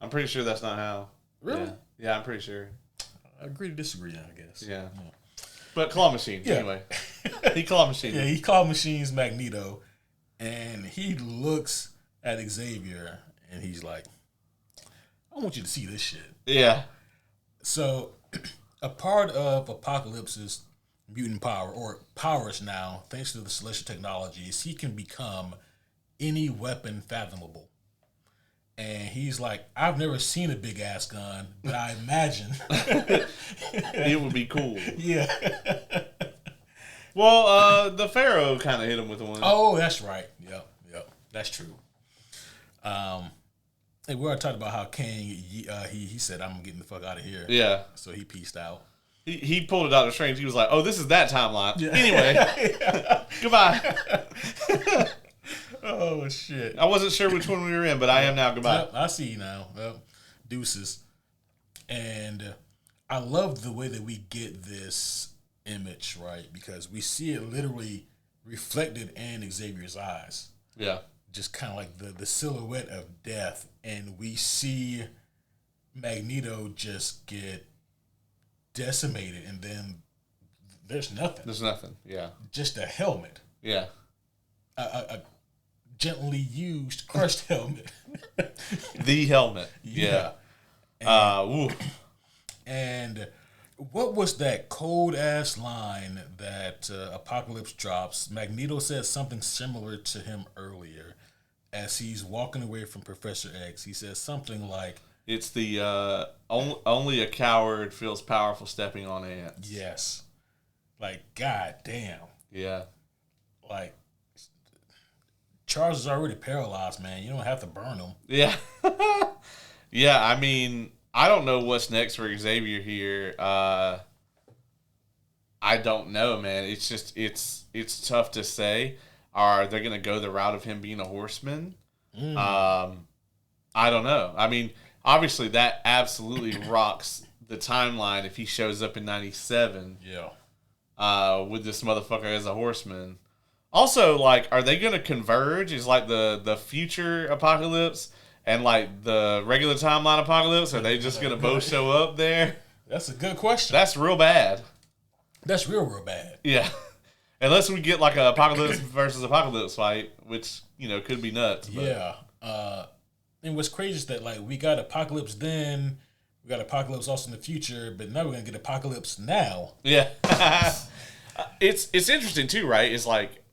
I'm pretty sure that's not how. Really? Yeah, I'm pretty sure. I agree to disagree, I guess. Yeah. But claw machine, anyway. He claw machine. Yeah, he claw machines Magneto, and he looks at Xavier, and he's like, "I want you to see this shit." Yeah. So, a part of Apocalypse's mutant power, or powers now, thanks to the celestial technology, is he can become any weapon fathomable. And he's like, I've never seen a big ass gun, but I imagine it would be cool. Yeah. Well, the Pharaoh kind of hit him with one. Oh, that's right. Yep. That's true. And we already talked about how Kang, he said, I'm getting the fuck out of here. Yeah. So he peaced out. He pulled it out of Strange. He was like, oh, this is that timeline. Yeah. Anyway, goodbye. Oh, shit. I wasn't sure which one we were in, but I am now. Goodbye. Yep, I see you now. Yep. Deuces. And I love the way that we get this image, right? Because we see it literally reflected in Xavier's eyes. Yeah. Just kind of like the silhouette of death. And we see Magneto just get decimated, and then there's nothing. There's nothing, yeah. Just a helmet. Yeah. A gently used, crushed helmet. The helmet. Yeah. And what was that cold-ass line that Apocalypse drops? Magneto says something similar to him earlier as he's walking away from Professor X. He says something like, it's the only a coward feels powerful stepping on ants. Yes. Like, god damn. Yeah. Like, Charles is already paralyzed, man. You don't have to burn him. Yeah. Yeah, I mean, I don't know what's next for Xavier here. I don't know, man. It's just, it's tough to say. Are they going to go the route of him being a horseman? I don't know. I mean, obviously, that absolutely rocks the timeline if he shows up in 97. Yeah. With this motherfucker as a horseman. Also, like, are they going to converge? Is like the future apocalypse and like the regular timeline apocalypse? Are they just going to both show up there? That's a good question. That's real bad. That's real bad. Yeah. Unless we get like a apocalypse versus apocalypse fight, which, you know, could be nuts. But. Yeah. And what's crazy is that, like, we got Apocalypse then, we got Apocalypse also in the future, but now we're going to get Apocalypse now. Yeah. It's interesting, too, right? It's like,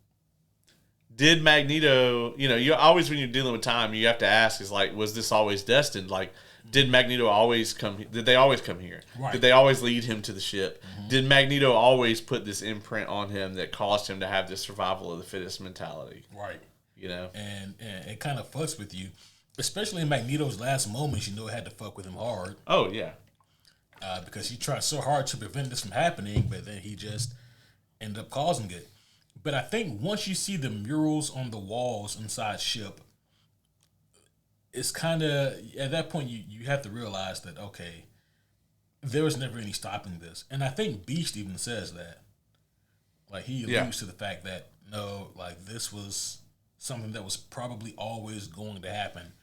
did Magneto, you know, you always, when you're dealing with time, you have to ask, is like, was this always destined? Like, did Magneto always come, did they always come here? Right. Did they always lead him to the ship? Mm-hmm. Did Magneto always put this imprint on him that caused him to have this survival of the fittest mentality? Right. You know? And it kind of fucks with you. Especially in Magneto's last moments, you know it had to fuck with him hard. Oh, yeah. Because he tried so hard to prevent this from happening, but then he just ended up causing it. But I think once you see the murals on the walls inside ship, it's kind of, at that point, you have to realize that, okay, there was never any stopping this. And I think Beast even says that. Like, he alludes to the fact that, no, like, this was something that was probably always going to happen.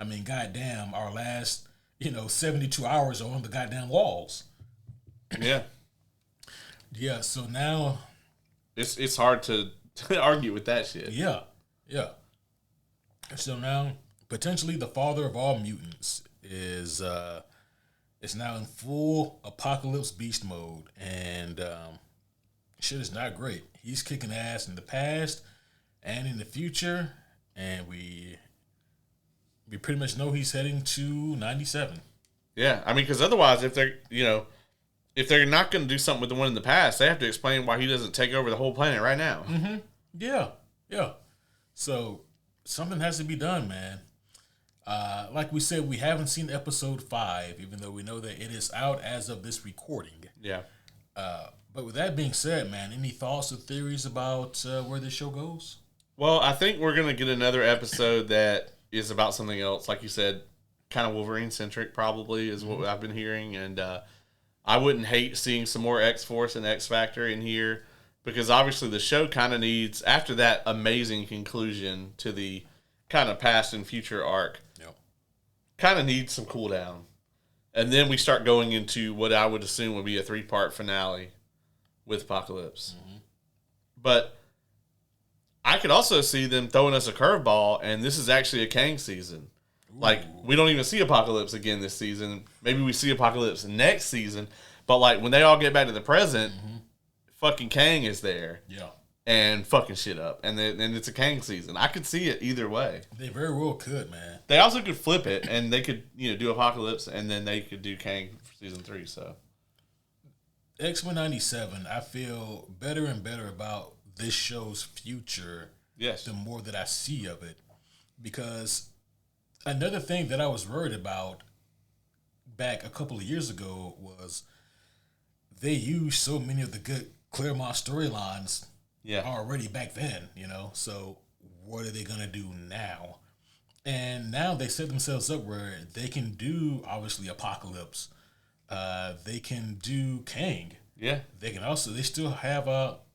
I mean, goddamn, our last, 72 hours are on the goddamn walls. Yeah. Yeah, so now... It's hard to argue with that shit. Yeah. So now, potentially the father of all mutants is now in full Apocalypse Beast mode, and shit is not great. He's kicking ass in the past and in the future, and we pretty much know he's heading to 97. Yeah, I mean, because otherwise, if they're not going to do something with the one in the past, they have to explain why he doesn't take over the whole planet right now. Mm-hmm. Yeah. So something has to be done, man. Like we said, we haven't seen episode 5, even though we know that it is out as of this recording. Yeah. But with that being said, man, any thoughts or theories about where this show goes? Well, I think we're going to get another episode that is about something else. Like you said, kind of Wolverine-centric probably is what I've been hearing. And I wouldn't hate seeing some more X-Force and X-Factor in here, because obviously the show kind of needs, after that amazing conclusion to the kind of past and future arc, kind of needs some cool down. And then we start going into what I would assume would be a 3-part finale with Apocalypse. Mm-hmm. But I could also see them throwing us a curveball, and this is actually a Kang season. Ooh. Like, we don't even see Apocalypse again this season. Maybe we see Apocalypse next season. But, like, when they all get back to the present, fucking Kang is there. Yeah. and fucking shit up. And it's a Kang season. I could see it either way. They very well could, man. They also could flip it, and they could do Apocalypse, and then they could do Kang for season 3. So X-Men 97, I feel better and better about this show's future. Yes. The more that I see of it, because another thing that I was worried about back a couple of years ago was they used so many of the good Claremont storylines already back then, so what are they going to do now? And now they set themselves up where they can do, obviously, Apocalypse. They can do Kang. Yeah. They still have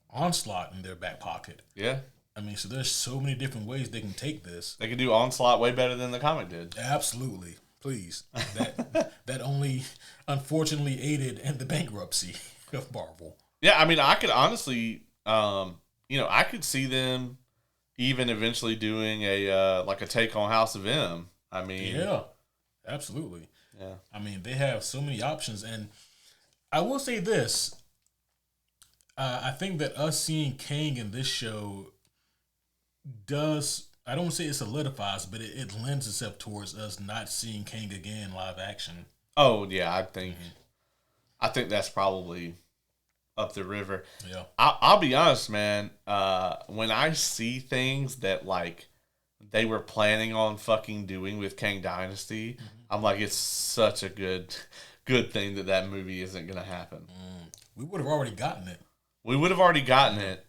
Onslaught in their back pocket. Yeah. I mean, so there's so many different ways they can take this. They can do Onslaught way better than the comic did. Absolutely. Please. That only, unfortunately, aided in the bankruptcy of Marvel. Yeah, I mean, I could honestly, I could see them even eventually doing a take on House of M. I mean, yeah, absolutely. Yeah, I mean, they have so many options, and I will say this: I think that us seeing Kang in this show does. I don't say it solidifies, but it lends itself towards us not seeing Kang again live action. Oh yeah, I think that's probably up the river. Yeah, I'll be honest, man. When I see things that they were planning on fucking doing with Kang Dynasty, I'm like, it's such a good thing that movie isn't gonna happen. We would have already gotten it. We would have already gotten it,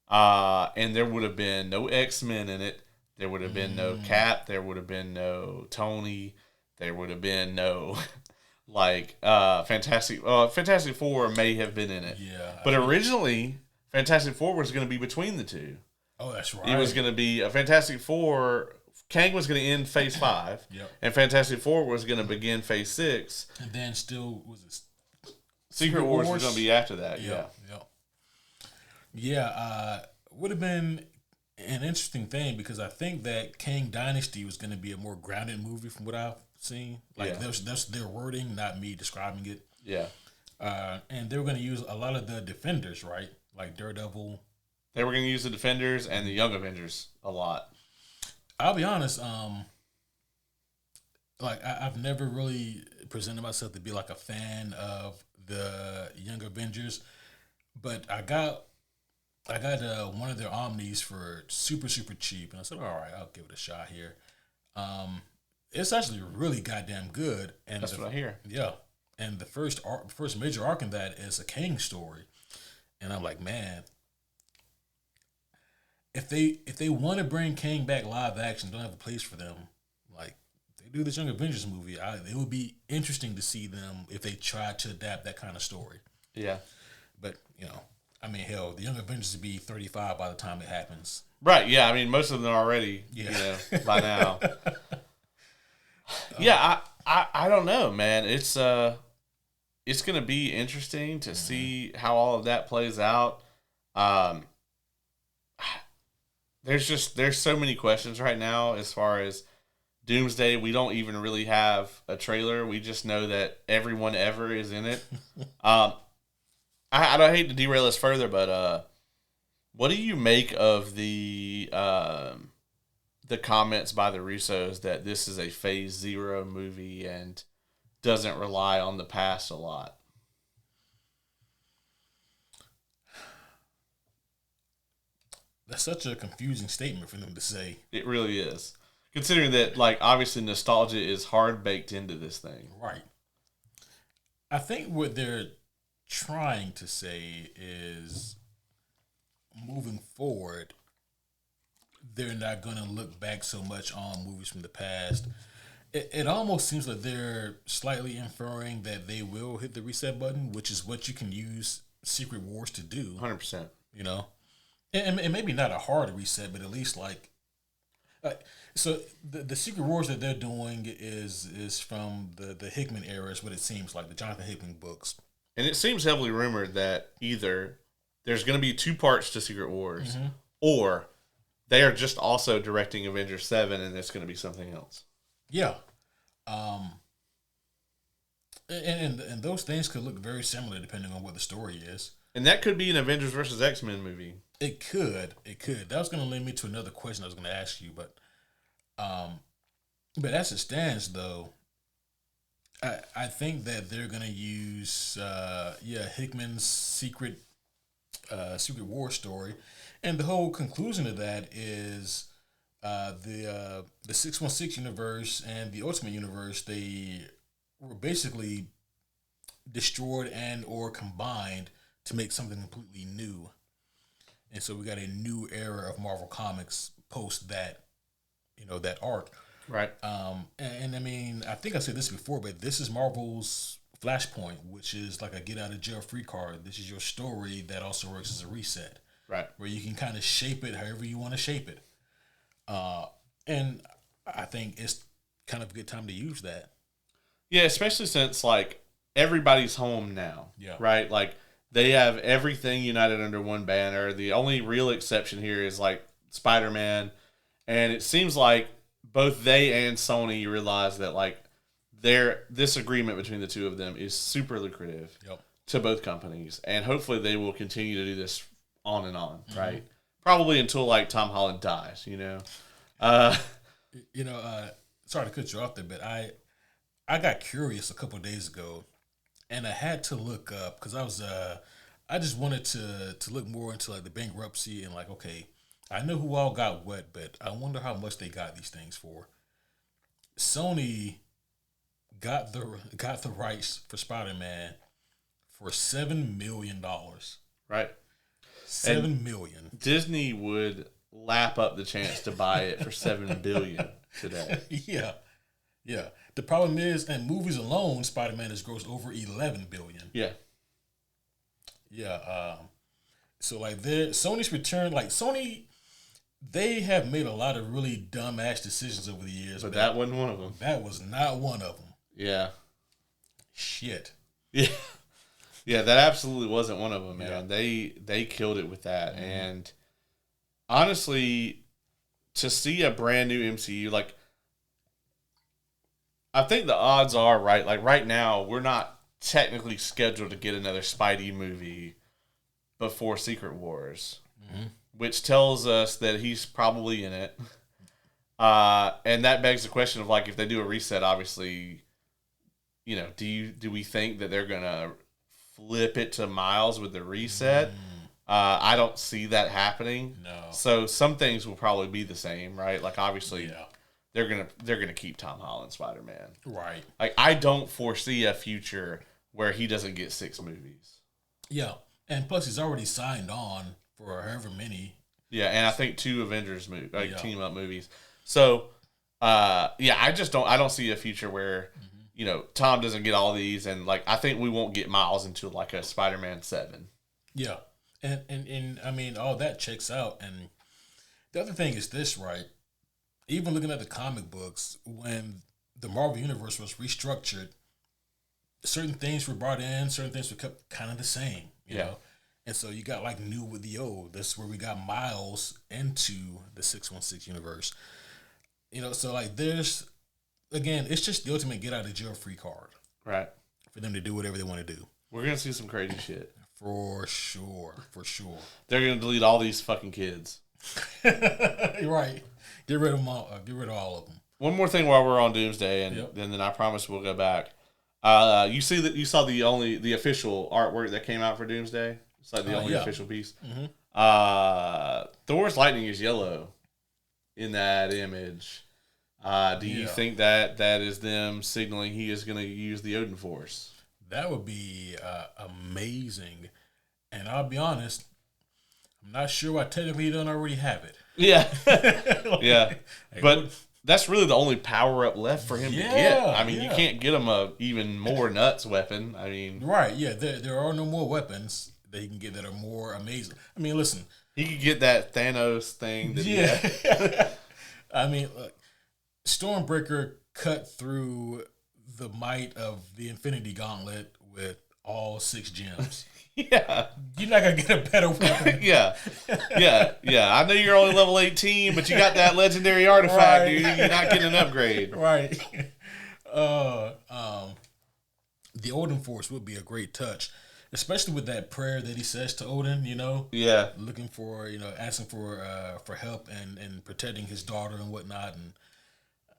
and there would have been no X-Men in it. There would have been no Cap. There would have been no Tony. There would have been no Fantastic Four may have been in it. Yeah. But originally, Fantastic Four was going to be between the two. Oh, that's right. It was going to be a Fantastic Four. Kang was going to end Phase 5. Yep. And Fantastic Four was going to begin Phase 6. And then still, was it Secret Wars was going to be after that. Yeah. Yeah. Would have been an interesting thing because I think that Kang Dynasty was going to be a more grounded movie from what I've seen. That's their wording, not me describing it. Yeah. And they were going to use a lot of the Defenders, right? Like Daredevil. They were going to use the Defenders and the Young Avengers a lot. I'll be honest. I've never really presented myself to be like a fan of the Young Avengers, but I got one of their Omnis for super, super cheap. And I said, all right, I'll give it a shot here. It's actually really goddamn good. And that's what I hear. Yeah. And the first major arc in that is a Kang story. And I'm like, man, if they want to bring Kang back live action, don't have a place for them. Like, they do this Young Avengers movie, it would be interesting to see them if they try to adapt that kind of story. Yeah. But, I mean, hell, the Young Avengers would be 35 by the time it happens. Right, yeah. I mean, most of them are already, by now. Yeah, I don't know, man. It's going to be interesting to see how all of that plays out. There's so many questions right now as far as Doomsday. We don't even really have a trailer. We just know that everyone ever is in it. I don't hate to derail this further, but what do you make of the comments by the Russos that this is a Phase 0 movie and doesn't rely on the past a lot? That's such a confusing statement for them to say. It really is. Considering that, obviously nostalgia is hard baked into this thing. Right. I think what they're trying to say is moving forward, they're not going to look back so much on movies from the past. It almost seems like they're slightly inferring that they will hit the reset button, which is what you can use Secret Wars to do. 100%. And maybe not a hard reset, but at least so the Secret Wars that they're doing is from the Hickman era, is what it seems like, the Jonathan Hickman books. And it seems heavily rumored that either there's going to be 2 parts to Secret Wars, or they are just also directing Avengers 7 and it's going to be something else. Yeah. And those things could look very similar depending on what the story is. And that could be an Avengers versus X-Men movie. It could. That was going to lead me to another question I was going to ask you, but as it stands, though, I think that they're going to use Hickman's secret war story, and the whole conclusion of that is the 616 universe and the Ultimate Universe, they were basically destroyed and or combined to make something completely new. And so we got a new era of Marvel Comics post that, that arc. Right. And I mean, I think I said this before, but this is Marvel's Flashpoint, which is like a get out of jail free card. This is your story that also works as a reset. Right. Where you can kind of shape it however you want to shape it. And I think it's kind of a good time to use that. Yeah, especially since like everybody's home now. Yeah. Right? Like they have everything united under one banner. The only real exception here is like Spider-Man. And it seems like both they and Sony realize that like this agreement between the two of them is super lucrative to both companies. And hopefully they will continue to do this on and on, right? Probably until like Tom Holland dies, Sorry to cut you off there, but I got curious a couple of days ago, and I had to look up because I just wanted to look more into like the bankruptcy and like, okay, I know who all got what, but I wonder how much they got these things for. Sony got the rights for Spider-Man for $7 million. Right. $7 million. Disney would lap up the chance to buy it for $7 billion today. Yeah. The problem is, in movies alone, Spider-Man has grossed over $11 billion. Yeah. Yeah. So like Sony's return, like Sony, they have made a lot of really dumbass decisions over the years. But that wasn't one of them. That was not one of them. Yeah. Shit. Yeah. Yeah, that absolutely wasn't one of them, man. Yeah. They killed it with that. And honestly, to see a brand new MCU, like, I think the odds are right. Like, right now, we're not technically scheduled to get another Spidey movie before Secret Wars, which tells us that he's probably in it. And that begs the question of, like, if they do a reset, obviously, do we think that they're going to flip it to Miles with the reset? I don't see that happening. No. So some things will probably be the same, right? Like obviously they're gonna keep Tom Holland Spider-Man. Right. Like I don't foresee a future where he doesn't get 6 movies. Yeah. And plus he's already signed on for however many. Yeah, and I think 2 Avengers team up movies. So I don't see a future where Tom doesn't get all these, and like I think we won't get Miles until like a Spider-Man 7. Yeah, and I mean all that checks out. And the other thing is this, right? Even looking at the comic books, when the Marvel Universe was restructured, certain things were brought in, certain things were kept kind of the same, you know. And so you got like new with the old. That's where we got Miles into the 616 universe. So like there's. Again, it's just the ultimate get out of jail free card. Right. For them to do whatever they want to do. We're going to see some crazy shit. For sure. They're going to delete all these fucking kids. Right. Get rid of them all. Get rid of all of them. One more thing while we're on Doomsday, and then I promise we'll go back. You saw the official artwork that came out for Doomsday? It's like the only official piece. Thor's lightning is yellow in that image. Do you think that is them signaling he is going to use the Odin Force? That would be amazing. And I'll be honest, I'm not sure why technically he don't already have it. Yeah. Yeah. But that's really the only power-up left for him to get. I mean, you can't get him a even more nuts weapon. I mean... Right, yeah. There are no more weapons that he can get that are more amazing. I mean, listen. He could get that Thanos thing. That I mean... Stormbreaker cut through the might of the Infinity Gauntlet with all 6 gems. Yeah. You're not going to get a better weapon. Yeah. I know you're only level 18, but you got that legendary artifact, dude. You're not getting an upgrade. Right. The Odin Force would be a great touch, especially with that prayer that he says to Odin, Yeah. looking for, asking for help and protecting his daughter and whatnot. And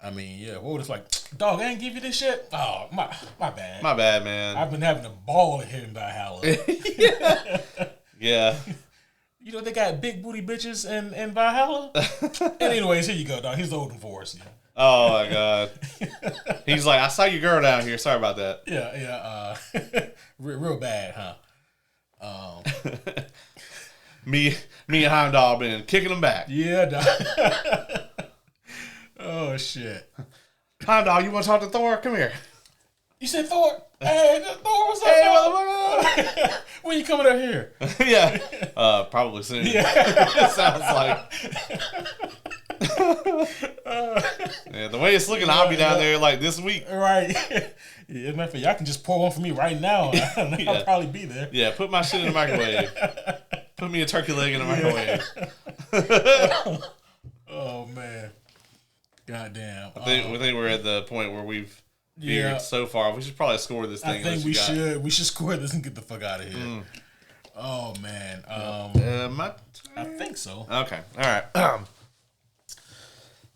I mean, yeah, Odin's like, dog, I ain't give you this shit. Oh, my bad. My bad, man. I've been having a ball here in Valhalla. Yeah. They got big booty bitches in Valhalla. And anyways, here you go, dog. Here's the Odin Force. Yeah. Oh my God. He's like, I saw your girl down here. Sorry about that. Yeah. Real bad, huh? Me and Heimdall been kicking them back. Yeah, dog. Oh shit. Heimdall, you want to talk to Thor? Come here. You said Thor? Hey, Thor, what's up? Hey, motherfucker. When you coming out here? Yeah. Probably soon. Yeah. It sounds like. Yeah, the way it's looking, I'll be down there like this week. Right. Yeah, matter of fact, y'all can just pour one for me right now. I'll probably be there. Yeah, put my shit in the microwave. Put me a turkey leg in the microwave. Oh man. Goddamn. I think we're at the point where we've veered so far. We should probably score this thing. I think we should. We should score this and get the fuck out of here. Oh man. I think so. Okay. All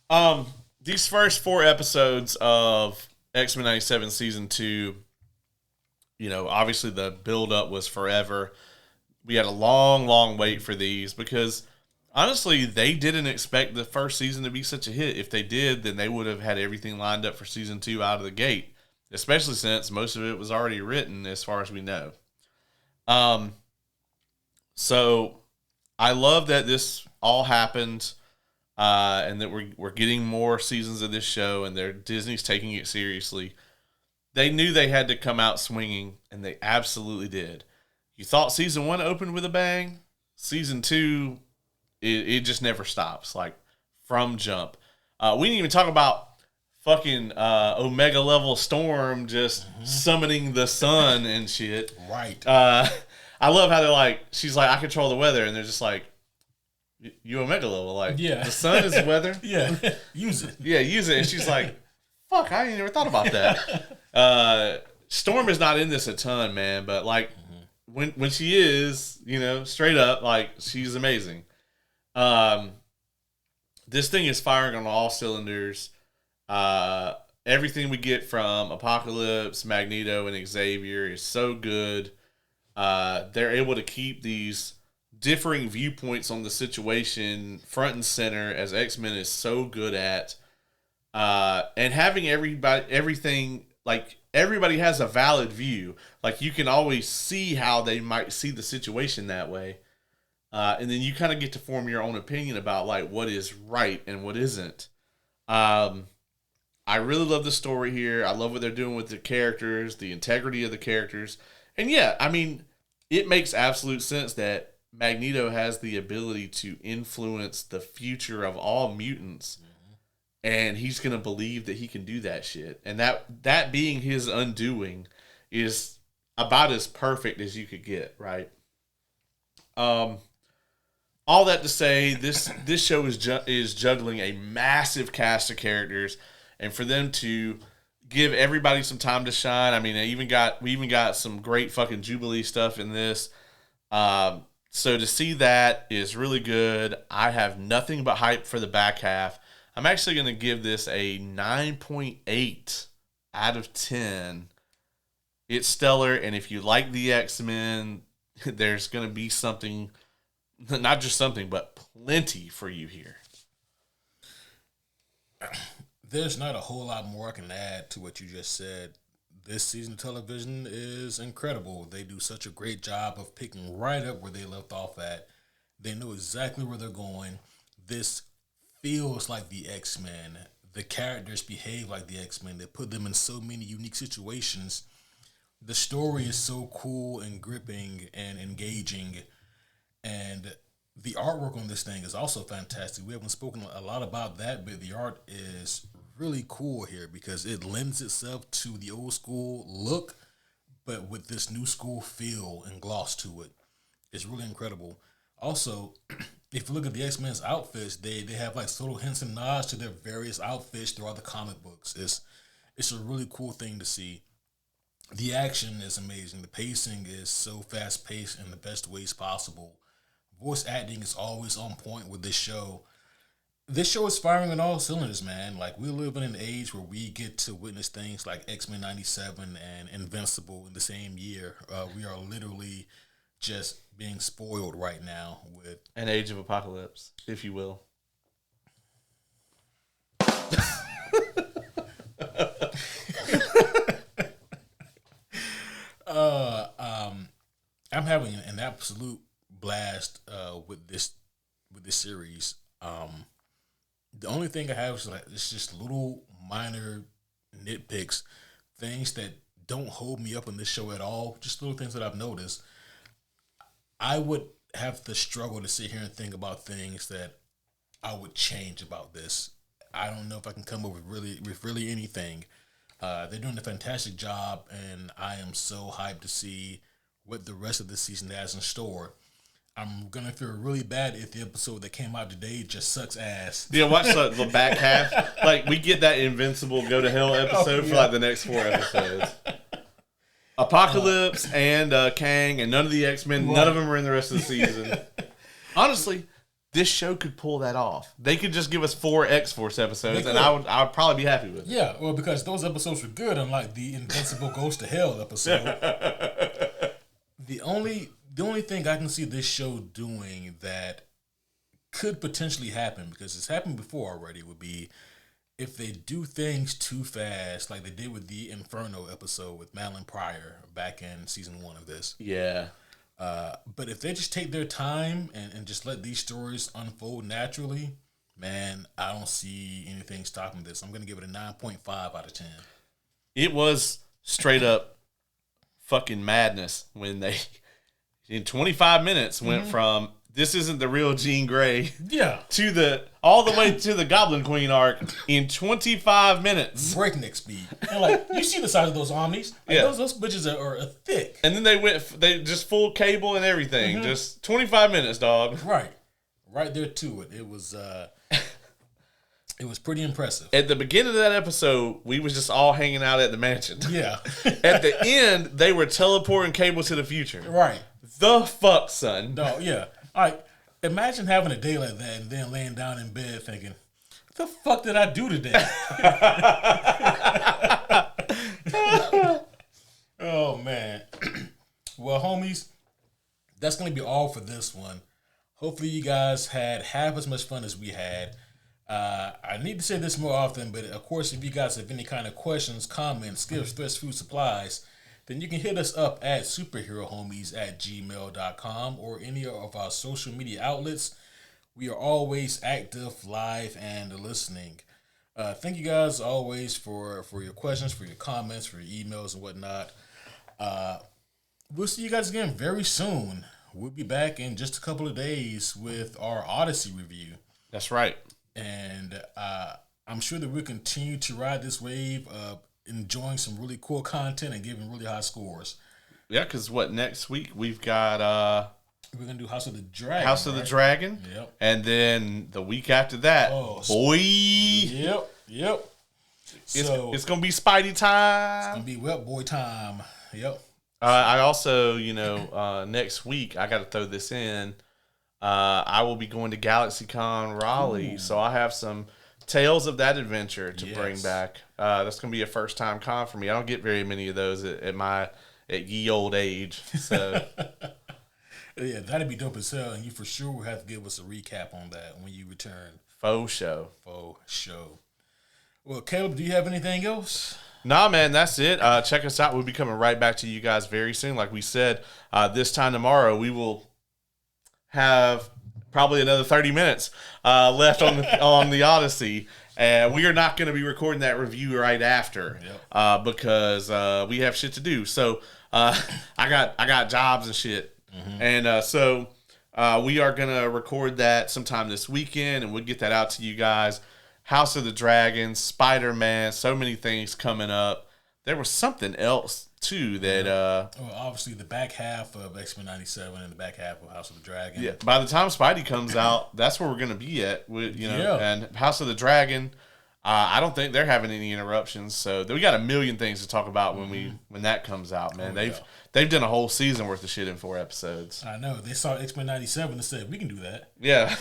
right. These first 4 episodes of X-Men 97 Season 2, obviously the build-up was forever. We had a long, long wait for these because, honestly, they didn't expect the first season to be such a hit. If they did, then they would have had everything lined up for Season 2 out of the gate, especially since most of it was already written as far as we know. So I love that this all happened. And that we're getting more seasons of this show, and Disney's taking it seriously. They knew they had to come out swinging, and they absolutely did. You thought Season 1 opened with a bang. Season 2, it just never stops, like, from jump. We didn't even talk about fucking Omega level Storm just summoning the sun and shit. Right. I love how they're like, she's like, I control the weather, and they're just like, you Omega level, like, the sun is weather. Yeah, use it. Yeah, use it. And she's like, fuck, I ain't never thought about that. Storm is not in this a ton, man, but like when she is, straight up, like, she's amazing. This thing is firing on all cylinders. Everything we get from Apocalypse, Magneto, and Xavier is so good. They're able to keep these differing viewpoints on the situation front and center, as X-Men is so good at, and having everything, like, everybody has a valid view. Like, you can always see how they might see the situation that way, and then you kind of get to form your own opinion about, like, what is right and what isn't. I really love the story here. I love what they're doing with the characters, the integrity of the characters, and yeah, I mean, it makes absolute sense that Magneto has the ability to influence the future of all mutants, and he's going to believe that he can do that shit. And that being his undoing is about as perfect as you could get, right? All that to say, this show is juggling a massive cast of characters, and for them to give everybody some time to shine. I mean, we even got some great fucking Jubilee stuff in this. So to see that is really good. I have nothing but hype for the back half. I'm actually going to give this a 9.8 out of 10. It's stellar, and if you like the X-Men, there's going to be something, not just something, but plenty for you here. There's not a whole lot more I can add to what you just said. This season of television is incredible. They do such a great job of picking right up where they left off at. They know exactly where they're going. This feels like the X-Men. The characters behave like the X-Men. They put them in so many unique situations. The story is so cool and gripping and engaging. And the artwork on this thing is also fantastic. We haven't spoken a lot about that, but the art is really cool here because it lends itself to the old school look, but with this new school feel and gloss to it. It's really incredible. Also, if you look at the X-Men's outfits, they have like subtle hints and nods to their various outfits throughout the comic books. It's a really cool thing to see. The action is amazing. The pacing is so fast paced in the best ways possible. Voice acting is always on point with this show. This show is firing on all cylinders, man. Like, we live in an age where we get to witness things like X-Men 97 and Invincible in the same year. We are literally just being spoiled right now with an age of apocalypse, if you will. I'm having an absolute blast with this series. The only thing I have is like it's just little minor nitpicks, things that don't hold me up in this show at all. Just little things that I've noticed. I would have to struggle to sit here and think about things that I would change about this. I don't know if I can come up with really anything. They're doing a fantastic job, and I am so hyped to see what the rest of the season has in store. I'm gonna feel really bad if the episode that came out today just sucks ass. Yeah, watch the back half. Like, we get that Invincible Go to Hell episode for like the next 4 episodes. Apocalypse and Kang and none of the X-Men, none of them are in the rest of the season. Honestly, this show could pull that off. They could just give us 4 X-Force episodes, and I would probably be happy with it. Yeah, well, because those episodes were good, unlike the Invincible Goes to Hell episode. The only thing I can see this show doing that could potentially happen, because it's happened before already, would be if they do things too fast, like they did with the Inferno episode with Madeline Pryor back in season 1 of this. Yeah. But if they just take their time and just let these stories unfold naturally, man, I don't see anything stopping this. I'm going to give it a 9.5 out of 10. It was straight up fucking madness when they, in 25 minutes, went from this isn't the real Jean Grey to all the way to the Goblin Queen arc in 25 minutes. Breakneck speed. And like, you see the size of those Omnis. Like, those bitches are thick. And then they just full cable and everything. Just 25 minutes, dog. Right there to it. It was pretty impressive. At the beginning of that episode, we was just all hanging out at the mansion. Yeah. At the end, they were teleporting Cable to the future. Right. The fuck, son. No, yeah. All right. Imagine having a day like that and then laying down in bed thinking, what the fuck did I do today? Oh, man. Well, homies, that's going to be all for this one. Hopefully you guys had half as much fun as we had. I need to say this more often, but of course, if you guys have any kind of questions, comments, skills, threats, food, supplies, then you can hit us up at superherohomies@gmail.com or any of our social media outlets. We are always active, live, and listening. Thank you guys always for your questions, for your comments, for your emails and whatnot. We'll see you guys again very soon. We'll be back in just a couple of days with our Odyssey review. That's right. And I'm sure that we'll continue to ride this wave of enjoying some really cool content and giving really high scores. Yeah, because next week we've got... we're going to do House of the Dragon. House of the Dragon. Yep. And then the week after that, boy. Yep. It's going to be Spidey time. It's going to be wet boy time. Yep. I also, next week, I got to throw this in. I will be going to GalaxyCon Raleigh, so I have some tales of that adventure to bring back. That's going to be a first time con for me. I don't get very many of those at ye old age. So yeah, that'd be dope as hell, and you for sure will have to give us a recap on that when you return. Faux show. Well, Caleb, do you have anything else? Nah, man, that's it. Check us out. We'll be coming right back to you guys very soon. Like we said, this time tomorrow, we will have probably another 30 minutes left on the Odyssey. And we are not going to be recording that review right after because we have shit to do. So I got jobs and shit. And so we are going to record that sometime this weekend, and we'll get that out to you guys. House of the Dragon, Spider-Man, so many things coming up. There was something else, too, that... well, obviously, the back half of X-Men 97 and the back half of House of the Dragon. Yeah, by the time Spidey comes out, that's where we're going to be at. And House of the Dragon, I don't think they're having any interruptions, so we got a million things to talk about when that comes out, man. They've done a whole season worth of shit in 4 episodes. I know. They saw X-Men 97 and said, we can do that. Yeah.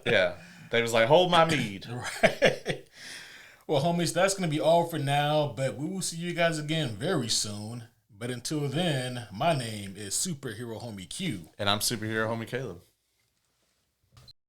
Yeah. They was like, hold my mead. Right. Well, homies, that's going to be all for now, but we will see you guys again very soon. But until then, my name is Superhero Homie Q. And I'm Superhero Homie Caleb.